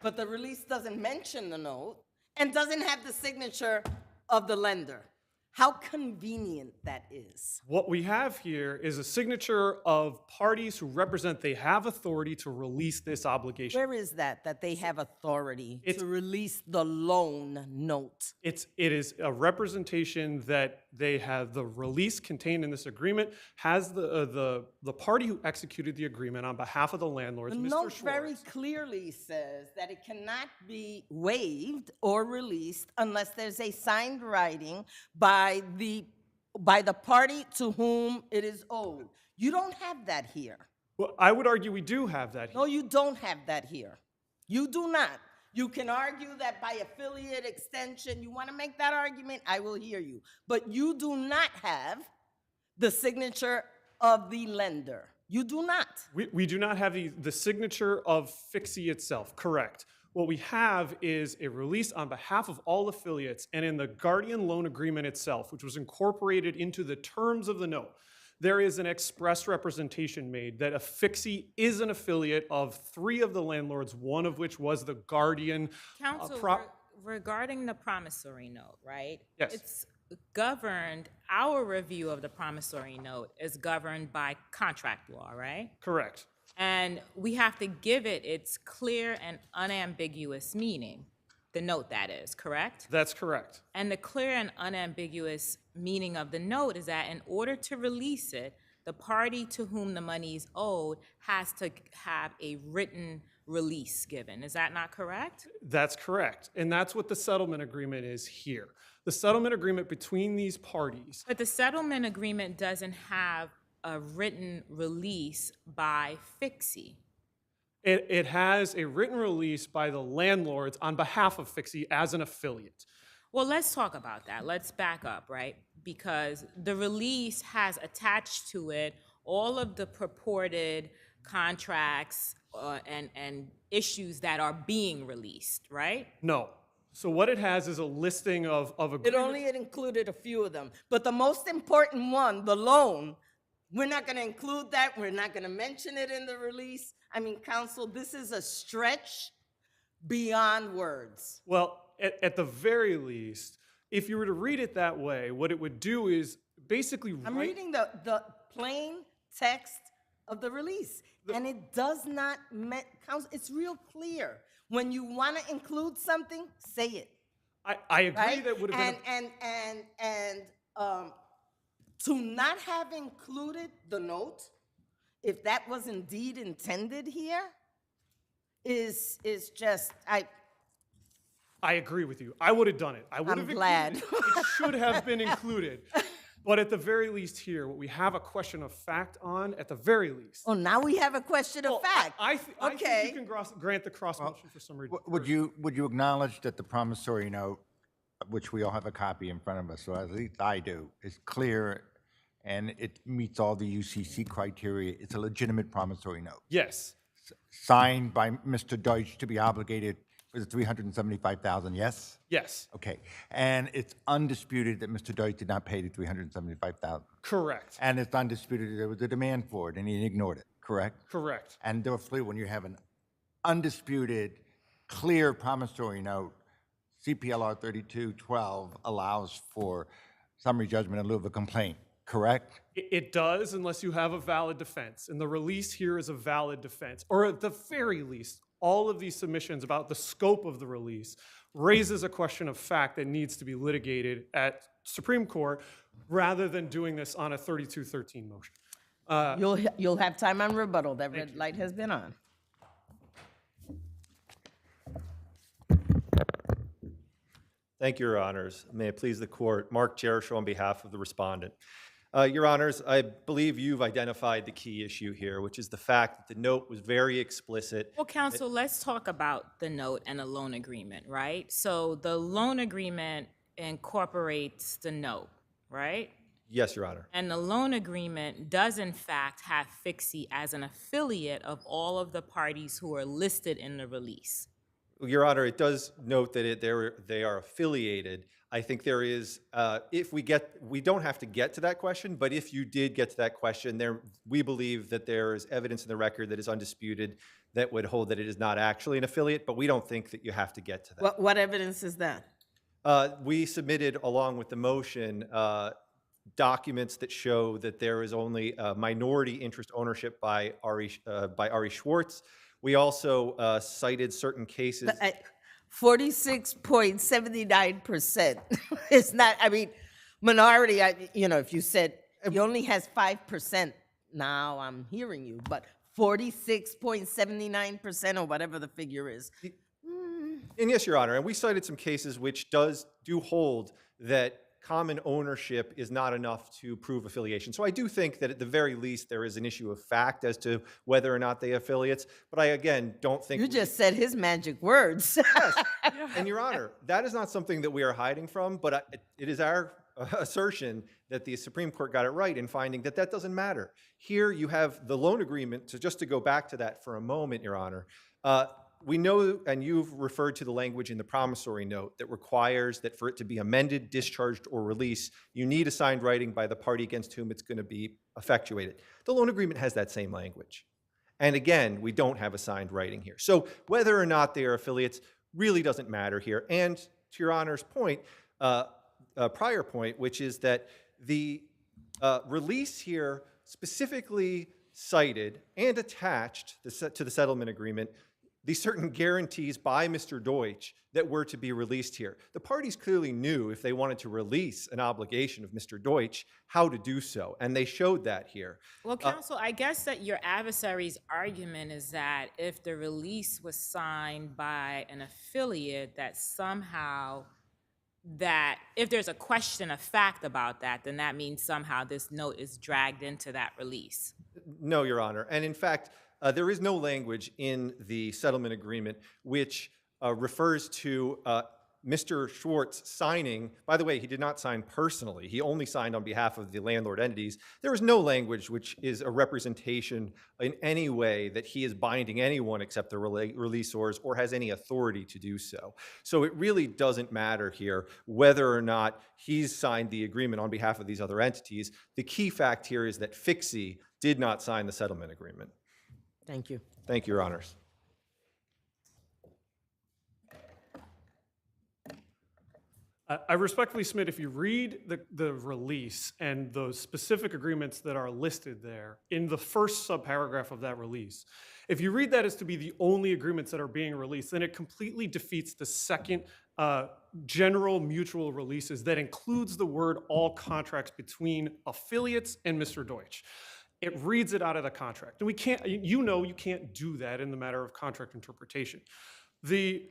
but the release doesn't mention the note and doesn't have the signature of the lender. How convenient that is. What we have here is a signature of parties who represent they have authority to release this obligation. Where is that they have authority to release the loan note? It is a representation that they have the release contained in this agreement has the party who executed the agreement on behalf of the landlords, The Mr. note Schwartz. very clearly says that it cannot be waived or released unless there's a signed writing by the party to whom it is owed. You don't have that here. Well, I would argue we do have that here. No, you don't have that here. You do not. You can argue that by affiliate extension, you want to make that argument, I will hear you. But you do not have the signature of the lender. You do not. We do not have the signature of Vixie itself, correct. What we have is a release on behalf of all affiliates, and in the Guardian loan agreement itself, which was incorporated into the terms of the note, there is an express representation made that a Vixie is an affiliate of 3 of the landlords, one of which was the Guardian. Counsel, regarding the promissory note, right? Yes. It's governed, our review of the promissory note is governed by contract law, right? Correct. And we have to give it its clear and unambiguous meaning, the note that is, correct? That's correct. And the clear and unambiguous meaning of the note is that in order to release it, the party to whom the money is owed has to have a written release given. Is that not correct? That's correct. And that's what the settlement agreement is here. The settlement agreement between these parties. But the settlement agreement doesn't have a written release by Vixie. It has a written release by the landlords on behalf of Vixie as an affiliate. Well, let's talk about that. Let's back up, right? Because the release has attached to it all of the purported contracts and issues that are being released, right? No. So what it has is a listing of agreements. It included a few of them. But the most important one, the loan, we're not going to include that. We're not going to mention it in the release. I mean, counsel, this is a stretch beyond words. Well, at the very least, if you were to read it that way, what it would do is basically I'm reading the plain text of the release, and it does not, counsel, it's real clear. When you want to include something, say it. I agree right? that would have been and to not have included the note, if that was indeed intended here, is just I agree with you. I would have done it. I would I'm have glad. included it. It should have been included. But at the very least here, what we have a question of fact on, at the very least. Oh, now we have a question of fact. I think you can grant the cross motion for some reason. Would you acknowledge that the promissory note, which we all have a copy in front of us, so at least I do, is clear and it meets all the UCC criteria? It's a legitimate promissory note. Yes. Signed by Mr. Deutsch to be obligated for the $375,000, yes? Yes. Okay. And it's undisputed that Mr. Deutsch did not pay the $375,000. Correct. And it's undisputed that there was a demand for it and he ignored it, correct? Correct. And therefore, when you have an undisputed, clear promissory note, CPLR 3212 allows for summary judgment in lieu of a complaint, correct? It does, unless you have a valid defense. And the release here is a valid defense. Or at the very least, all of these submissions about the scope of the release raises a question of fact that needs to be litigated at Supreme Court rather than doing this on a 3213 motion. You'll have time on rebuttal. That red light has been on. Thank you, Your Honors. May it please the Court. Mark Jericho on behalf of the respondent. Your Honors, I believe you've identified the key issue here, which is the fact that the note was very explicit. Well, counsel, let's talk about the note and the loan agreement, right? So the loan agreement incorporates the note, right? Yes, Your Honor. And the loan agreement does in fact have Vixie as an affiliate of all of the parties who are listed in the release. Your Honor, it does note that they are affiliated. I think there is, we don't have to get to that question, but if you did get to that question, we believe that there is evidence in the record that is undisputed that would hold that it is not actually an affiliate, but we don't think that you have to get to that. What evidence is that? We submitted, along with the motion, documents that show that there is only minority interest ownership by Ari Schwartz. We also cited certain cases. 46.79%. It's not, I mean, minority, if you said he only has 5%, now I'm hearing you, but 46.79% or whatever the figure is. And yes, Your Honor, and we cited some cases which do hold that common ownership is not enough to prove affiliation. So I do think that at the very least there is an issue of fact as to whether or not they affiliates, but I, again, don't think— You just said his magic words. Yes, and Your Honor, that is not something that we are hiding from, but it is our assertion that the Supreme Court got it right in finding that that doesn't matter. Here you have the loan agreement, so just to go back to that for a moment, Your Honor, we know, and you've referred to the language in the promissory note that requires that for it to be amended, discharged, or released, you need a signed writing by the party against whom it's going to be effectuated. The loan agreement has that same language. And again, we don't have a signed writing here. So whether or not they are affiliates really doesn't matter here. And to Your Honor's point, prior point, which is that the release here specifically cited and attached to the settlement agreement these certain guarantees by Mr. Deutsch that were to be released here. The parties clearly knew if they wanted to release an obligation of Mr. Deutsch, how to do so, and they showed that here. Well, counsel, I guess that your adversary's argument is that if the release was signed by an affiliate, that somehow that if there's a question of fact about that, then that means somehow this note is dragged into that release. No, Your Honor. And in fact, there is no language in the settlement agreement which refers to Mr. Schwartz signing. By the way, he did not sign personally. He only signed on behalf of the landlord entities. There is no language which is a representation in any way that he is binding anyone except the releasors or has any authority to do so. So it really doesn't matter here whether or not he's signed the agreement on behalf of these other entities. The key fact here is that Vixie did not sign the settlement agreement. Thank you. Thank you, Your Honors. I respectfully submit if you read the release and those specific agreements that are listed there in the first subparagraph of that release, if you read that as to be the only agreements that are being released, then it completely defeats the second general mutual releases that includes the word all contracts between affiliates and Mr. Deutsch. It reads it out of the contract. And we can't, you can't do that in the matter of contract interpretation. The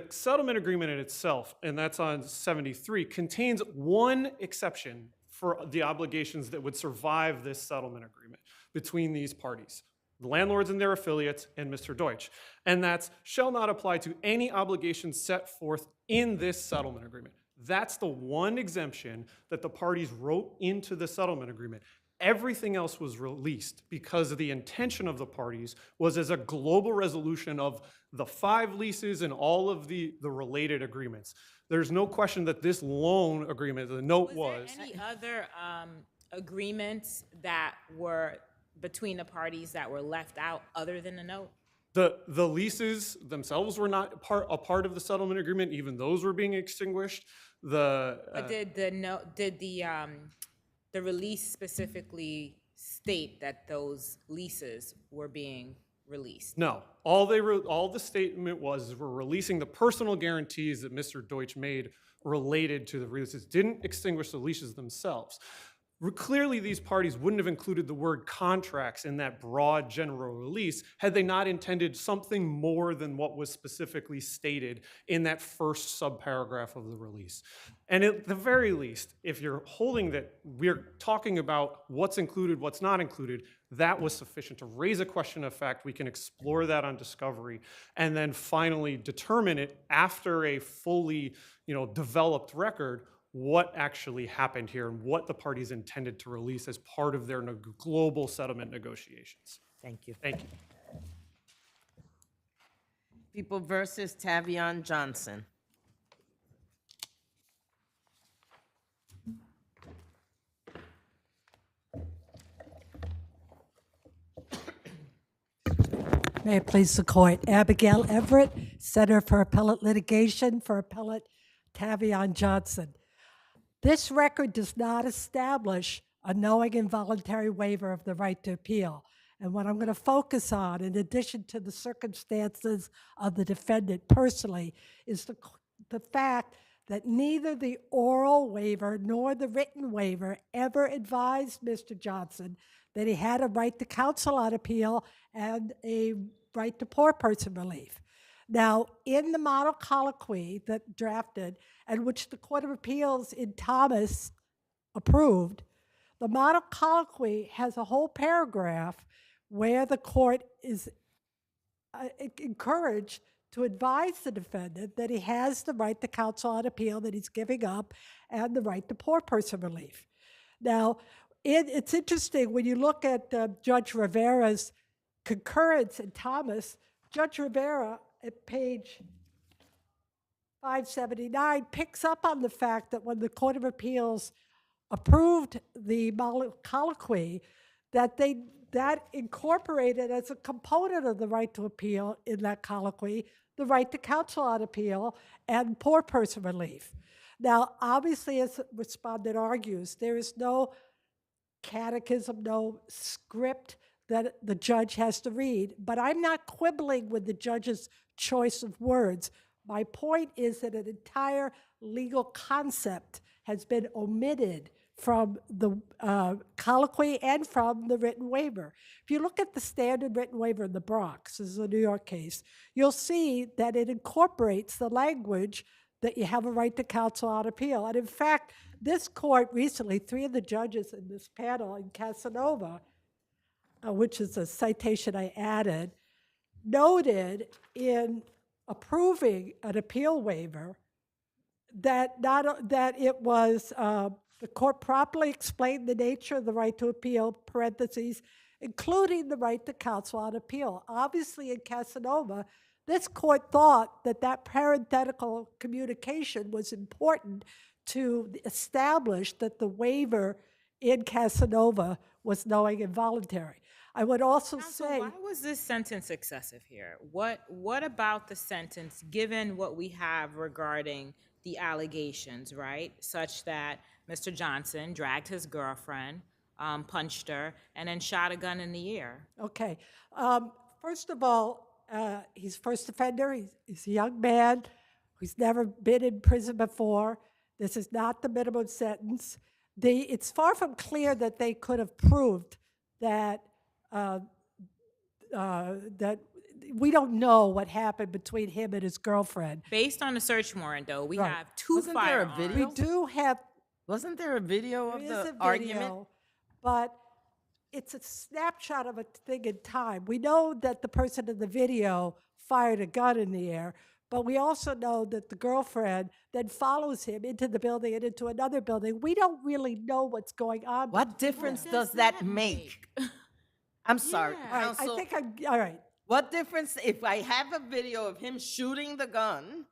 settlement agreement in itself, and that's on 73, contains one exception for the obligations that would survive this settlement agreement between these parties, the landlords and their affiliates and Mr. Deutsch. And that's shall not apply to any obligations set forth in this settlement agreement. That's the one exemption that the parties wrote into the settlement agreement. Everything else was released because the intention of the parties was as a global resolution of the 5 leases and all of the related agreements. There's no question that this loan agreement, the note was. There any other agreements that were between the parties that were left out other than the note? The leases themselves were not a part of the settlement agreement. Even those were being extinguished. But did the release specifically state that those leases were being released? No. All the statement was is we're releasing the personal guarantees that Mr. Deutsch made related to the releases. Didn't extinguish the leases themselves. Clearly, these parties wouldn't have included the word contracts in that broad general release had they not intended something more than what was specifically stated in that first subparagraph of the release. And at the very least, if you're holding that we're talking about what's included, what's not included, that was sufficient to raise a question of fact. We can explore that on discovery and then finally determine it after a fully, developed record, what actually happened here and what the parties intended to release as part of their global settlement negotiations. Thank you. Thank you. People versus Tavon Johnson. May it please the court. Abigail Everett, Center for Appellate Litigation for Appellate Tavon Johnson. This record does not establish a knowing involuntary waiver of the right to appeal. And what I'm going to focus on, in addition to the circumstances of the defendant personally, is the fact that neither the oral waiver nor the written waiver ever advised Mr. Johnson that he had a right to counsel on appeal and a right to poor person relief. Now, in the model colloquy that drafted, and which the Court of Appeals in Thomas approved, the model colloquy has a whole paragraph where the court is encouraged to advise the defendant that he has the right to counsel on appeal that he's giving up and the right to poor person relief. Now, it's interesting when you look at Judge Rivera's concurrence in Thomas. Judge Rivera at page 579 picks up on the fact that when the Court of Appeals approved the model colloquy, that incorporated as a component of the right to appeal in that colloquy the right to counsel on appeal and poor person relief. Now, obviously, as the respondent argues, there is no catechism, no script that the judge has to read, but I'm not quibbling with the judge's choice of words. My point is that an entire legal concept has been omitted from the colloquy and from the written waiver. If you look at the standard written waiver in the Bronx, this is a New York case, you'll see that it incorporates the language that you have a right to counsel on appeal. And in fact, this court recently, 3 of the judges in this panel in Casanova, which is a citation I added, noted in approving an appeal waiver that it was the court properly explained the nature of the right to appeal, parentheses, including the right to counsel on appeal. Obviously, in Casanova, this court thought that parenthetical communication was important to establish that the waiver in Casanova was knowing and voluntary. I would also say— why was this sentence excessive here? What about the sentence, given what we have regarding the allegations, right? Such that Mr. Johnson dragged his girlfriend, punched her, and then shot a gun in the air. Okay. First of all, he's first offender. He's a young man who's never been in prison before. This is not the minimum sentence. It's far from clear that they could have proved that that we don't know what happened between him and his girlfriend. Based on the search warrant, though, we Right. have 2 Wasn't there a firearms. video? We do have— Wasn't there a video of There is the a video, argument? but it's a snapshot of a thing in time. We know that the person in the video fired a gun in the air, but we also know that the girlfriend then follows him into the building and into another building. We don't really know what's going on. What difference does that make? I'm sorry, All right, counsel. I think all right. What difference if I have a video of him shooting the gun,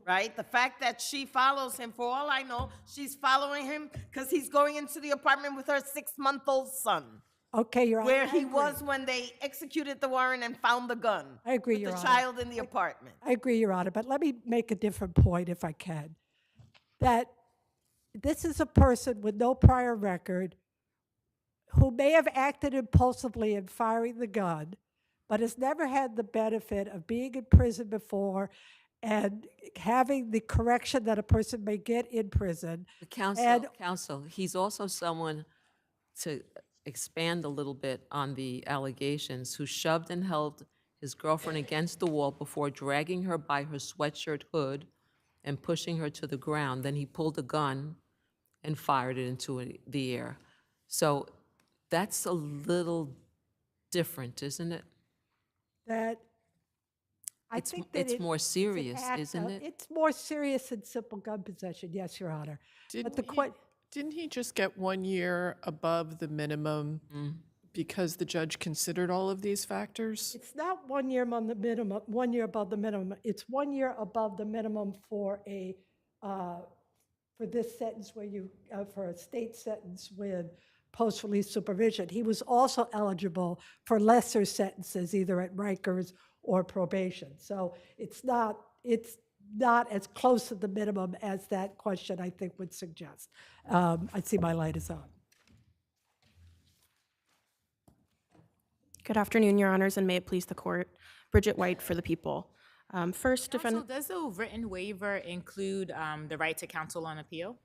right? The fact that she follows him, for all I know, she's following him because he's going into the apartment with her 6-month-old son. Okay, Your Honor. Where I he agree. was when they executed the warrant and found the gun. I agree, with Your the Honor. child in the apartment. I agree, Your Honor, but let me make a different point if I can. That this is a person with no prior record who may have acted impulsively in firing the gun, but has never had the benefit of being in prison before and having the correction that a person may get in prison. Counsel, he's also someone to expand a little bit on the allegations, who shoved and held his girlfriend against the wall before dragging her by her sweatshirt hood and pushing her to the ground. Then he pulled a gun and fired it into the air. So that's a little different, isn't it? That I think that it's more an serious, act isn't of- it? It's more serious than simple gun possession, yes, Your Honor. But the Didn't he just get 1 year above the minimum because the judge considered all of these factors? It's not 1 year on the minimum, 1 year above the minimum. It's 1 year above the minimum for a, for this sentence where you, for a state sentence with post-release supervision. He was also eligible for lesser sentences, either at Rikers or probation. So it's not as close to the minimum as that question, I think, would suggest. I see my light is on. Good afternoon, Your Honors, and may it please the court. Bridget White for the people. First, So defendant. does the written waiver include the right to counsel on appeal?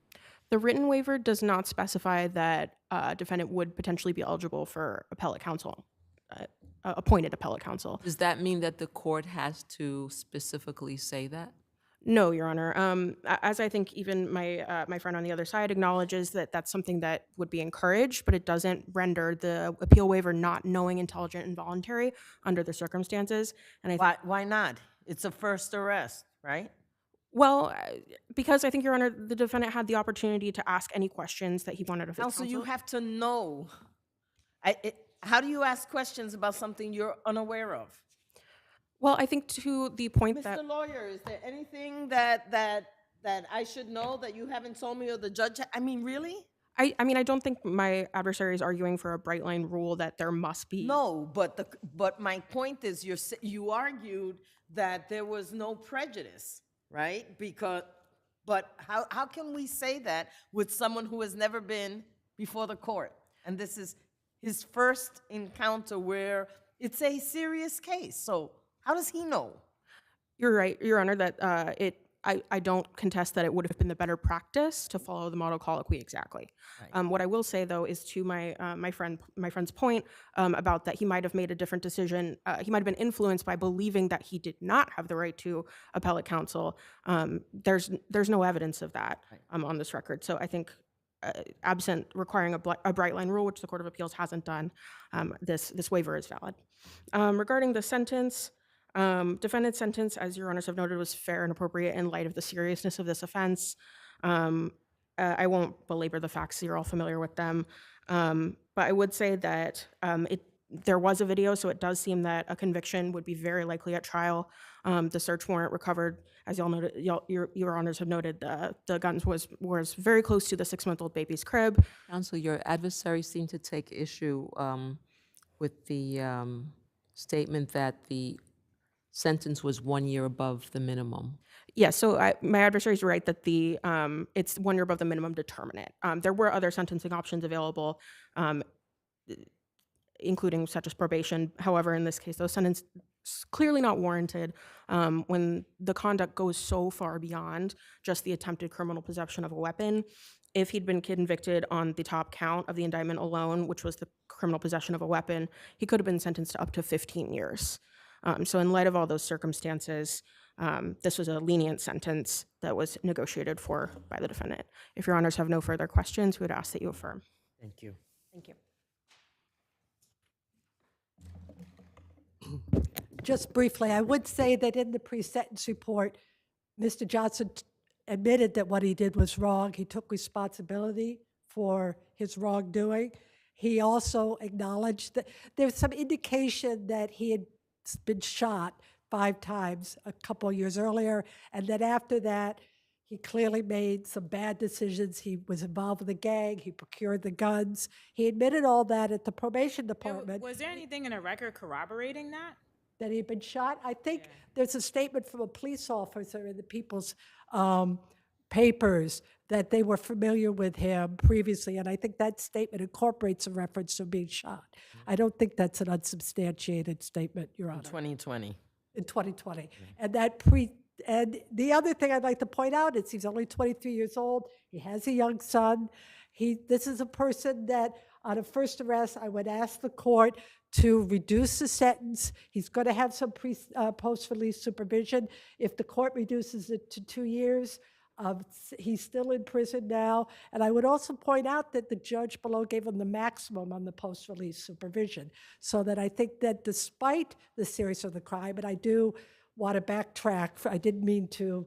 The written waiver does not specify that a defendant would potentially be eligible for appellate counsel, appointed appellate counsel. Does that mean that the court has to specifically say that? No, Your Honor. As I think even my friend on the other side acknowledges that that's something that would be encouraged, but it doesn't render the appeal waiver not knowing, intelligent, and voluntary under the circumstances. And Why not? It's a first arrest, right? Well, because I think, Your Honor, the defendant had the opportunity to ask any questions that he wanted of his Counsel, counsel. you have to know. How do you ask questions about something you're unaware of? Well, I think to the point that Mr. Lawyer, is there anything that I should know that you haven't told me or the judge? I mean, really? I mean, I don't think my adversary is arguing for a bright line rule that there must be. No, but my point is you argued that there was no prejudice, right? But how can we say that with someone who has never been before the court? And this is his first encounter where it's a serious case. So how does he know? You're right, Your Honor, that I don't contest that it would have been the better practice to follow the model colloquy exactly. Right. What I will say, though, is to my friend's point about that he might have made a different decision. He might have been influenced by believing that he did not have the right to appellate counsel. There's no evidence of that on this record. So I think, absent requiring a bright line rule, which the Court of Appeals hasn't done, this waiver is valid. Regarding the sentence. Defendant's sentence, as Your Honors have noted, was fair and appropriate in light of the seriousness of this offense. I won't belabor the facts, you're all familiar with them. But I would say that there was a video, so it does seem that a conviction would be very likely at trial. The search warrant recovered, as y'all noted, Your Honors have noted, the guns was very close to the 6-month-old baby's crib. Counsel, your adversary seemed to take issue with the statement that the sentence was 1 year above the minimum. Yeah, so my adversary is right that it's 1 year above the minimum determinant. There were other sentencing options available, including such as probation. However, in this case, those sentences clearly not warranted when the conduct goes so far beyond just the attempted criminal possession of a weapon. If he'd been convicted on the top count of the indictment alone, which was the criminal possession of a weapon, he could have been sentenced to up to 15 years. So in light of all those circumstances, this was a lenient sentence that was negotiated for by the defendant. If Your Honors have no further questions, we would ask that you affirm. Thank you. Thank you. Just briefly, I would say that in the pre-sentence report, Mr. Johnson admitted that what he did was wrong. He took responsibility for his wrongdoing. He also acknowledged that there's some indication that he had been shot 5 times a couple of years earlier, and then after that, he clearly made some bad decisions. He was involved with the gang. He procured the guns. He admitted all that at the probation department. Was there anything in the record corroborating that? That he'd been shot? I think there's a statement from a police officer in the People's papers that they were familiar with him previously, and I think that statement incorporates a reference to being shot. I don't think that's an unsubstantiated statement, Your Honor. In 2020. In 2020. And and the other thing I'd like to point out is he's only 23 years old. He has a young son. This is a person that on a first arrest, I would ask the court to reduce the sentence. He's going to have some post-release supervision. If the court reduces it to 2 years, he's still in prison now. And I would also point out that the judge below gave him the maximum on the post-release supervision. So that I think that despite the seriousness of the crime, and I do want to backtrack, I didn't mean to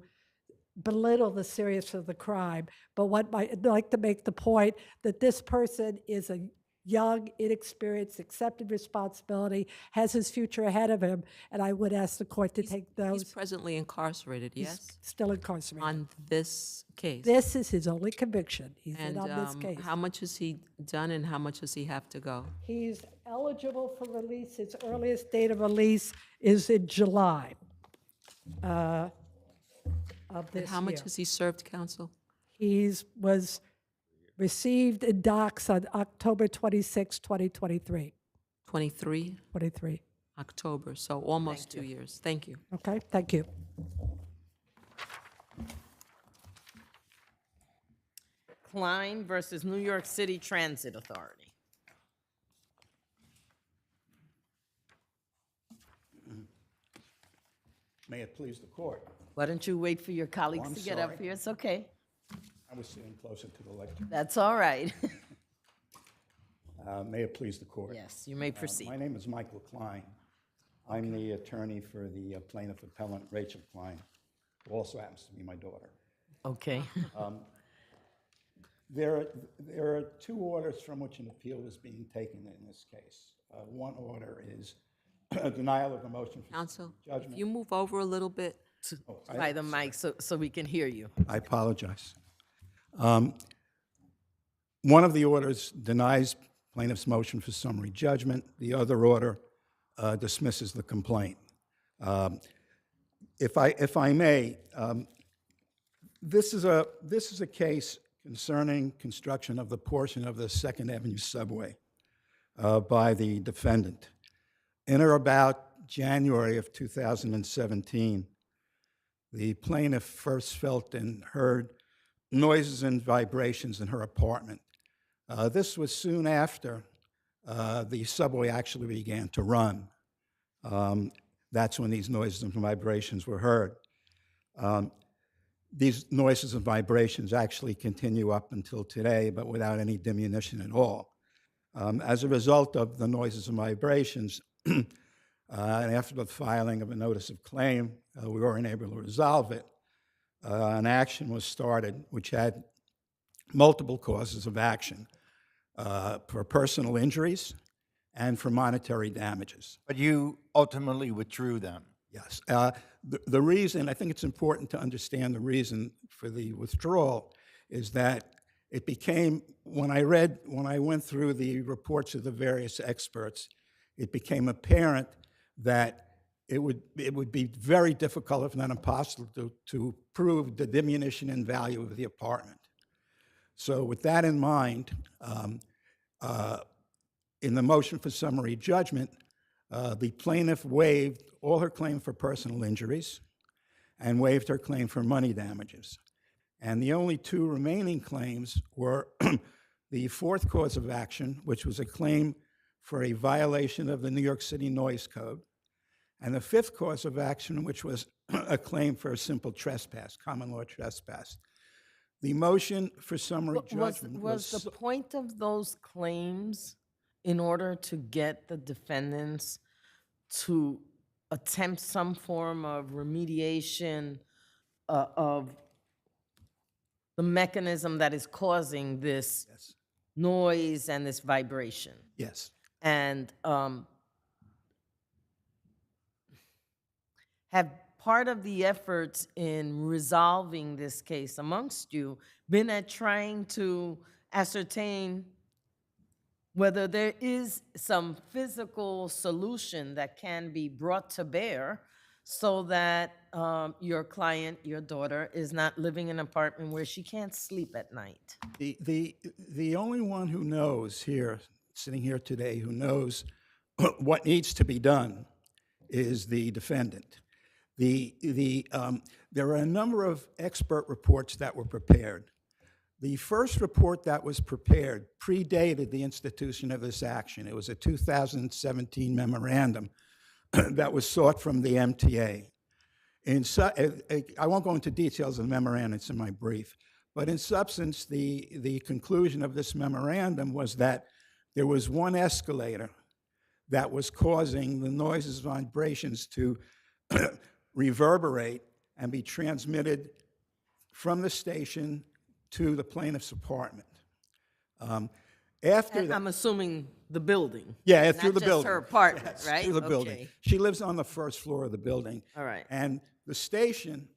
belittle the seriousness of the crime, but I'd like to make the point that this person is a young, inexperienced, accepted responsibility, has his future ahead of him, and I would ask the court to take those. He's presently incarcerated, yes? He's still incarcerated. On this case? This is his only conviction. He's And in on this case. how much has he done and how much does he have to go? He's eligible for release. His earliest date of release is in July of this And how much year. has he served, counsel? He was received in docs on October 26, 2023. 23? 23. October, so almost 2 years. Thank you. Okay, thank you. Klein versus New York City Transit Authority. May it please the court. Why don't you wait for your colleagues I'm to get up sorry. here? It's okay. I was sitting closer to the lectern. That's all right. May it please the court. Yes, you may proceed. My name is Michael Klein. I'm the attorney for the plaintiff appellant Rachel Klein, who also happens to be my daughter. Okay. There are two orders from which an appeal is being taken in this case. One order is a denial of a motion for Counsel, judgment. if you move over a little bit. By the mic so we can hear you. I apologize. One of the orders denies plaintiff's motion for summary judgment. The other order dismisses the complaint. If I may, this is a case concerning construction of the portion of the 2nd Avenue subway by the defendant. In or about January of 2017, the plaintiff first felt and heard noises and vibrations in her apartment. This was soon after the subway actually began to run. That's when these noises and vibrations were heard. These noises and vibrations actually continue up until today, but without any diminution at all. As a result of the noises and vibrations, and after the filing of a notice of claim, we weren't able to resolve it. An action was started which had multiple causes of action for personal injuries and for monetary damages. But you ultimately withdrew them. Yes. The reason, I think it's important to understand the reason for the withdrawal is that it became, when I went through the reports of the various experts, it became apparent that it would be very difficult, if not impossible, to prove the diminution in value of the apartment. So with that in mind, in the motion for summary judgment, the plaintiff waived all her claim for personal injuries and waived her claim for money damages. And the only two remaining claims were the fourth cause of action, which was a claim for a violation of the New York City Noise Code, and the fifth cause of action, which was a claim for a simple trespass, common law trespass. The motion for summary judgment was the point of those claims in order to get the defendants to attempt some form of remediation of the mechanism that is causing this noise and this vibration? Yes. And have part of the efforts in resolving this case amongst you been at trying to ascertain whether there is some physical solution that can be brought to bear so that your client, your daughter, is not living in an apartment where she can't sleep at night? The only one who knows here, sitting here today, who knows what needs to be done is the defendant. There are a number of expert reports that were prepared. The first report that was prepared predated the institution of this action. It was a 2017 memorandum that was sought from the MTA. I won't go into details of the memorandum, it's in my brief, but in substance, the conclusion of this memorandum was that there was one escalator that was causing the noises and vibrations to reverberate and be transmitted from the station to the plaintiff's apartment. After that, I'm assuming the building. yeah, through the Not building. just her apartment, Yes, right? through the building. Okay. She lives on the first floor of the building. All right. And the station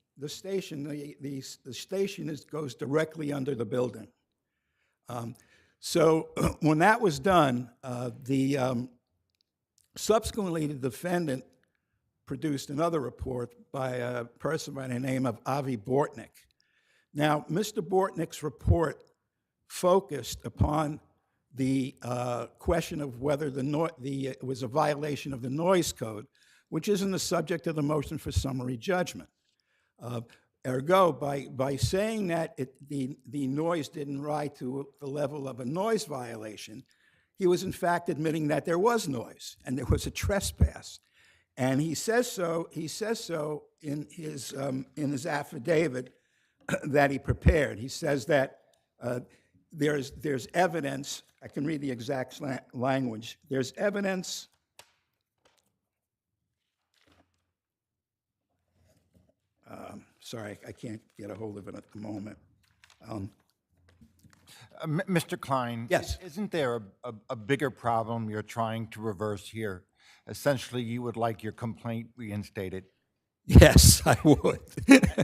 goes directly under the building. So when that was done, subsequently the defendant produced another report by a person by the name of Avi Bortnick. Now, Mr. Bortnick's report focused upon the question of whether it was a violation of the noise code, which isn't the subject of the motion for summary judgment. Ergo, by saying that the noise didn't rise to the level of a noise violation, he was in fact admitting that there was noise and there was a trespass. And he says so in his affidavit that he prepared. He says that there's evidence, I can read the exact language, there's evidence sorry, I can't get a hold of it at the moment. Mr. Klein? Yes. Isn't there a bigger problem you're trying to reverse here? Essentially, you would like your complaint reinstated. Yes, I would.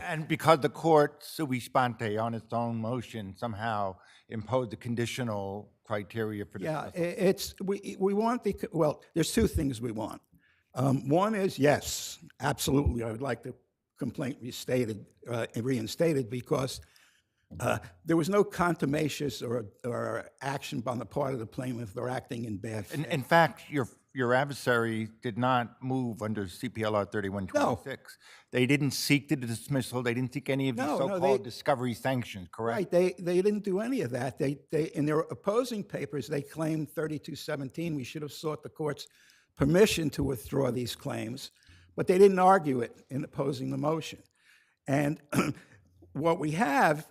And because the court, sui sponte, on its own motion, somehow imposed the conditional criteria for Yeah, dismissal. we want well, there's two things we want. One is, yes, absolutely, I would like the complaint reinstated because there was no contumacious or action on the part of the plaintiff or acting in bad faith. In fact, your adversary did not move under CPLR 3126. No. They didn't seek the dismissal. They didn't seek any of these so-called discovery sanctions, correct? Right. They didn't do any of that. They in their opposing papers, they claimed 3217. We should have sought the court's permission to withdraw these claims, but they didn't argue it in opposing the motion. And what we have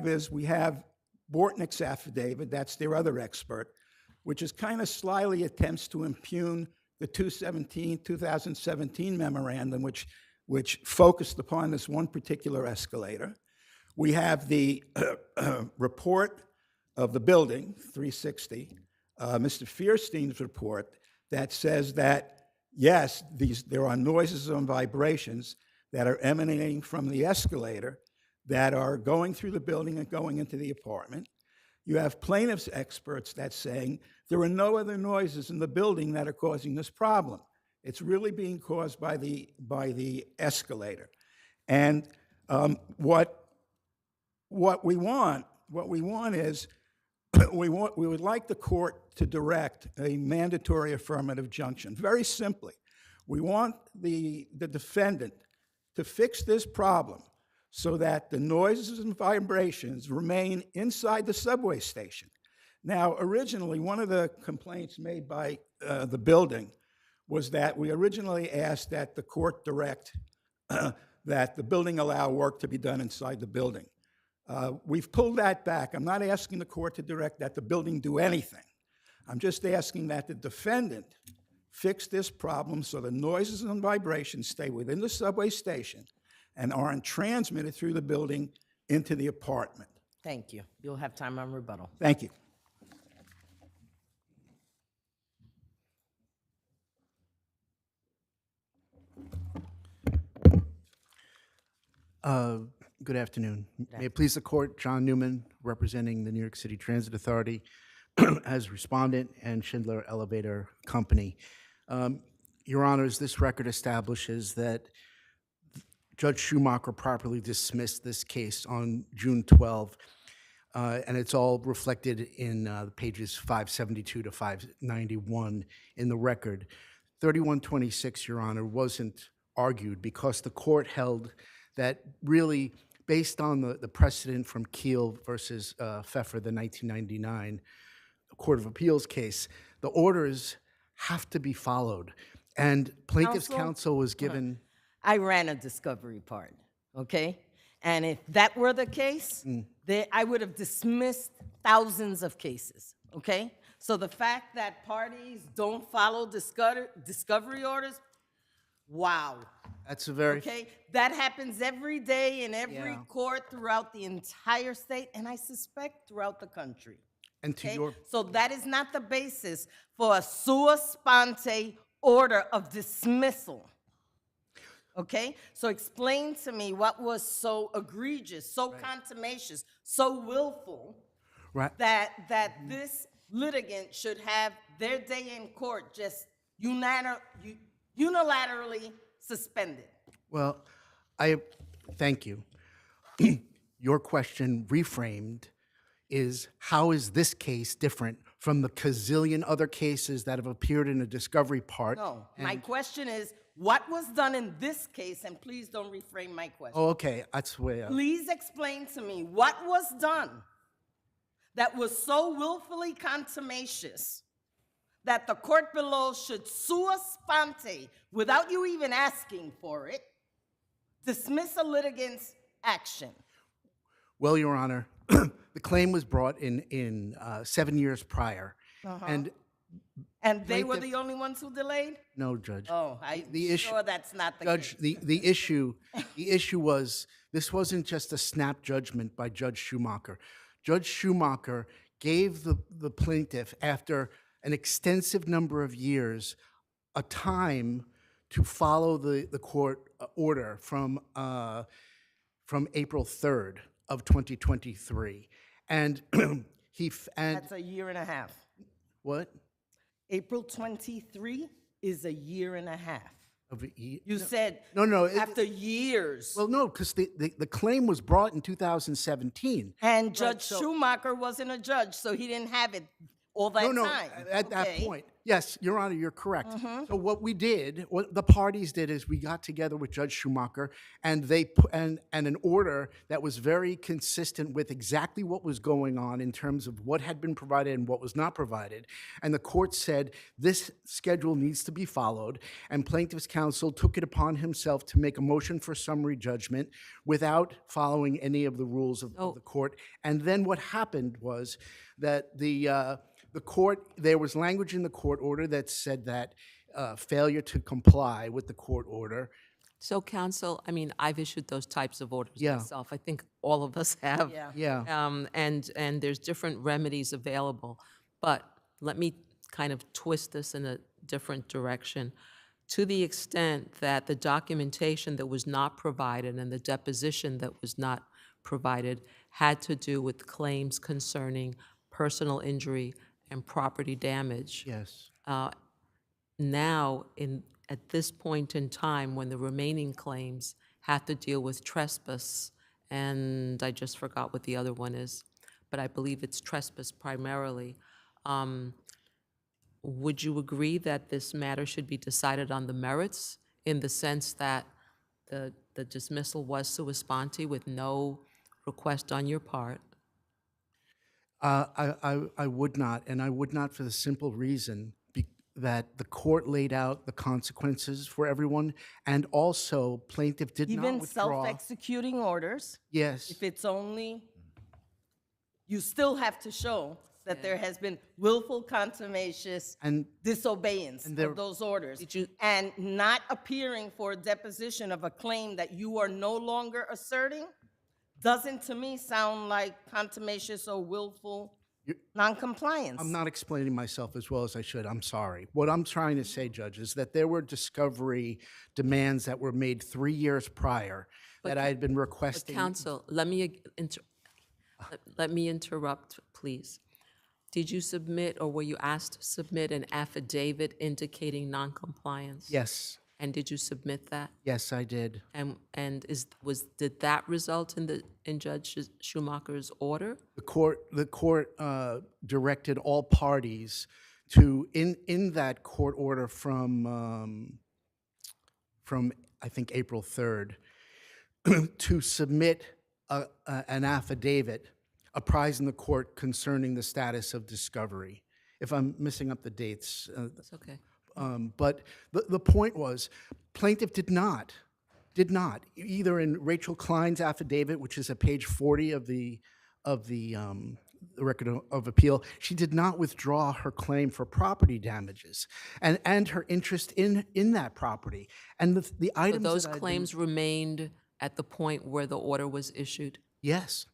is we have Bortnick's affidavit, that's their other expert, which is kind of slyly attempts to impugn the 2017 memorandum, which focused upon this one particular escalator. We have the report of the building, 360, Mr. Fierstein's report that says that, yes, there are noises and vibrations that are emanating from the escalator that are going through the building and going into the apartment. You have plaintiff's experts that's saying there are no other noises in the building that are causing this problem. It's really being caused by the escalator. And what we want is we would like the court to direct a mandatory affirmative junction. Very simply, we want the defendant to fix this problem so that the noises and vibrations remain inside the subway station. Now, originally, one of the complaints made by the building was that we originally asked that the court direct that the building allow work to be done inside the building. We've pulled that back. I'm not asking the court to direct that the building do anything. I'm just asking that the defendant fix this problem so the noises and vibrations stay within the subway station and aren't transmitted through the building into the apartment. Thank you. You'll have time on rebuttal. Thank you. Good afternoon. May it please the court, John Newman, representing the New York City Transit Authority as respondent and Schindler Elevator Company. Your Honors, this record establishes that Judge Schumacher properly dismissed this case on June 12, and it's all reflected in pages 572 to 591 in the record. 3126, Your Honor, wasn't argued because the court held that really based on the precedent from Keel versus Pfeffer, the 1999 Court of Appeals case, the orders have to be followed. And plaintiff's counsel was given... I ran a discovery part, okay? And if that were the case, I would have dismissed thousands of cases, okay? So the fact that parties don't follow discovery orders, wow. That's a very... Okay, that happens every day in every court throughout the entire state, and I suspect throughout the country. And to Okay? your... So that is not the basis for a sua sponte order of dismissal. Okay, so explain to me what was so egregious, so contumacious, so willful, that this litigant should have their day in court just unilaterally suspended. Well, thank you. Your question reframed is, how is this case different from the gazillion other cases that have appeared in a discovery part? No, my question is, what was done in this case, and please don't reframe my question. Oh, okay, that's where... Please explain to me what was done that was so willfully contumacious that the court below should sua sponte, without you even asking for it, dismiss a litigant's action. Well, Your Honor, the claim was brought in 7 years prior, And they were the only ones who delayed? No, Judge. Oh, I'm sure that's not the Judge, case. the issue was, this wasn't just a snap judgment by Judge Schumacher. Judge Schumacher gave the plaintiff, after an extensive number of years, a time to follow the court order from April 3rd of 2023. And that's a year and a half. What? April 23 is a year and a half. Of a year? You said no, after years. Well, no, because the claim was brought in 2017. And Judge Schumacher wasn't a judge, so he didn't have it all that time. At that point. Yes, Your Honor, you're correct. So what we did, what the parties did, is we got together with Judge Schumacher, and and an order that was very consistent with exactly what was going on in terms of what had been provided and what was not provided. And the court said this schedule needs to be followed, and plaintiff's counsel took it upon himself to make a motion for summary judgment without following any of the rules of the court. And then what happened was that the court, there was language in the court order that said that failure to comply with the court order. So, counsel, I mean, I've issued those types of orders myself. I think all of us have. And there's different remedies available. But let me kind of twist this in a different direction. To the extent that the documentation that was not provided and the deposition that was not provided had to do with claims concerning personal injury and property damage. Yes. Now, at this point in time, when the remaining claims have to deal with trespass, and I just forgot what the other one is, but I believe it's trespass primarily, would you agree that this matter should be decided on the merits, in the sense that the dismissal was sua sponte with no request on your part? I would not, and I would not for the simple reason that the court laid out the consequences for everyone, and also plaintiff did not withdraw. Even self-executing orders? Yes. If it's only, you still have to show that there has been willful contumacious disobeyance of those orders, and not appearing for a deposition of a claim that you are no longer asserting, doesn't to me sound like contumacious or willful noncompliance. I'm not explaining myself as well as I should. I'm sorry. What I'm trying to say, Judge, is that there were discovery demands that were made 3 years prior that I had been requesting. But counsel, let me interrupt, please. Did you submit, or were you asked to submit, an affidavit indicating noncompliance? Yes. And did you submit that? Yes, I did. And did that result in Judge Schumacher's order? The court directed all parties to, in that court order from I think April 3rd, to submit an affidavit apprising the court concerning the status of discovery. If I'm missing up the dates. It's okay. But the point was, plaintiff did not, either in Rachel Klein's affidavit, which is at page 40 of the record of appeal, she did not withdraw her claim for property damages and her interest in that property. And the items So those that I've been- claims remained at the point where the order was issued? Yes,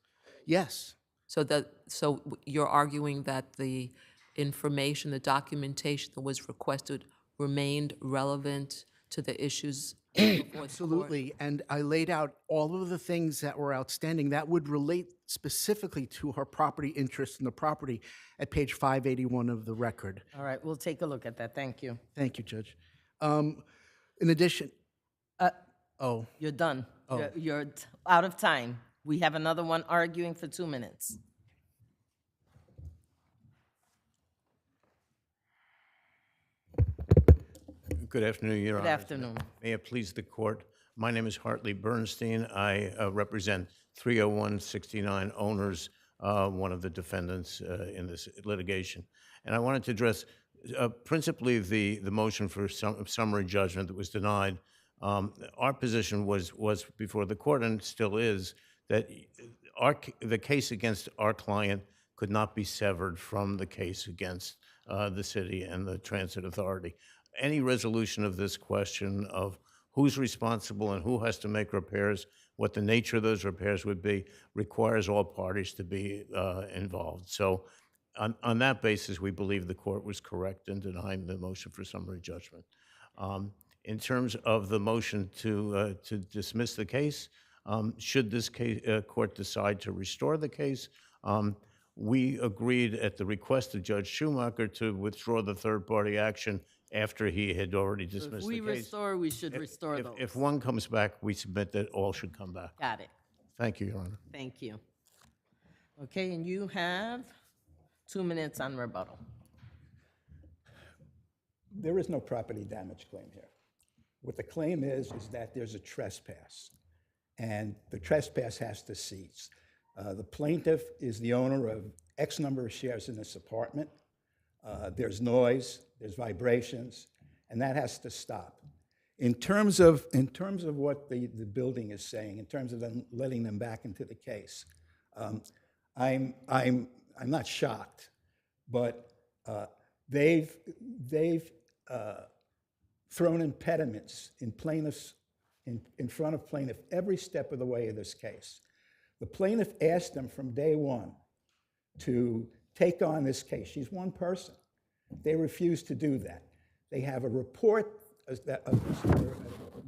yes. So you're arguing that the information, the documentation that was requested remained relevant to the issues before the court? Absolutely, and I laid out all of the things that were outstanding that would relate specifically to her property interest in the property at page 581 of the record. All right, we'll take a look at that. Thank you. Thank you, Judge. In addition, You're done. Oh. You're out of time. We have another one arguing for 2 minutes. Good afternoon, Your Good Honor. afternoon. May it please the court. My name is Hartley Bernstein. I represent 30169 owners, one of the defendants in this litigation. And I wanted to address principally the motion for summary judgment that was denied. Our position was before the court, and still is, that the case against our client could not be severed from the case against the city and the transit authority. Any resolution of this question of who's responsible and who has to make repairs, what the nature of those repairs would be, requires all parties to be involved. So on that basis, we believe the court was correct in denying the motion for summary judgment. In terms of the motion to dismiss the case, should this court decide to restore the case, we agreed at the request of Judge Schumacher to withdraw the third-party action after he had already dismissed the case. If we restore, we should restore those. If one comes back, we submit that all should come back. Got it. Thank you, Your Honor. Thank you. Okay, and you have 2 minutes on rebuttal. There is no property damage claim here. What the claim is that there's a trespass, and the trespass has to cease. The plaintiff is the owner of X number of shares in this apartment. There's noise, there's vibrations, and that has to stop. In terms of what the building is saying, in terms of them letting them back into the case, I'm not shocked, but they've thrown impediments in front of plaintiff every step of the way of this case. The plaintiff asked them from day one to take on this case. She's one person. They refused to do that. They have a report of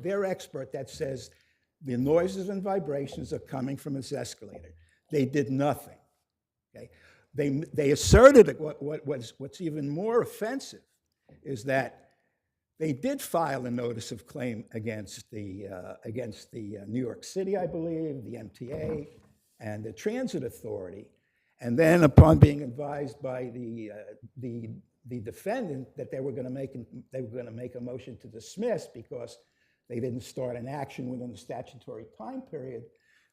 their expert that says the noises and vibrations are coming from this escalator. They did nothing. Okay? They asserted it. What's even more offensive is that they did file a notice of claim against the New York City, I believe, the MTA, and the Transit Authority. And then, upon being advised by the defendant that they were going to make a motion to dismiss because they didn't start an action within the statutory time period,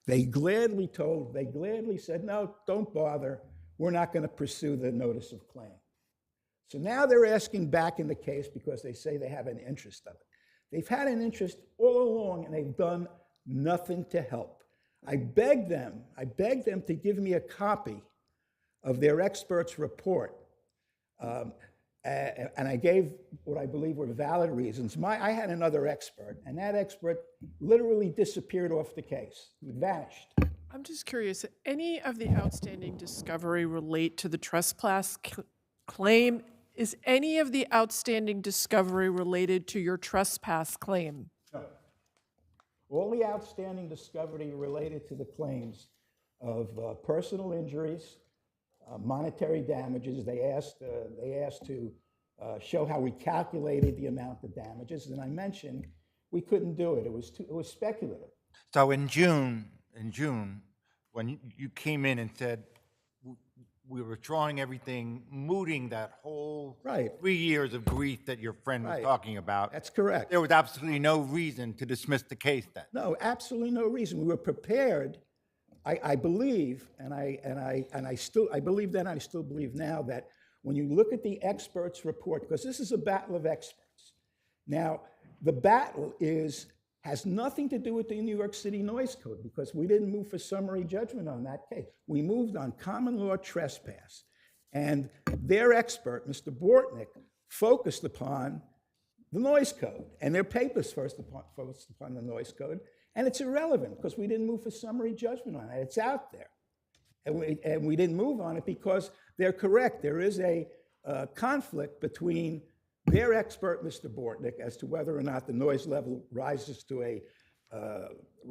they gladly said, no, don't bother. We're not going to pursue the notice of claim. So now they're asking back in the case because they say they have an interest of it. They've had an interest all along, and they've done nothing to help. I begged them to give me a copy of their expert's report, and I gave what I believe were valid reasons. I had another expert, and that expert literally disappeared off the case. He vanished. I'm just curious, any of the outstanding discovery relate to the trespass claim? Is any of the outstanding discovery related to your trespass claim? No. All the outstanding discovery related to the claims of personal injuries, monetary damages. They asked to show how we calculated the amount of damages, and I mentioned we couldn't do it. It was speculative. So in June, when you came in and said we were withdrawing everything, mooting that whole 3 years of grief that your friend was talking about. That's correct. There was absolutely no reason to dismiss the case then. No, absolutely no reason. We were prepared. I believe, and I believe then, I still believe now, that when you look at the experts' report, because this is a battle of experts. Now, the battle has nothing to do with the New York City Noise Code, because we didn't move for summary judgment on that case. We moved on common law trespass. And their expert, Mr. Bortnick, focused upon the noise code, and their papers focused upon the noise code, and it's irrelevant because we didn't move for summary judgment on it. It's out there. And we didn't move on it because they're correct. There is a conflict between their expert, Mr. Bortnick, as to whether or not the noise level rises to a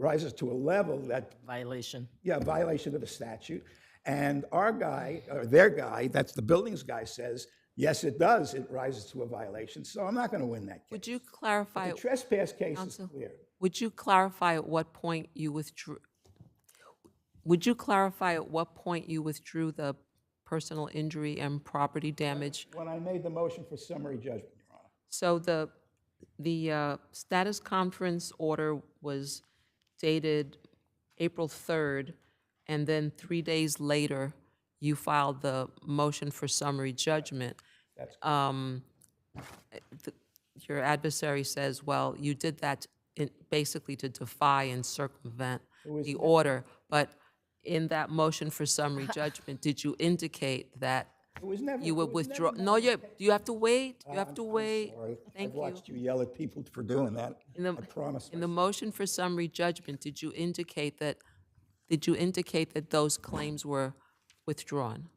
level that Violation. Yeah, violation of the statute. And our guy, or their guy, that's the buildings guy, says, yes, it does. It rises to a violation. So I'm not going to win that case. Would you clarify? But the trespass case Counsel, is clear. Would you clarify at what point you withdrew? Would you clarify at what point you withdrew the personal injury and property damage? When I made the motion for summary judgment, Your Honor. So the status conference order was dated April 3rd, and then 3 days later, you filed the motion for summary judgment. That's your adversary says, well, you did that basically to defy and circumvent the order, but in that motion for summary judgment, did you indicate that you would withdraw? No, you have to wait. You have to wait. Sorry. Thank I've watched you yell at people for doing that. I promise. In the motion for summary judgment, did you indicate that those claims were withdrawn?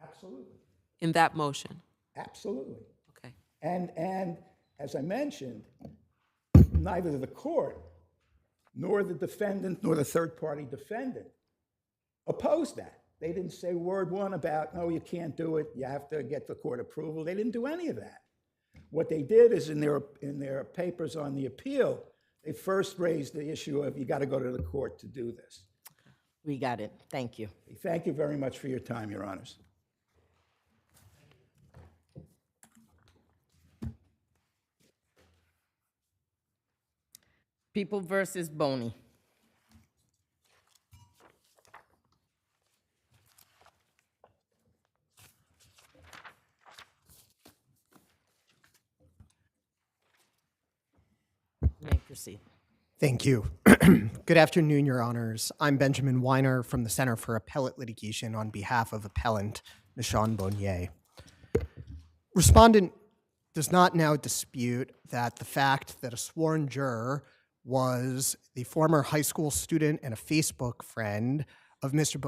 Absolutely. In that motion? Absolutely. Okay. And as I mentioned, neither the court nor the defendant nor the third-party defendant opposed that. They didn't say word one about, no, you can't do it, you have to get the court approval. They didn't do any of that. What they did is in their papers on the appeal, they first raised the issue of you got to go to the court to do this. We got it. Thank you. Thank you very much for your time, Your Honors. People versus Bony. You may proceed. Thank you. Good afternoon, Your Honors. I'm Benjamin Weiner from the Center for Appellate Litigation on behalf of Appellant Michon Bonnier. Respondent does not now dispute that the fact that a sworn juror was the former high school student and a Facebook friend of Mr.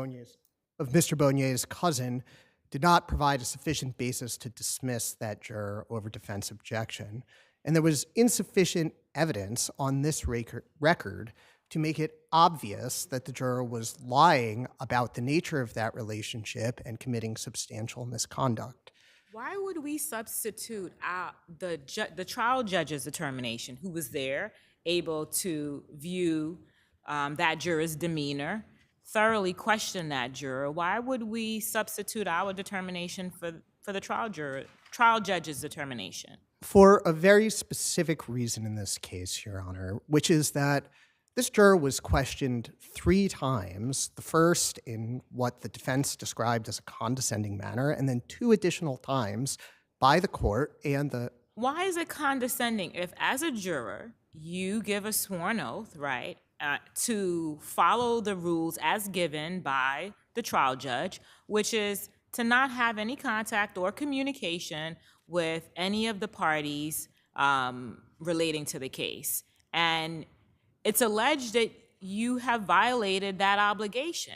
Bonnier's cousin did not provide a sufficient basis to dismiss that juror over defense objection. And there was insufficient evidence on this record to make it obvious that the juror was lying about the nature of that relationship and committing substantial misconduct. Why would we substitute out the trial judge's determination, who was there, able to view that juror's demeanor, thoroughly question that juror? Why would we substitute our determination for the trial judge's determination? For a very specific reason in this case, Your Honor, which is that this juror was questioned 3 times, the first in what the defense described as a condescending manner, and then 2 additional times by the court and the... Why is it condescending if, as a juror, you give a sworn oath, right, to follow the rules as given by the trial judge, which is to not have any contact or communication with any of the parties relating to the case. And it's alleged that you have violated that obligation.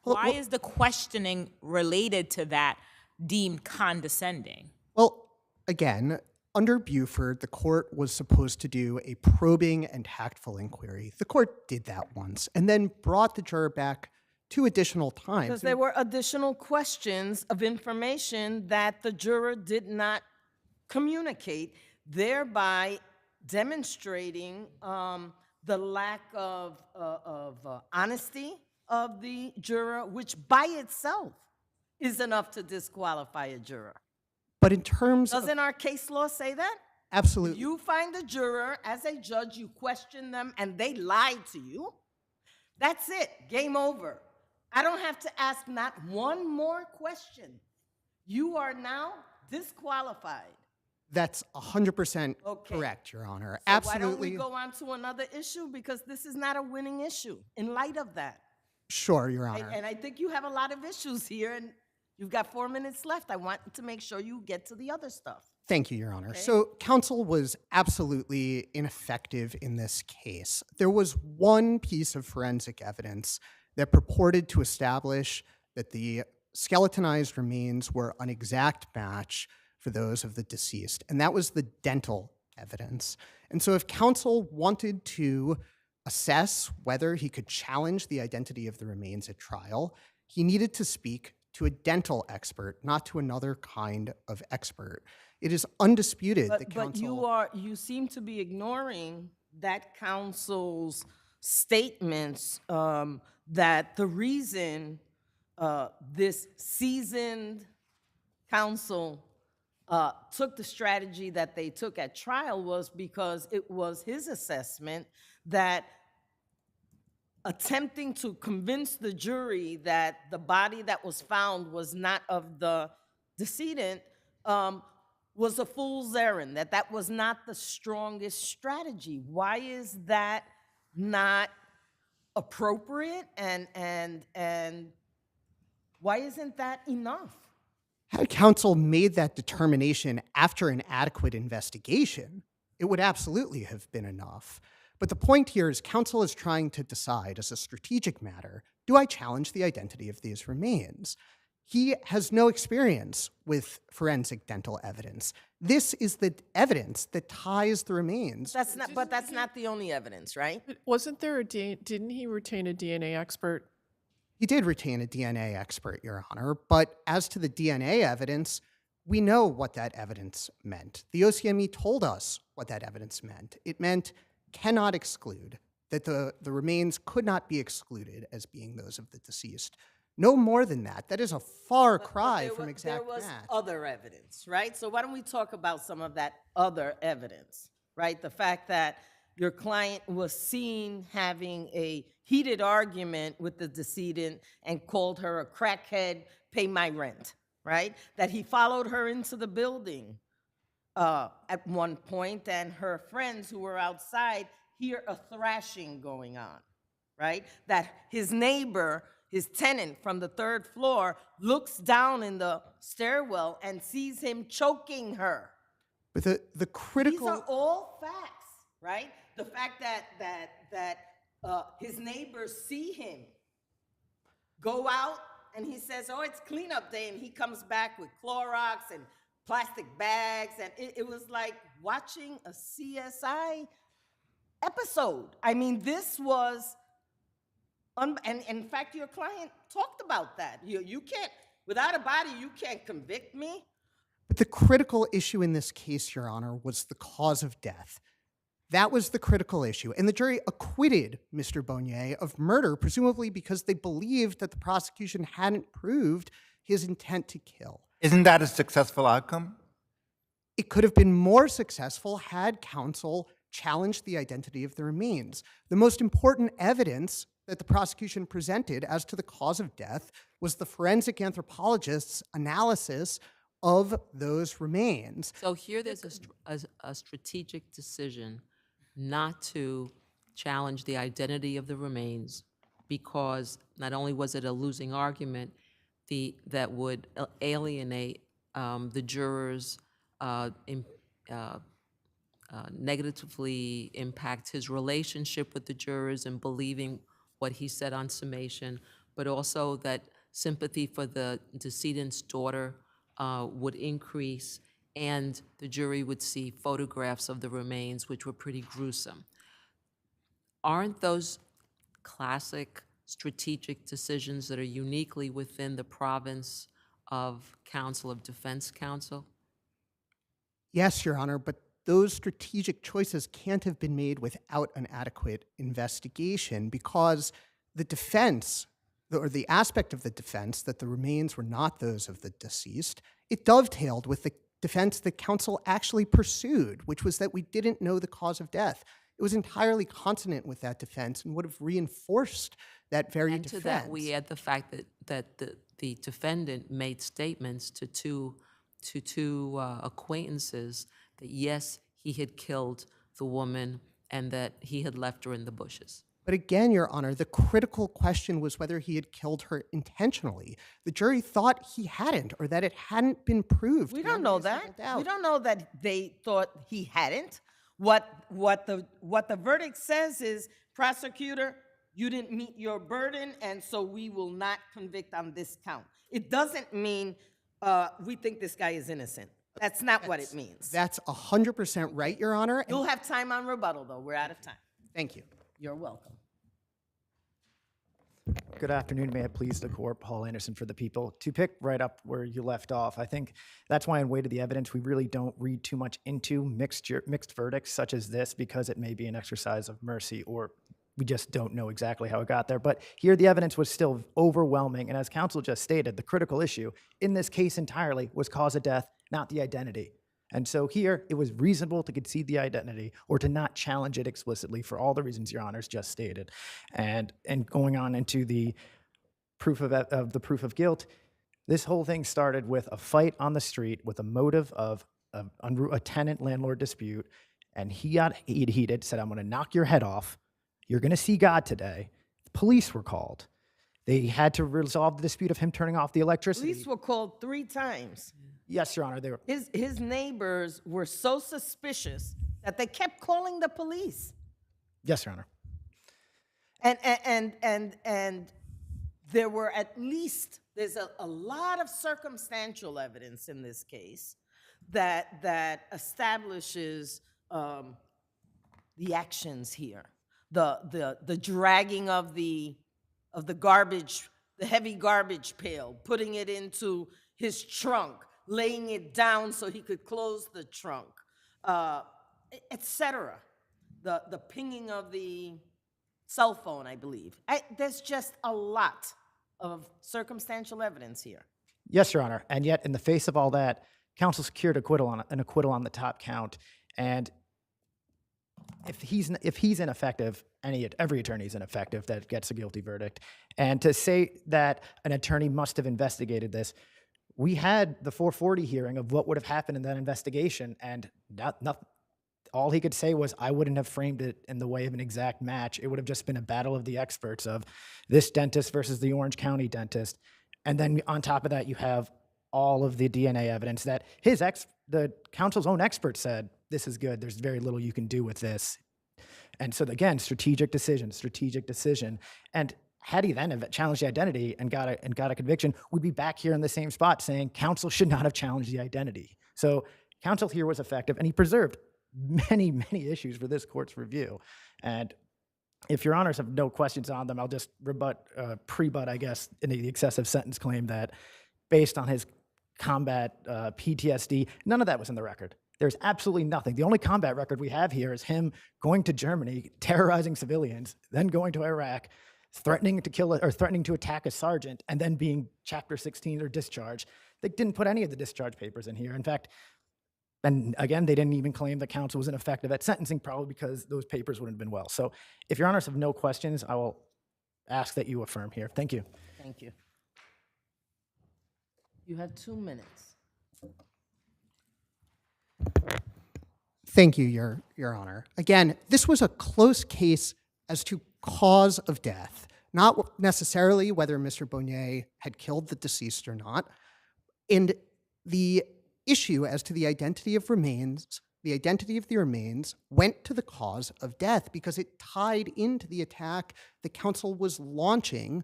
Why is the questioning related to that deemed condescending? Well, again, under Buford, the court was supposed to do a probing and tactful inquiry. The court did that once and then brought the juror back 2 additional times. Because there were additional questions of information that the juror did not communicate, thereby demonstrating the lack of honesty of the juror, which by itself is enough to disqualify a juror. But in terms Doesn't our case law say that? Absolutely. You find a juror, as a judge, you question them, and they lied to you. That's it. Game over. I don't have to ask not one more question. You are now disqualified. That's 100% Okay. correct, Your Honor. So Absolutely. why don't we go on to another issue? Because this is not a winning issue in light of that. Sure, Your Honor. And I think you have a lot of issues here, and you've got 4 minutes left. I want to make sure you get to the other stuff. Thank you, Your Honor. Okay. So counsel was absolutely ineffective in this case. There was one piece of forensic evidence that purported to establish that the skeletonized remains were an exact match for those of the deceased, and that was the dental evidence. And so if counsel wanted to assess whether he could challenge the identity of the remains at trial, he needed to speak to a dental expert, not to another kind of expert. It is undisputed that counsel— But you seem to be ignoring that counsel's statements that the reason this seasoned counsel took the strategy that they took at trial was because it was his assessment that attempting to convince the jury that the body that was found was not of the decedent was a fool's errand, that was not the strongest strategy. Why is that not appropriate, and why isn't that enough? had counsel made that determination after an adequate investigation, it would absolutely have been enough. But the point here is counsel is trying to decide as a strategic matter, do I challenge the identity of these remains? He has no experience with forensic dental evidence. This is the evidence that ties the remains. But that's not the only evidence, right? But wasn't there a didn't he retain a DNA expert? He did retain a DNA expert, Your Honor, but as to the DNA evidence, we know what that evidence meant. The OCME told us what that evidence meant. It meant cannot exclude, that the remains could not be excluded as being those of the deceased. No more than that. That is a far cry from exact There was match. other evidence, right? So why don't we talk about some of that other evidence, right? The fact that your client was seen having a heated argument with the decedent and called her a crackhead, pay my rent, right? That he followed her into the building at one point, and her friends who were outside hear a thrashing going on, right? That his neighbor, his tenant from the third floor, looks down in the stairwell and sees him choking her. But the critical— These are all facts, right? The fact that his neighbors see him go out and he says, oh, it's cleanup day, and he comes back with Clorox and plastic bags, and it was like watching a CSI episode. I mean, this was, and in fact, your client talked about that. You can't, without a body, you can't convict me. But the critical issue in this case, Your Honor, was the cause of death. That was the critical issue. And the jury acquitted Mr. Bony of murder, presumably because they believed that the prosecution hadn't proved his intent to kill. Isn't that a successful outcome? It could have been more successful had counsel challenged the identity of the remains. The most important evidence that the prosecution presented as to the cause of death was the forensic anthropologist's analysis of those remains. So here there's a strategic decision not to challenge the identity of the remains because not only was it a losing argument that would alienate the jurors, negatively impact his relationship with the jurors and believing what he said on summation, but also that sympathy for the decedent's daughter would increase, and the jury would see photographs of the remains, which were pretty gruesome. Aren't those classic strategic decisions that are uniquely within the province of counsel, of defense counsel? Yes, Your Honor, but those strategic choices can't have been made without an adequate investigation because the defense, or the aspect of the defense that the remains were not those of the deceased, it dovetailed with the defense that counsel actually pursued, which was that we didn't know the cause of death. It was entirely consonant with that defense and would have reinforced that very And defense. to that, we add the fact that the defendant made statements to two acquaintances that, yes, he had killed the woman and that he had left her in the bushes. But again, Your Honor, the critical question was whether he had killed her intentionally. The jury thought he hadn't, or that it hadn't been proved. We don't know that. We don't know that they thought he hadn't. What the verdict says is, prosecutor, you didn't meet your burden, and so we will not convict on this count. It doesn't mean we think this guy is innocent. That's not what it means. That's 100% right, Your Honor. You'll have time on rebuttal, though. We're out of time. Thank you. You're welcome. Good afternoon. May it please the court, Paul Anderson for the people. To pick right up where you left off, I think that's why in weight of the evidence, we really don't read too much into mixed verdicts such as this, because it may be an exercise of mercy, or we just don't know exactly how it got there. But here the evidence was still overwhelming. And as counsel just stated, the critical issue in this case entirely was cause of death, not the identity. And so here, it was reasonable to concede the identity or to not challenge it explicitly for all the reasons Your Honors just stated. And going on into the proof of guilt, this whole thing started with a fight on the street with a motive of a tenant-landlord dispute, and he got heated, said, I'm going to knock your head off. You're going to see God today. The police were called. They had to resolve the dispute of him turning off the electricity. Police were called 3 times. Yes, Your Honor, they were. His neighbors were so suspicious that they kept calling the police. Yes, Your Honor. And there were there's a lot of circumstantial evidence in this case that establishes the actions here. The dragging of the garbage, the heavy garbage pail, putting it into his trunk, laying it down so he could close the trunk, etc. The pinging of the cell phone, I believe. There's just a lot of circumstantial evidence here. Yes, Your Honor. And yet, in the face of all that, counsel secured an acquittal on the top count. And if he's ineffective, every attorney is ineffective that gets a guilty verdict. And to say that an attorney must have investigated this, we had the 440 hearing of what would have happened in that investigation, and all he could say was, I wouldn't have framed it in the way of an exact match. It would have just been a battle of the experts of this dentist versus the Orange County dentist. And then on top of that, you have all of the DNA evidence that the counsel's own expert said, this is good. There's very little you can do with this. And so again, strategic decision. And had he then challenged the identity and got a conviction, we'd be back here in the same spot saying counsel should not have challenged the identity. So counsel here was effective, and he preserved many, many issues for this court's review. And if Your Honors have no questions on them, I'll just pre-butt, I guess, in the excessive sentence claim that based on his combat PTSD, none of that was in the record. There's absolutely nothing. The only combat record we have here is him going to Germany, terrorizing civilians, then going to Iraq, threatening to attack a sergeant, and then being Chapter 16 or discharged. They didn't put any of the discharge papers in here. In fact, and again, they didn't even claim that counsel was ineffective at sentencing, probably because those papers wouldn't have been well. So if Your Honors have no questions, I will ask that you affirm here. Thank you. Thank you. You have 2 minutes. Thank you, Your Honor. Again, this was a close case as to cause of death, not necessarily whether Mr. Bony had killed the deceased or not. And the issue as to the identity of the remains went to the cause of death because it tied into the attack the counsel was launching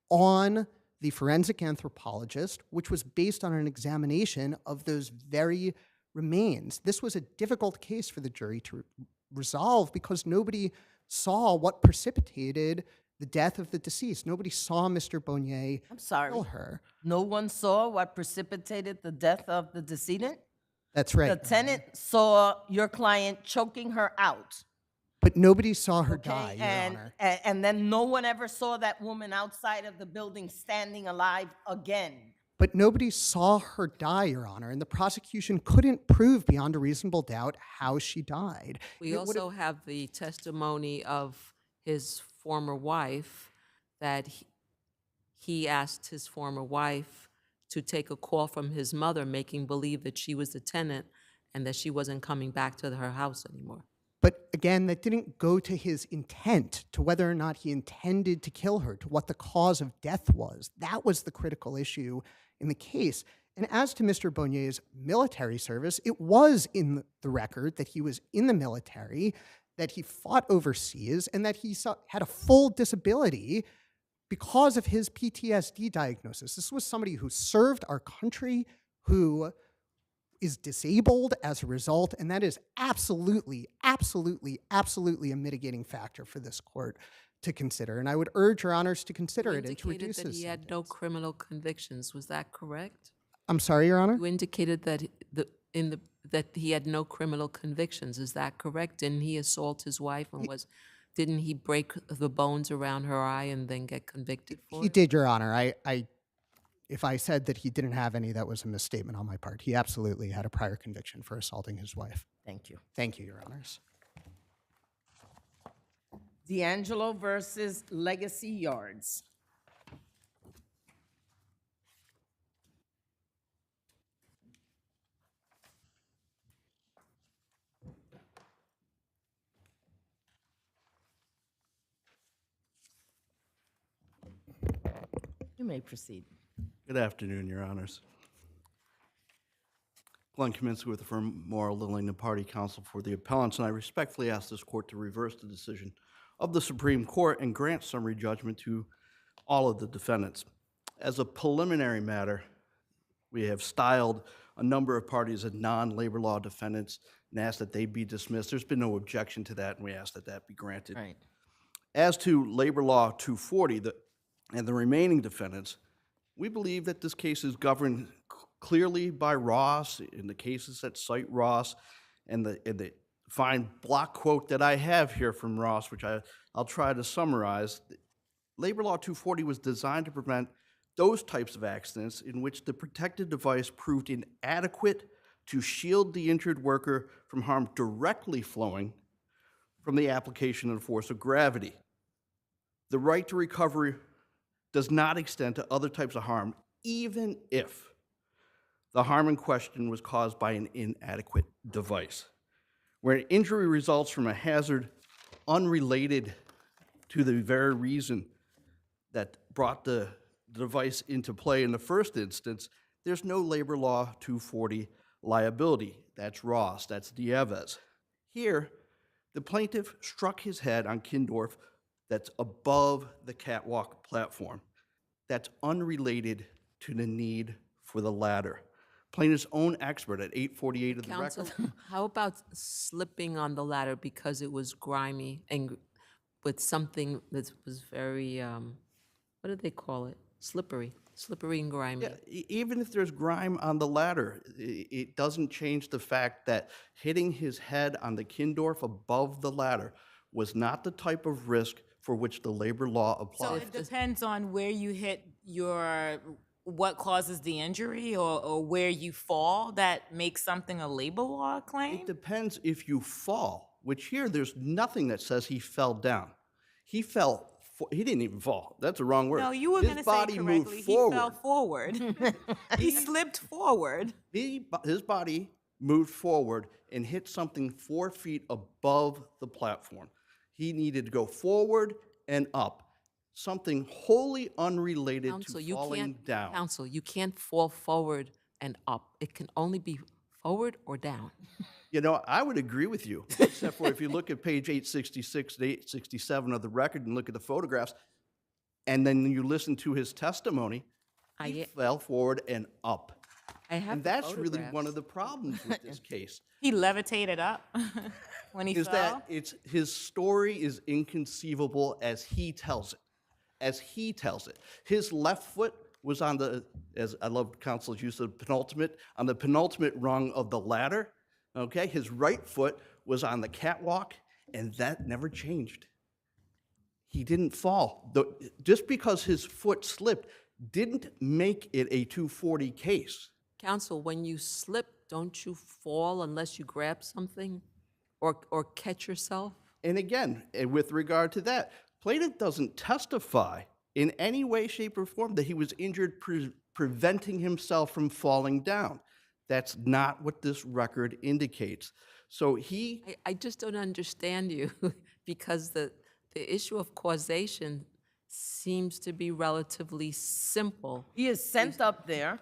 on the forensic anthropologist, which was based on an examination of those very remains. This was a difficult case for the jury to resolve because nobody saw what precipitated the death of the deceased. Nobody saw Mr. Bony kill her. No one saw what precipitated the death of the decedent? That's right. The tenant saw your client choking her out. But nobody saw her die, Your Honor. And then no one ever saw that woman outside of the building standing alive again. But nobody saw her die, Your Honor, and the prosecution couldn't prove beyond a reasonable doubt how she died. We also have the testimony of his former wife that he asked his former wife to take a call from his mother, making believe that she was the tenant and that she wasn't coming back to her house anymore. But again, that didn't go to his intent, to whether or not he intended to kill her, to what the cause of death was. That was the critical issue in the case. And as to Mr. Bonier's military service, it was in the record that he was in the military, that he fought overseas, and that he had a full disability because of his PTSD diagnosis. This was somebody who served our country, who is disabled as a result, and that is absolutely, absolutely, absolutely a mitigating factor for this court to consider. And I would urge your honors to consider it and to reduce Indicated that his he had no criminal convictions. Was that correct? I'm sorry, Your Honor? You indicated that that he had no criminal convictions. Is that correct? Didn't he assault his wife and didn't he break the bones around her eye and then get convicted for He it? did, Your Honor. If I said that he didn't have any, that was a misstatement on my part. He absolutely had a prior conviction for assaulting his wife. Thank you. Thank you, Your Honors. D'Angelo versus Legacy Yards. You may proceed. Good afternoon, Your Honors. Glenn Kaminsky with the firm Morrow, Lilling, the party counsel for the appellants, and I respectfully ask this court to reverse the decision of the Supreme Court and grant summary judgment to all of the defendants. As a preliminary matter, we have styled a number of parties as non-labor law defendants and asked that they be dismissed. There's been no objection to that, and we ask that that be granted. Right. As to Labor Law 240 and the remaining defendants, we believe that this case is governed clearly by Ross in the cases that cite Ross, and the fine block quote that I have here from Ross, which I'll try to summarize. Labor Law 240 was designed to prevent those types of accidents in which the protective device proved inadequate to shield the injured worker from harm directly flowing from the application of the force of gravity. The right to recovery does not extend to other types of harm, even if the harm in question was caused by an inadequate device. Where an injury results from a hazard unrelated to the very reason that brought the device into play in the first instance, there's no Labor Law 240 liability. That's Ross, that's Dieves. Here, the plaintiff struck his head on Kindorf that's above the catwalk platform. That's unrelated to the need for the ladder. Plaintiff's own expert at 848 of the Counsel, record. how about slipping on the ladder because it was grimy and with something that was very, what do they call it? Slippery and grimy. Yeah, even if there's grime on the ladder, it doesn't change the fact that hitting his head on the Kindorf above the ladder was not the type of risk for which the labor law So applies. it depends on where you hit what causes the injury or where you fall that makes something a labor law claim? It depends if you fall, which here there's nothing that says he fell down. He fell, he didn't even fall. That's the wrong word. No, you were His going to say body moved correctly. He forward. fell forward. He slipped forward. His body moved forward and hit something 4 feet above the platform. He needed to go forward and up, something wholly unrelated Counsel, to falling down. Counsel, you can't fall forward and up. It can only be forward or down. You know, I would agree with you, except for if you look at page 866 to 867 of the record and look at the photographs, and then you listen to his testimony, he fell forward and up. And that's really one of the problems with this case. He levitated up when he is fell? that his story is inconceivable as he tells it. As he tells it. His left foot was on the, as I love counsel's use of on the penultimate rung of the ladder. Okay, his right foot was on the catwalk, and that never changed. He didn't fall. Just because his foot slipped didn't make it a 240 case. Counsel, when you slip, don't you fall unless you grab something or catch yourself? And again, with regard to that, plaintiff doesn't testify in any way, shape, or form that he was injured preventing himself from falling down. That's not what this record indicates. So I just don't understand you because the issue of causation seems to be relatively simple. He is sent up there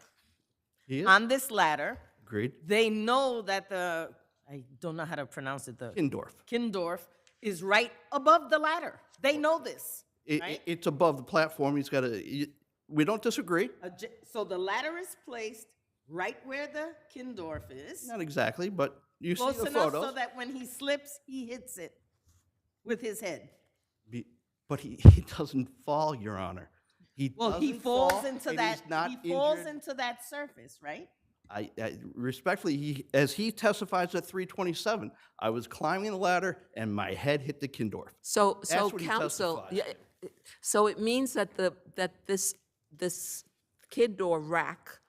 He is? on this ladder. Agreed. They know that I don't know how to pronounce it, Kindorf is right above the ladder. They know this, right? It's above the platform. He's got we don't disagree. So the ladder is placed right where the Kindorf is. Not exactly, but you see Close the enough photos. so that when he slips, he hits it with his head. But he doesn't fall, Your Honor. He falls into that surface, right? I respectfully, as he testifies at 327, I was climbing the ladder and my head hit the Kindorf. So That's what he counsel, testifies. so it means that this kid door rack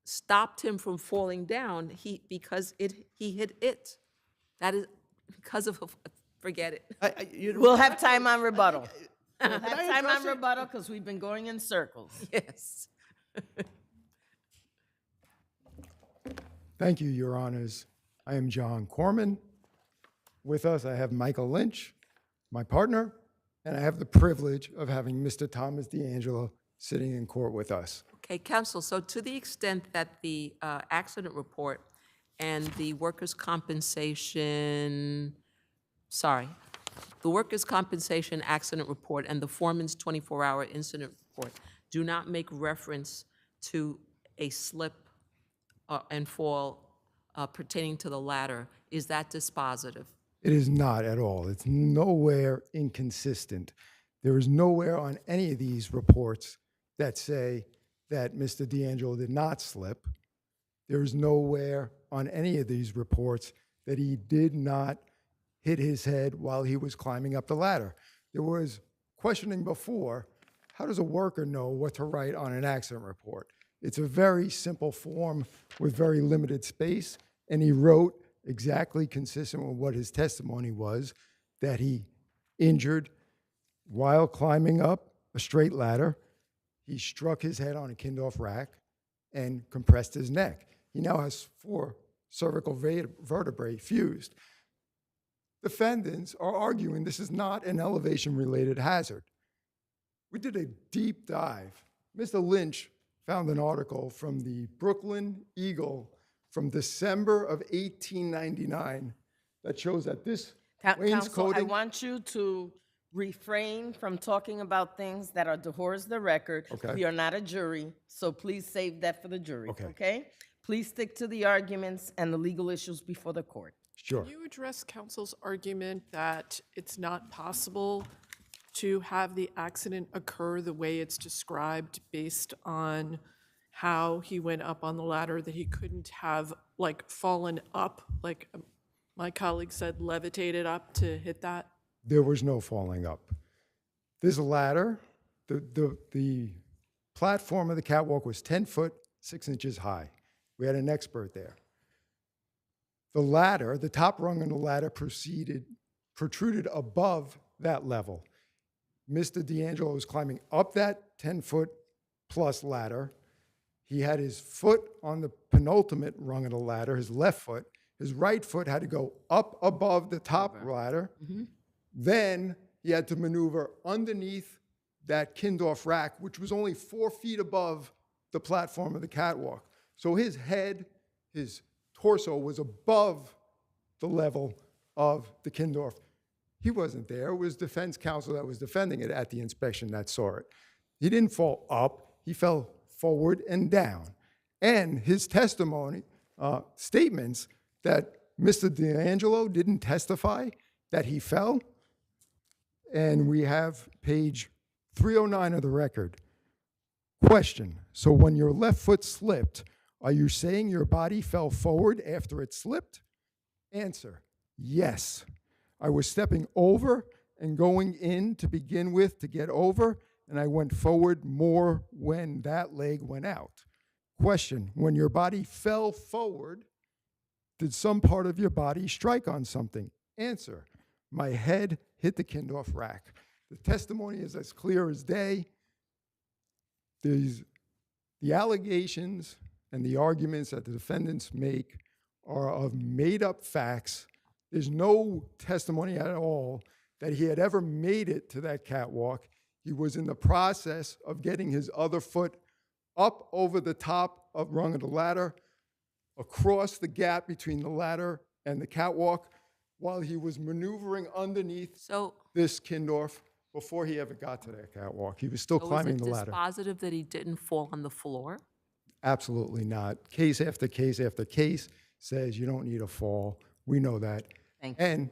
stopped him from falling down because he hit it. That is because of forget it. We'll have time on rebuttal. We'll have I time address on it? rebuttal because we've been going in circles. Yes. Thank you, Your Honors. I am John Corman. With us, I have Michael Lynch, my partner, and I have the privilege of having Mr. Thomas D'Angelo sitting in court with us. Okay, counsel, so to the extent that the accident report and the workers' compensation, the workers' compensation accident report and the foreman's 24-hour incident report do not make reference to a slip and fall pertaining to the ladder, is that dispositive? It is not at all. It's nowhere inconsistent. There is nowhere on any of these reports that say that Mr. D'Angelo did not slip. There is nowhere on any of these reports that he did not hit his head while he was climbing up the ladder. There was questioning before, how does a worker know what to write on an accident report? It's a very simple form with very limited space, and he wrote exactly consistent with what his testimony was, that he injured while climbing up a straight ladder. He struck his head on a Kindorf rack and compressed his neck. He now has 4 cervical vertebrae fused. Defendants are arguing this is not an elevation-related hazard. We did a deep dive. Mr. Lynch found an article from the Brooklyn Eagle from December of 1899 that shows that this Counsel, I wainscoting... want you to refrain from talking about things that are dehors the record. Okay. We are not a jury, so please save that for the jury, Okay. okay? Please stick to the arguments and the legal issues before the court. Sure. Can you address counsel's argument that it's not possible to have the accident occur the way it's described based on how he went up on the ladder, that he couldn't have like fallen up, like my colleague said, levitated up to hit that? There was no falling up. This ladder, the platform of the catwalk was 10 foot, 6 inches high. We had an expert there. The ladder, the top rung on the ladder protruded above that level. Mr. D'Angelo was climbing up that 10-foot plus ladder. He had his foot on the penultimate rung of the ladder, his left foot. His right foot had to go up above the top ladder. Then he had to maneuver underneath that Kindorf rack, which was only 4 feet above the platform of the catwalk. So his head, his torso was above the level of the Kindorf. He wasn't there. It was defense counsel that was defending it at the inspection that saw it. He didn't fall up. He fell forward and down. And his testimony, statements that Mr. D'Angelo didn't testify that he fell. And we have page 309 of the record. Question, so when your left foot slipped, are you saying your body fell forward after it slipped? Answer, yes. I was stepping over and going in to begin with to get over, and I went forward more when that leg went out. Question, when your body fell forward, did some part of your body strike on something? Answer, my head hit the Kindorf rack. The testimony is as clear as day. the allegations and the arguments that the defendants make are of made-up facts. There's no testimony at all that he had ever made it to that catwalk. He was in the process of getting his other foot up over the top of rung of the ladder, across the gap between the ladder and the catwalk, while he was maneuvering underneath this Kindorf before he ever got to that catwalk. He was still climbing the ladder. Is it dispositive that he didn't fall on the floor? Absolutely not. Case after case after case says you don't need a fall. We know that. Thank you. And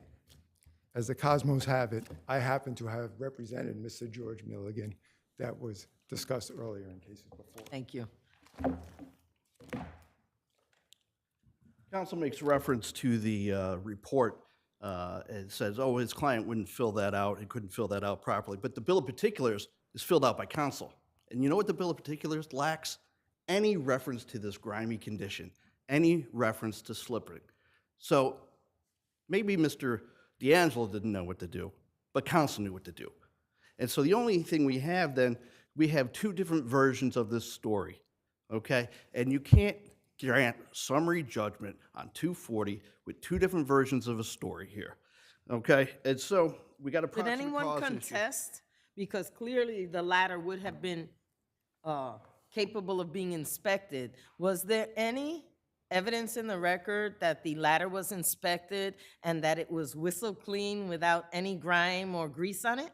as the Cosmos have it, I happen to have represented Mr. George Milligan. That was discussed earlier in cases before. Thank you. Counsel makes reference to the report and says, oh, his client wouldn't fill that out, he couldn't fill that out properly. But the bill of particulars is filled out by counsel. And you know what the bill of particulars lacks? Any reference to this grimy condition, any reference to slipping. So maybe Mr. D'Angelo didn't know what to do, but counsel knew what to do. And so the only thing we have then, we have two different versions of this story, okay? And you can't grant summary judgment on 240 with two different versions of a story here, okay? And so we got a Did anyone contest? Because clearly the ladder would have been capable of being inspected. Was there any evidence in the record that the ladder was inspected and that it was whistle clean without any grime or grease on it?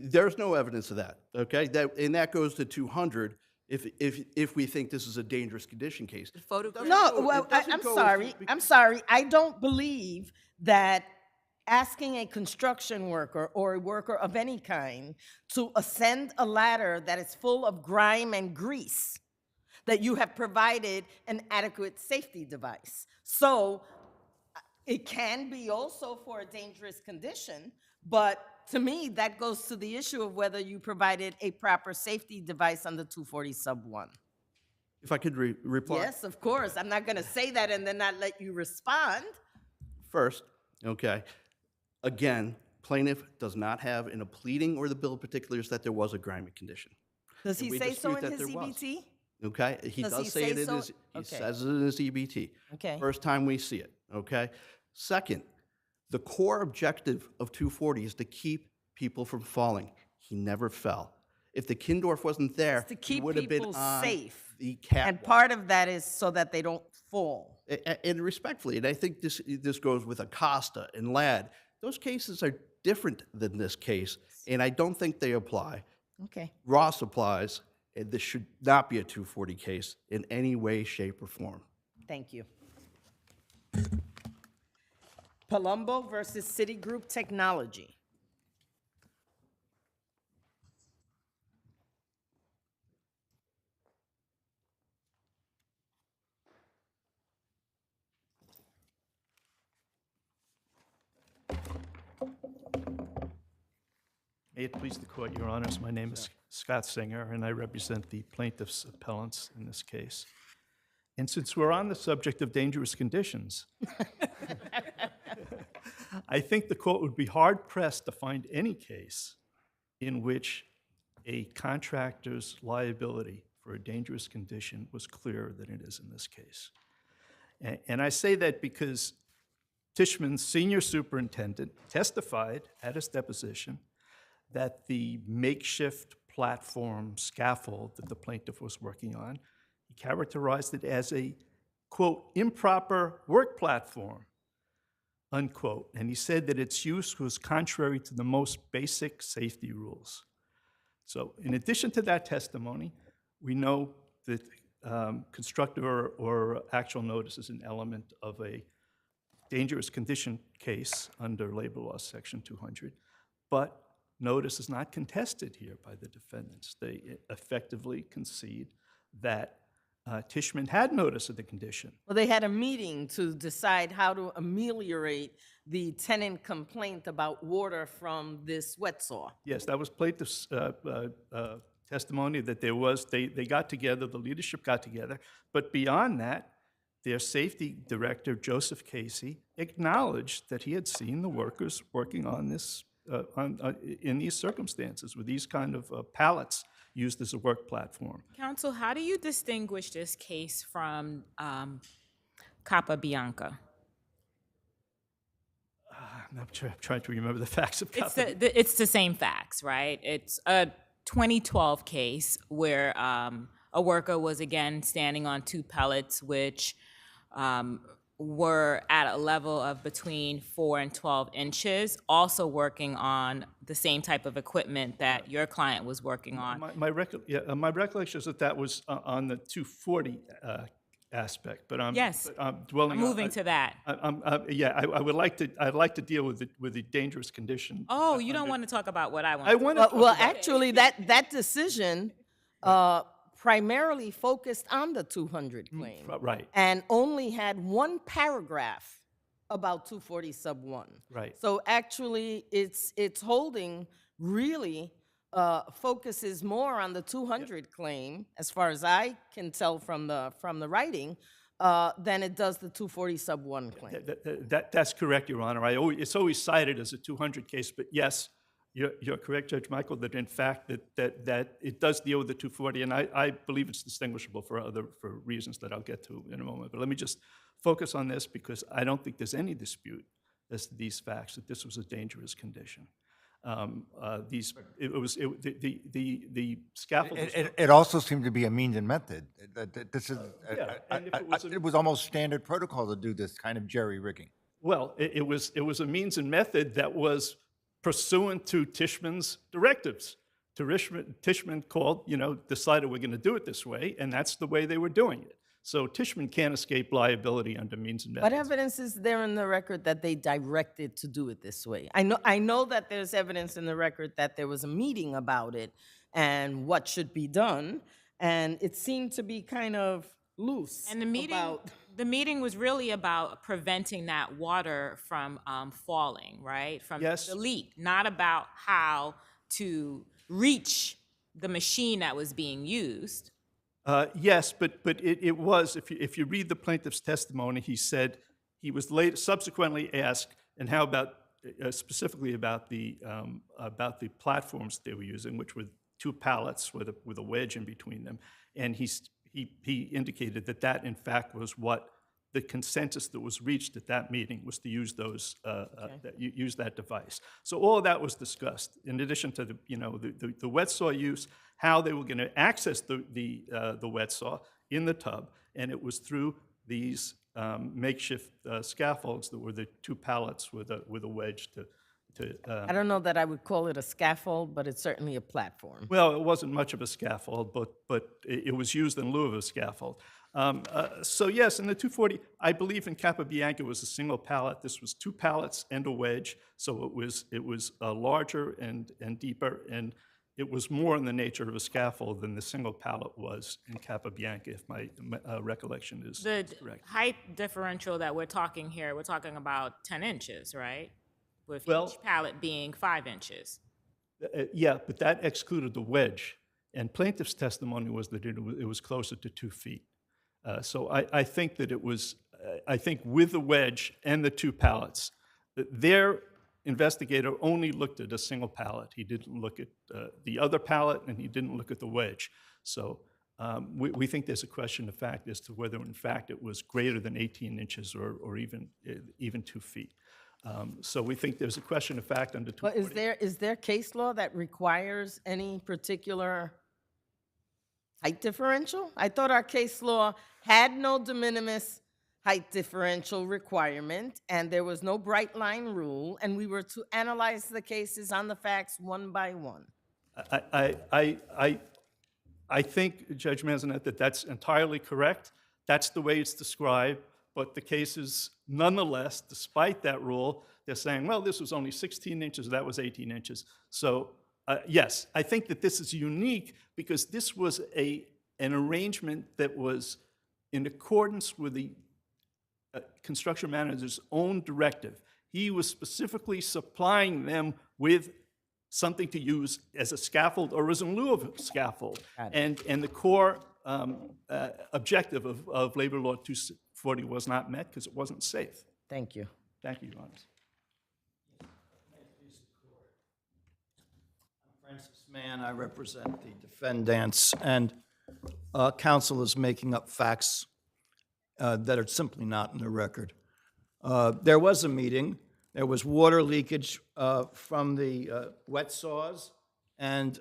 There's no evidence of that, okay? And that goes to 200 if we think this is a dangerous condition case. No, well, I'm sorry. I don't believe that asking a construction worker or a worker of any kind to ascend a ladder that is full of grime and grease, that you have provided an adequate safety device. So it can be also for a dangerous condition, but to me, that goes to the issue of whether you provided a proper safety device under 240 sub 1. If I could reply? Yes, of course. I'm not going to say that and then not let you respond. First, okay, again, plaintiff does not have in a pleading or the bill of particulars that there was a grimy condition. Does he say so in his EBT? Okay, he does say it in his, he says it in his EBT. Okay. First time we see it, okay? Second, the core objective of 240 is to keep people from falling. He never fell. If the Kindorf wasn't there, to keep he would have been people on safe. the catwalk. And part of that is so that they don't fall. And respectfully, and I think this goes with Acosta and Ladd, those cases are different than this case, and I don't think they apply. Okay. Ross applies, and this should not be a 240 case in any way, shape, or form. Thank you. Palumbo versus Citigroup Technology. May it please the court, Your Honors. My name is Scott Singer, and I represent the plaintiff's appellants in this case. And since we're on the subject of dangerous conditions, I think the court would be hard-pressed to find any case in which a contractor's liability for a dangerous condition was clearer than it is in this case. And I say that because Tishman's senior superintendent testified at his deposition that the makeshift platform scaffold that the plaintiff was working on, he characterized it as a, quote, improper work platform, unquote. And he said that its use was contrary to the most basic safety rules. So in addition to that testimony, we know that constructive or actual notice is an element of a dangerous condition case under Labor Law Section 200, but notice is not contested here by the defendants. They effectively concede that Tishman had notice of the condition. Well, they had a meeting to decide how to ameliorate the tenant complaint about water from this wet saw. Yes, that was plaintiff's testimony that there was, they got together, the leadership got together, but beyond that, their safety director, Joseph Casey, acknowledged that he had seen the workers working on this, in these circumstances with these kind of pallets used as a work platform. Counsel, how do you distinguish this case from Capabianca? I'm trying to remember the facts of It's the same facts, right? It's a 2012 case where a worker was again standing on two pellets, which were at a level of between 4 and 12 inches, also working on the same type of equipment that your client was working on. My recollection is that was on the 240 aspect, but I'm Yes. dwelling. I'm moving to that. I would like to. I'd like to deal with the dangerous condition. Oh, you don't want to talk about what I want. I want to. Well, actually, that decision primarily focused on the 200 claim. Right. And only had one paragraph about 240 sub 1. Right. So actually, its holding really focuses more on the 200 claim, as far as I can tell from the writing, than it does the 240 sub 1 claim. That's correct, Your Honor. It's always cited as a 200 case, but yes, you're correct, Judge Michael, that in fact that it does deal with the 240, and I believe it's distinguishable for reasons that I'll get to in a moment. But let me just focus on this because I don't think there's any dispute as to these facts that this was a dangerous condition. The scaffold. It also seemed to be a means and method. This is it was almost standard protocol to do this kind of jerry rigging. Well, it was a means and method that was pursuant to Tishman's directives. Tishman called, decided we're going to do it this way, and that's the way they were doing it. So Tishman can't escape liability under means and methods. What evidence is there in the record that they directed to do it this way? I know that there's evidence in the record that there was a meeting about it and what should be done, and it seemed to be kind of loose. And the meeting was really about preventing that water from falling, right? From Yes. the leak, not about how to reach the machine that was being used. Yes, but it was, if you read the plaintiff's testimony, he said he was subsequently asked, and how about specifically about the platforms they were using, which were two pallets with a wedge in between them, and he indicated that in fact was what the consensus that was reached at that meeting was to use use that device. So all of that was discussed in addition to the wet saw use, how they were going to access the wet saw in the tub, and it was through these makeshift scaffolds that were the two pallets with a wedge to. I don't know that I would call it a scaffold, but it's certainly a platform. Well, it wasn't much of a scaffold, but it was used in lieu of a scaffold. So yes, in the 240, I believe in Capabianca it was a single pallet. This was two pallets and a wedge, so it was larger and deeper, and it was more in the nature of a scaffold than the single pallet was in Capabianca, if my recollection is correct. The height differential that we're talking about 10 inches, right? With each pallet being 5 inches. Yeah, but that excluded the wedge, and plaintiff's testimony was that it was closer to 2 feet. So I think that it was, I think with the wedge and the two pallets, their investigator only looked at a single pallet. He didn't look at the other pallet, and he didn't look at the wedge. So we think there's a question of fact as to whether, in fact, it was greater than 18 inches or even 2 feet. So we think there's a question of fact under 240. Well, is there case law that requires any particular height differential? I thought our case law had no de minimis height differential requirement, and there was no bright line rule, and we were to analyze the cases on the facts one by one. I think, Judge Maisonette, that that's entirely correct. That's the way it's described. But the cases, nonetheless, despite that rule, they're saying, well, this was only 16 inches, that was 18 inches. So, yes, I think that this is unique because this was an arrangement that was in accordance with the construction manager's own directive. He was specifically supplying them with something to use as a scaffold or as in lieu of a scaffold. And the core objective of Labor Law 240 was not met because it wasn't safe. Thank you. Thank you, Your Honor. Francis Mann, I represent the defendants, and counsel is making up facts that are simply not in the record. There was a meeting. There was water leakage from the wet saws, and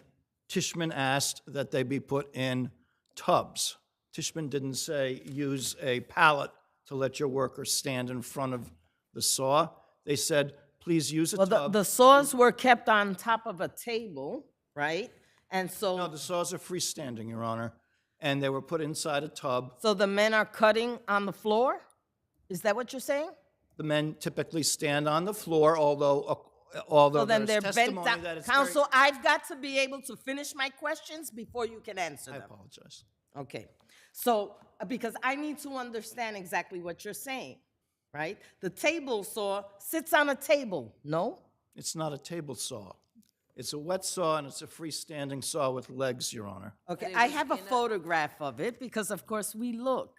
Tishman asked that they be put in tubs. Tishman didn't say use a pallet to let your workers stand in front of the saw. They said, please use a tub. The saws were kept on top of a table, right? And so. No, the saws are freestanding, Your Honor, and they were put inside a tub. So the men are cutting on the floor? Is that what you're saying? The men typically stand on the floor, although So then there's they're bent testimony down. that it's Counsel, I've got to be able to finish my questions before you can answer them. I apologize. Okay. So, because I need to understand exactly what you're saying, right? The table saw sits on a table, no? It's not a table saw. It's a wet saw, and it's a freestanding saw with legs, Your Honor. Okay, I have a photograph of it because, of course, we look,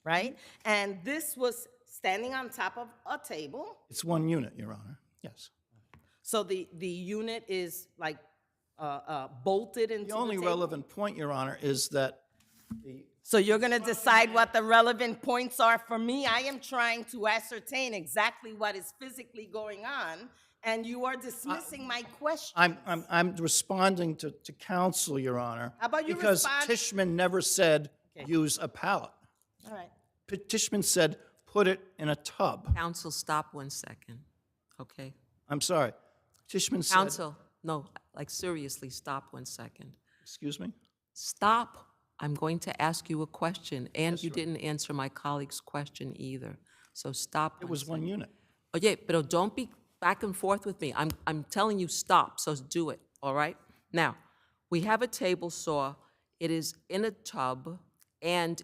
right? And this was standing on top of a table. It's one unit, Your Honor. Yes. So the unit is like bolted into The only table? relevant point, Your Honor, is that the So you're going to decide what the relevant points are for me? I am trying to ascertain exactly what is physically going on, and you are dismissing my question. I'm responding to counsel, Your Honor. How about you because respond? Tishman never said Okay. use a pallet. All right. Tishman said put it in a tub. Counsel, stop 1 second, okay? I'm sorry. Tishman said. Counsel, no, like seriously, stop 1 second. Excuse me? Stop. I'm going to ask you a question, and you didn't answer my colleague's question either. So stop. It was one unit. Oh, yeah, but don't be back and forth with me. I'm telling you stop, so do it, all right? Now, we have a table saw. It is in a tub, and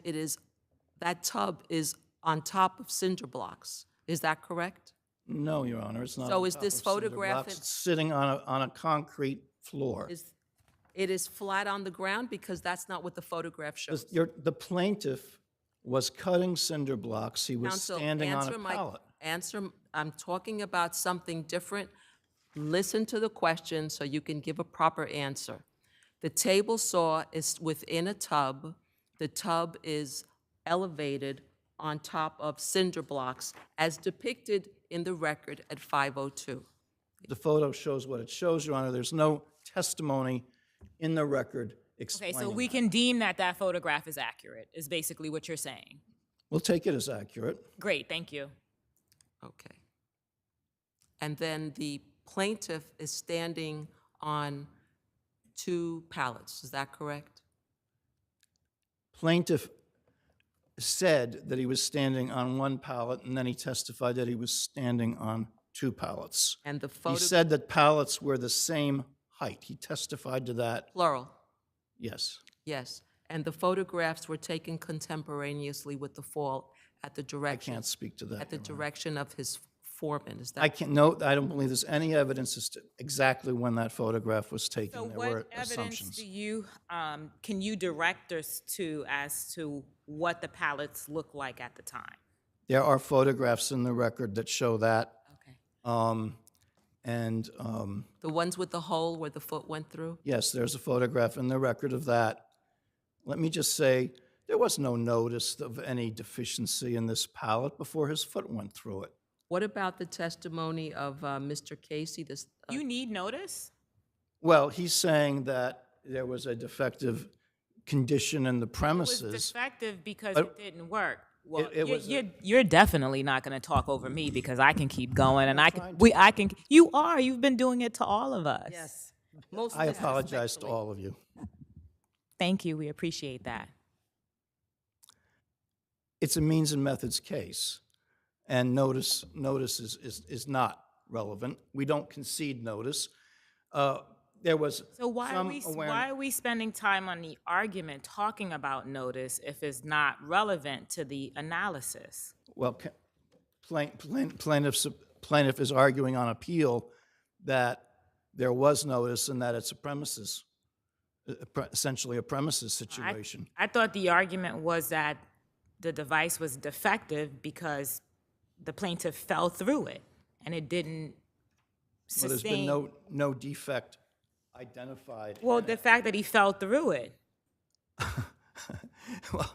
that tub is on top of cinder blocks. Is that correct? No, Your Honor, it's not. So on is top this of cinder photograph blocks. in- It's sitting on a concrete floor. It is flat on the ground because that's not what the photograph shows. The plaintiff was cutting cinder blocks. He was Counsel, standing on a pallet. I'm talking about something different. Listen to the question so you can give a proper answer. The table saw is within a tub. The tub is elevated on top of cinder blocks as depicted in the record at 502. The photo shows what it shows, Your Honor. There's no testimony in the record Okay, explaining. so we can deem that that photograph is accurate, is basically what you're saying. We'll take it as accurate. Great, thank you. Okay. And then the plaintiff is standing on 2 pallets, is that correct? Plaintiff said that he was standing on 1 pallet, and then he testified that he was standing on 2 pallets. And the He photo. said that pallets were the same height. He testified to that. Plural. Yes. Yes, and the photographs were taken contemporaneously with the fall at the direction. I can't speak to that, At the Your Honor. direction of his foreman, is that? I don't believe there's any evidence as to exactly when that photograph was taken. So There were what evidence assumptions. do you, can you direct us to as to what the pallets look like at the time? There are photographs in the record that show that. Okay. The ones with the hole where the foot went through? Yes, there's a photograph in the record of that. Let me just say, there was no notice of any deficiency in this pallet before his foot went through it. What about the testimony of Mr. Casey? You need notice? Well, he's saying that there was a defective condition in the It premises. was defective because But it didn't work. Well, it was you're definitely not going to talk over me because I can keep going and I can. You are. You've been doing it to all of us. Yes. I apologize to all of you. Thank you. We appreciate that. It's a means and methods case, and notice is not relevant. We don't concede notice. There was So why are we spending time on the argument talking about notice if it's not relevant to the analysis? Well, plaintiff is arguing on appeal that there was notice and that it's a premises, essentially a premises situation. I thought the argument was that the device was defective because the plaintiff fell through it and it didn't Well, there's sustain. been no defect identified. Well, the fact that he fell through it. Well,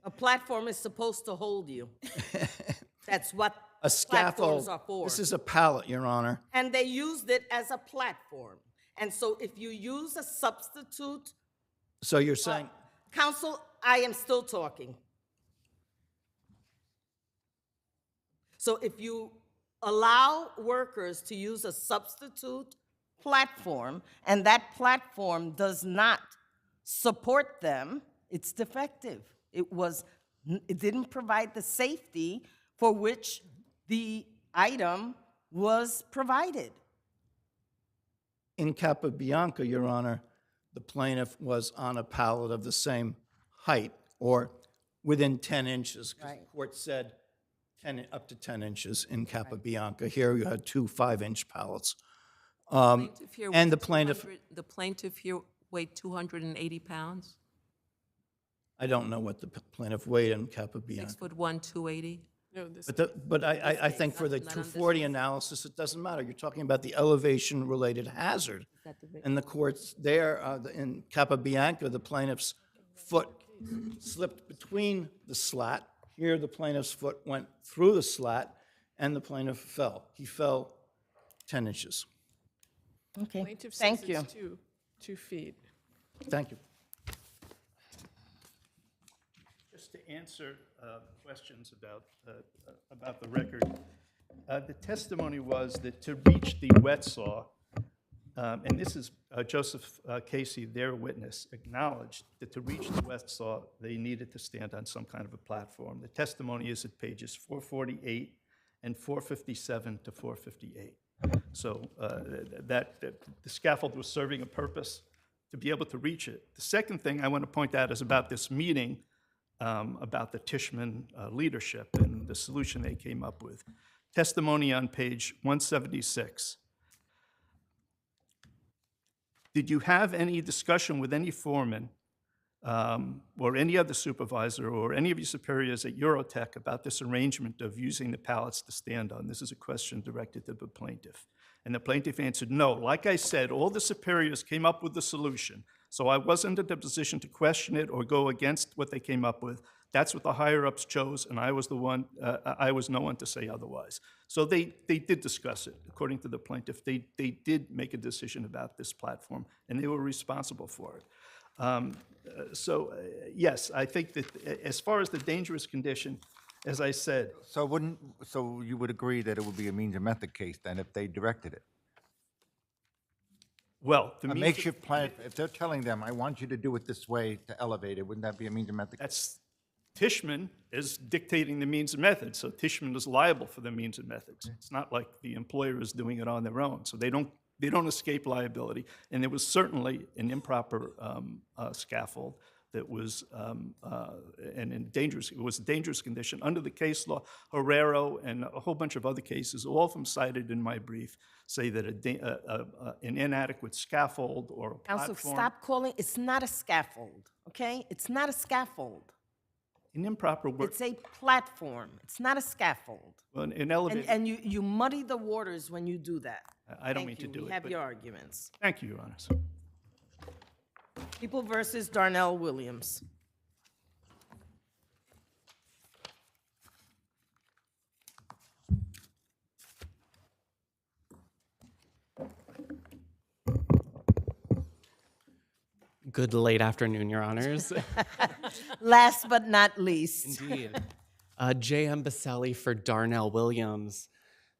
A platform is supposed to hold you. That's what a platforms scaffold. are for. This is a pallet, Your Honor. And they used it as a platform. And so if you use a substitute, So you're saying, counsel, I am still talking. So if you allow workers to use a substitute platform and that platform does not support them, it's defective. It didn't provide the safety for which the item was provided. in Capabianca, Your Honor, the plaintiff was on a pallet of the same height or within 10 inches. 'Cause the court said up to 10 inches in Capabianca. Here you had two 5-inch pallets. Plaintiff here And the weighed plaintiff, 200 The plaintiff here weighed 280 pounds, I don't know what the plaintiff weighed in Capabianca. 6'1", 280. No, this, But I think for the 240 analysis, it doesn't matter. You're talking about the elevation-related hazard. And the courts there, in Capabianca, the plaintiff's foot slipped between the slat. Here, the plaintiff's foot went through the slat, and the plaintiff fell. He fell 10 inches. Okay, plaintiff thank says you. it's 2 feet. Thank you. Just to answer questions about the record, the testimony was that to reach the wet saw, and this is Joseph Casey, their witness, acknowledged that to reach the wet saw, they needed to stand on some kind of a platform. The testimony is at pages 448 and 457 to 458. So the scaffold was serving a purpose to be able to reach it. The second thing I want to point out is about this meeting about the Tishman leadership and the solution they came up with. Testimony on page 176. Did you have any discussion with any foreman or any other supervisor or any of your superiors at Eurotech about this arrangement of using the pallets to stand on? This is a question directed to the plaintiff. And the plaintiff answered, no. Like I said, all the superiors came up with the solution. So I wasn't in the position to question it or go against what they came up with. That's what the higher-ups chose, and I was no one to say otherwise. So they did discuss it. According to the plaintiff, they did make a decision about this platform, and they were responsible for it. Yes, I think that as far as the dangerous condition, as I said. So you would agree that it would be a means and method case then if they directed it? Well, A makeshift plan, if they're telling them, I want you to do it this way to elevate it, wouldn't that be a means and method? That's, Tishman is dictating the means and methods, so Tishman is liable for the means and methods. It's not like the employer is doing it on their own, so they don't escape liability. And there was certainly an improper scaffold that was it was a dangerous condition. Under the case law, Herrero and a whole bunch of other cases, all of them cited in my brief, say that an inadequate scaffold or a platform. Counsel, stop calling, it's not a scaffold, okay? It's not a scaffold. An improper work. It's a platform, it's not a scaffold. Well, an elevator. And you muddy the waters when you do that. I don't mean to do it. We have but- your arguments. Thank you, Your Honor. People versus Darnell Williams. Good late afternoon, Your Honors. Last but not least. Indeed. J.M. Baselli for Darnell Williams.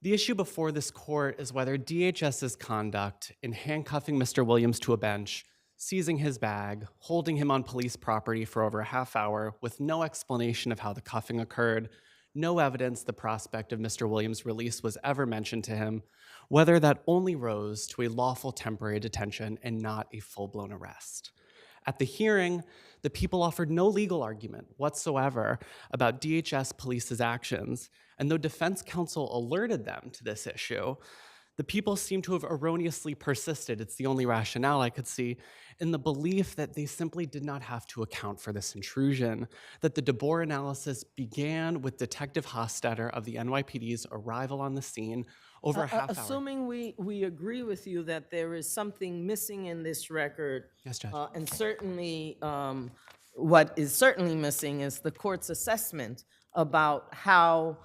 The issue before this court is whether DHS's conduct in handcuffing Mr. Williams to a bench, seizing his bag, holding him on police property for over a half hour with no explanation of how the cuffing occurred, no evidence the prospect of Mr. Williams' release was ever mentioned to him, whether that only rose to a lawful temporary detention and not a full-blown arrest. At the hearing, the people offered no legal argument whatsoever about DHS police's actions, and though defense counsel alerted them to this issue, The people seem to have erroneously persisted, it's the only rationale I could see, in the belief that they simply did not have to account for this intrusion, that the De Boer analysis began with Detective Hostetter of the NYPD's arrival on the scene over a half hour. Assuming we agree with you that there is something missing in this record. Yes, Judge. And certainly, what is certainly missing is the court's assessment about how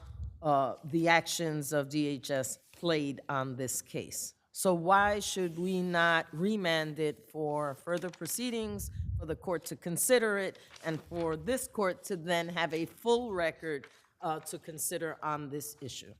the actions of DHS played on this case. So why should we not remand it for further proceedings, for the court to consider it, and for this court to then have a full record to consider on this issue?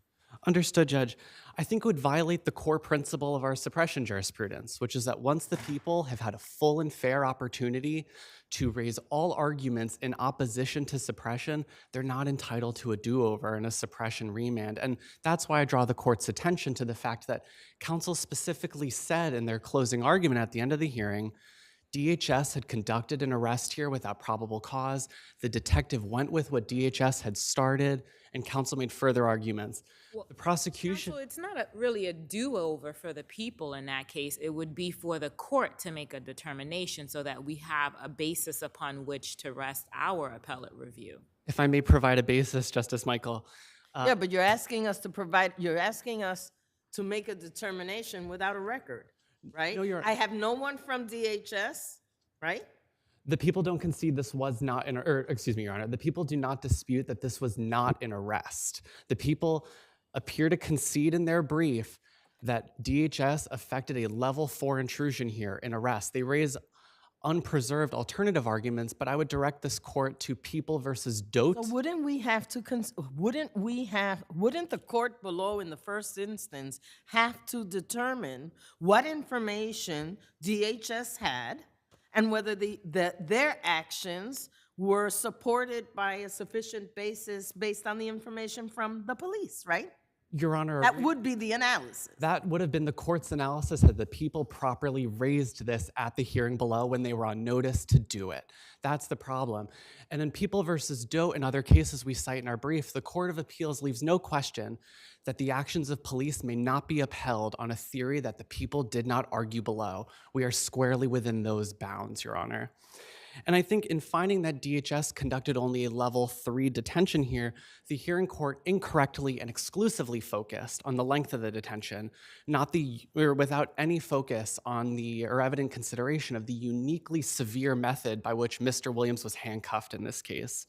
Understood, Judge. I think it would violate the core principle of our suppression jurisprudence, which is that once the people have had a full and fair opportunity to raise all arguments in opposition to suppression, they're not entitled to a do-over and a suppression remand. And that's why I draw the court's attention to the fact that counsel specifically said in their closing argument at the end of the hearing, DHS had conducted an arrest here without probable cause. The detective went with what DHS had started, and counsel made further arguments. The prosecution... So it's not really a do-over for the people in that case. It would be for the court to make a determination so that we have a basis upon which to rest our appellate review. If I may provide a basis, Justice Michael. Yeah, but you're asking us to make a determination without a record, right? No, I have no one from DHS, right? The people don't concede this was not an, or excuse me, Your Honor, the people do not dispute that this was not an arrest. The people appear to concede in their brief that DHS effected a level 4 intrusion here, an arrest. They raise unpreserved alternative arguments, but I would direct this court to People versus Deutsch. So wouldn't the court below in the first instance have to determine what information DHS had and whether their actions were supported by a sufficient basis based on the information from the police, right? Your Honor, that would be the analysis. That would have been the court's analysis that the people properly raised this at the hearing below when they were on notice to do it. That's the problem. And in People versus Doe and other cases we cite in our brief, the Court of Appeals leaves no question that the actions of police may not be upheld on a theory that the people did not argue below. We are squarely within those bounds, Your Honor. And I think in finding that DHS conducted only a level 3 detention here, the hearing court incorrectly and exclusively focused on the length of the detention, without any focus on or evident consideration of the uniquely severe method by which Mr. Williams was handcuffed in this case.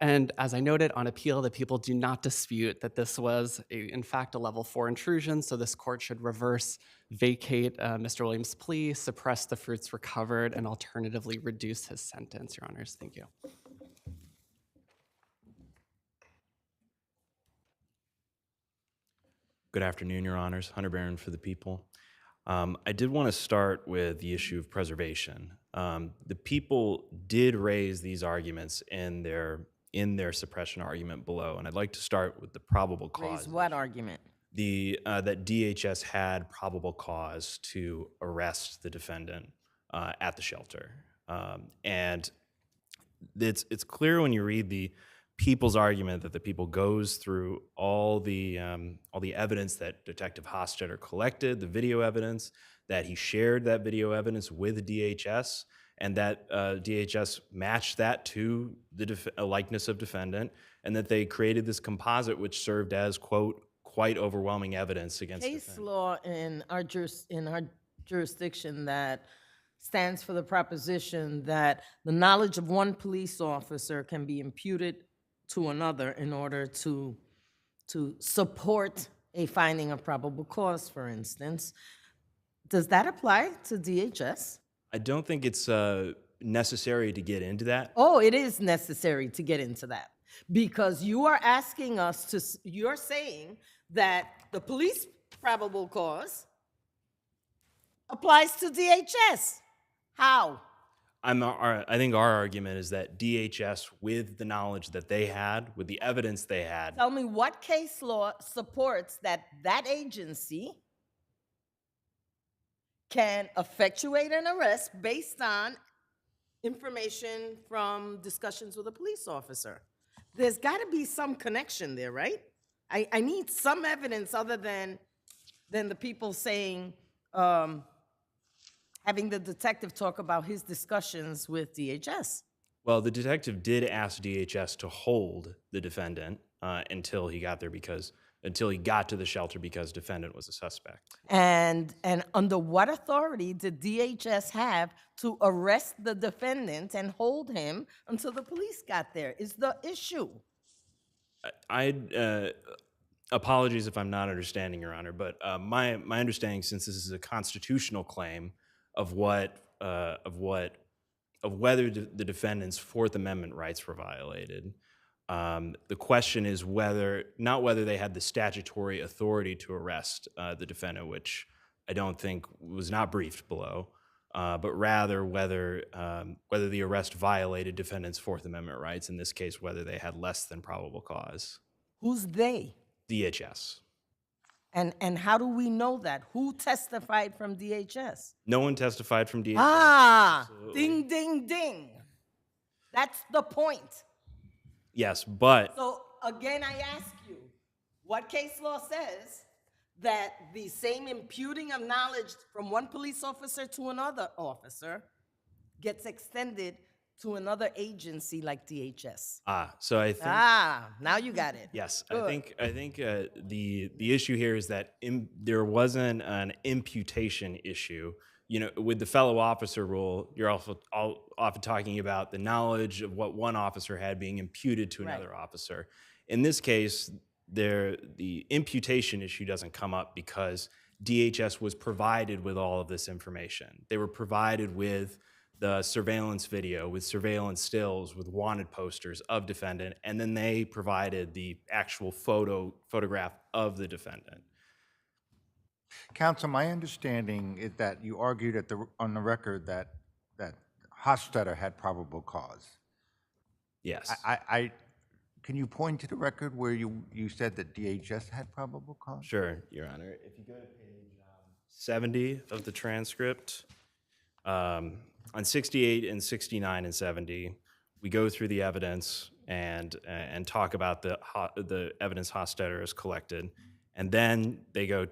And as I noted on appeal, the people do not dispute that this was, in fact, a level 4 intrusion, so this court should vacate Mr. Williams' plea, suppress the fruits recovered, and alternatively reduce his sentence, Your Honors. Thank you. Good afternoon, Your Honors. Hunter Barron for the people. I did want to start with the issue of preservation. The people did raise these arguments in their suppression argument below, and I'd like to start with the probable cause. Raise what argument? That DHS had probable cause to arrest the defendant at the shelter. And it's clear when you read the people's argument that the people goes through all the evidence that Detective Hostetter collected, the video evidence, that he shared that video evidence with DHS, and that DHS matched that to the likeness of defendant, and that they created this composite which served as, quote, quite overwhelming evidence against case defendant. law in our jurisdiction that stands for the proposition that the knowledge of one police officer can be imputed to another in order to support a finding of probable cause, for instance. Does that apply to DHS? I don't think it's necessary to get into that. Oh, it is necessary to get into that because you are asking us to, you're saying that the police probable cause applies to DHS. How? I think our argument is that DHS, with the knowledge that they had, with the evidence they had. Tell me what case law supports that agency can effectuate an arrest based on information from discussions with a police officer. There's got to be some connection there, right? I need some evidence other than than the people saying, having the detective talk about his discussions with DHS. Well, the detective did ask DHS to hold the defendant until he got there until he got to the shelter because defendant was a suspect. And under what authority did DHS have to arrest the defendant and hold him until the police got there is the issue. Apologies if I'm not understanding, Your Honor, but my understanding, since this is a constitutional claim of whether the defendant's Fourth Amendment rights were violated, the question is not whether they had the statutory authority to arrest the defendant, which I don't think was not briefed below, but rather whether the arrest violated defendant's Fourth Amendment rights, in this case, whether they had less than probable cause. Who's they? DHS. And how do we know that? Who testified from DHS? No one testified from DHS. Ah, ding, ding, ding. That's the point. Yes, but So again, I ask you, what case law says that the same imputing of knowledge from one police officer to another officer gets extended to another agency like DHS? So I think Now you got it. yes, Good. I think the issue here is that there wasn't an imputation issue. You know, with the fellow officer rule, you're also often talking about the knowledge of what one officer had being imputed to another officer. In this case, the imputation issue doesn't come up because DHS was provided with all of this information. They were provided with the surveillance video, with surveillance stills, with wanted posters of defendant, and then they provided the actual photograph of the defendant. Counsel, my understanding is that you argued on the record that Hofstadter had probable cause. Yes. Can you point to the record where you said that DHS had probable cause? Sure, Your Honor. If you go to page 70 of the transcript, on 68 and 69 and 70, we go through the evidence and talk about the evidence Hofstadter has collected. And then they gave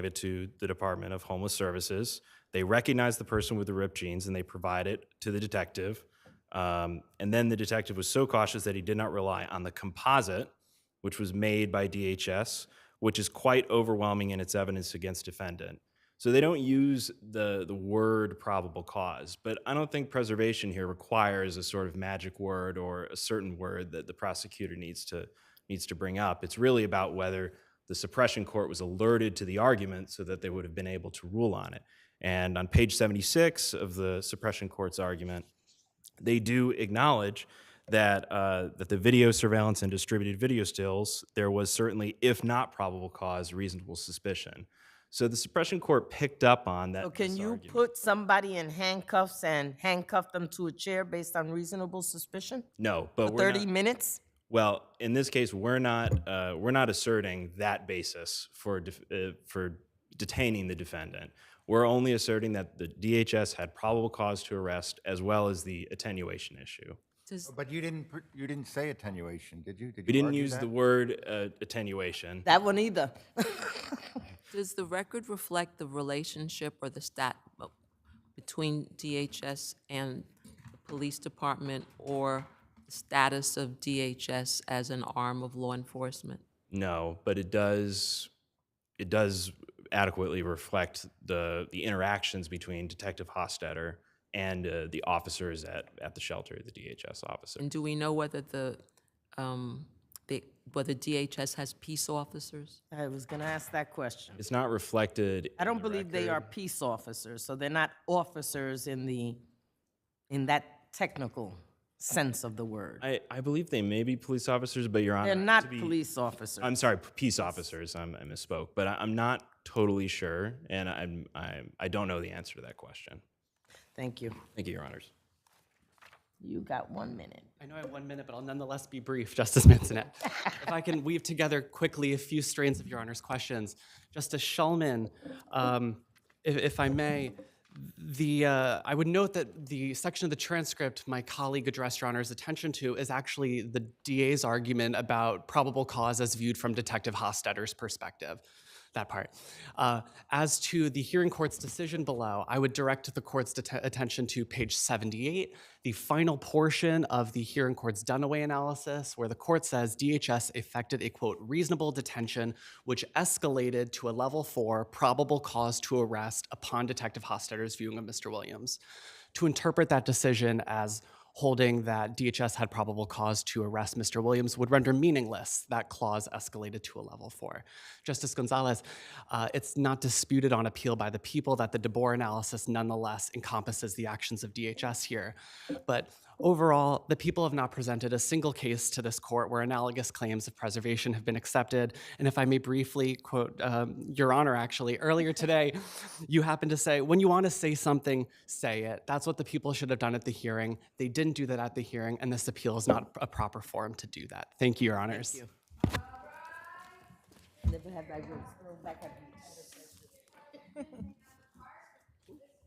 it to the Department of Homeless Services. They recognized the person with the ripped jeans and they provide it to the detective. And then the detective was so cautious that he did not rely on the composite, which was made by DHS, which is quite overwhelming in its evidence against defendant. So they don't use the word probable cause, but I don't think preservation here requires a sort of magic word or a certain word that the prosecutor needs to bring up. It's really about whether the suppression court was alerted to the argument so that they would have been able to rule on it. And on page 76 of the suppression court's argument, they do acknowledge that that the video surveillance and distributed video stills, there was certainly, if not probable cause, reasonable suspicion. So the suppression court picked up on that. So can you put somebody in handcuffs and handcuff them to a chair based on reasonable suspicion? No, but for 30 minutes? Well, in this case, we're not asserting that basis for detaining the defendant. We're only asserting that the DHS had probable cause to arrest as well as the attenuation issue. But you didn't say attenuation, did you? We didn't use the word attenuation. That one either. Does the record reflect the relationship or the between DHS and the police department, or the status of DHS as an arm of law enforcement? No, but it does adequately reflect the interactions between Detective Hofstadter and the officers at the shelter, the DHS officer. And do we know whether whether DHS has peace officers? I was going to ask that question. It's not reflected. I don't believe they are peace officers, so they're not officers in that technical sense of the word. I believe they may be police officers, but Your Honor, They're not police officers. I'm sorry, peace officers. I misspoke, but I'm not totally sure, and I don't know the answer to that question. Thank you. Thank you, Your Honors. You got 1 minute. I know I have 1 minute, but I'll nonetheless be brief, Justice Mansonet. If I can weave together quickly a few strains of Your Honor's questions. Justice Shulman, if I may, I would note that the section of the transcript my colleague addressed Your Honor's attention to is actually the DA's argument about probable cause as viewed from Detective Hofstadter's perspective. that part. As to the hearing court's decision below, I would direct the court's attention to page 78, the final portion of the hearing court's Dunaway analysis, where the court says DHS effected a, quote, reasonable detention, which escalated to a level 4 probable cause to arrest upon Detective Hostetter's viewing of Mr. Williams. To interpret that decision as holding that DHS had probable cause to arrest Mr. Williams would render meaningless that clause escalated to a level 4. Justice Gonzalez, it's not disputed on appeal by the people that the DeBoer analysis nonetheless encompasses the actions of DHS here. But overall, the people have not presented a single case to this court where analogous claims of preservation have been accepted. And if I may briefly quote Your Honor, actually, earlier today, you happened to say, when you want to say something, say it. That's what the people should have done at the hearing. They didn't do that at the hearing, and this appeal is not a proper forum to do that. Thank you, Your Honors. Thank you. Never have I words thrown back at me.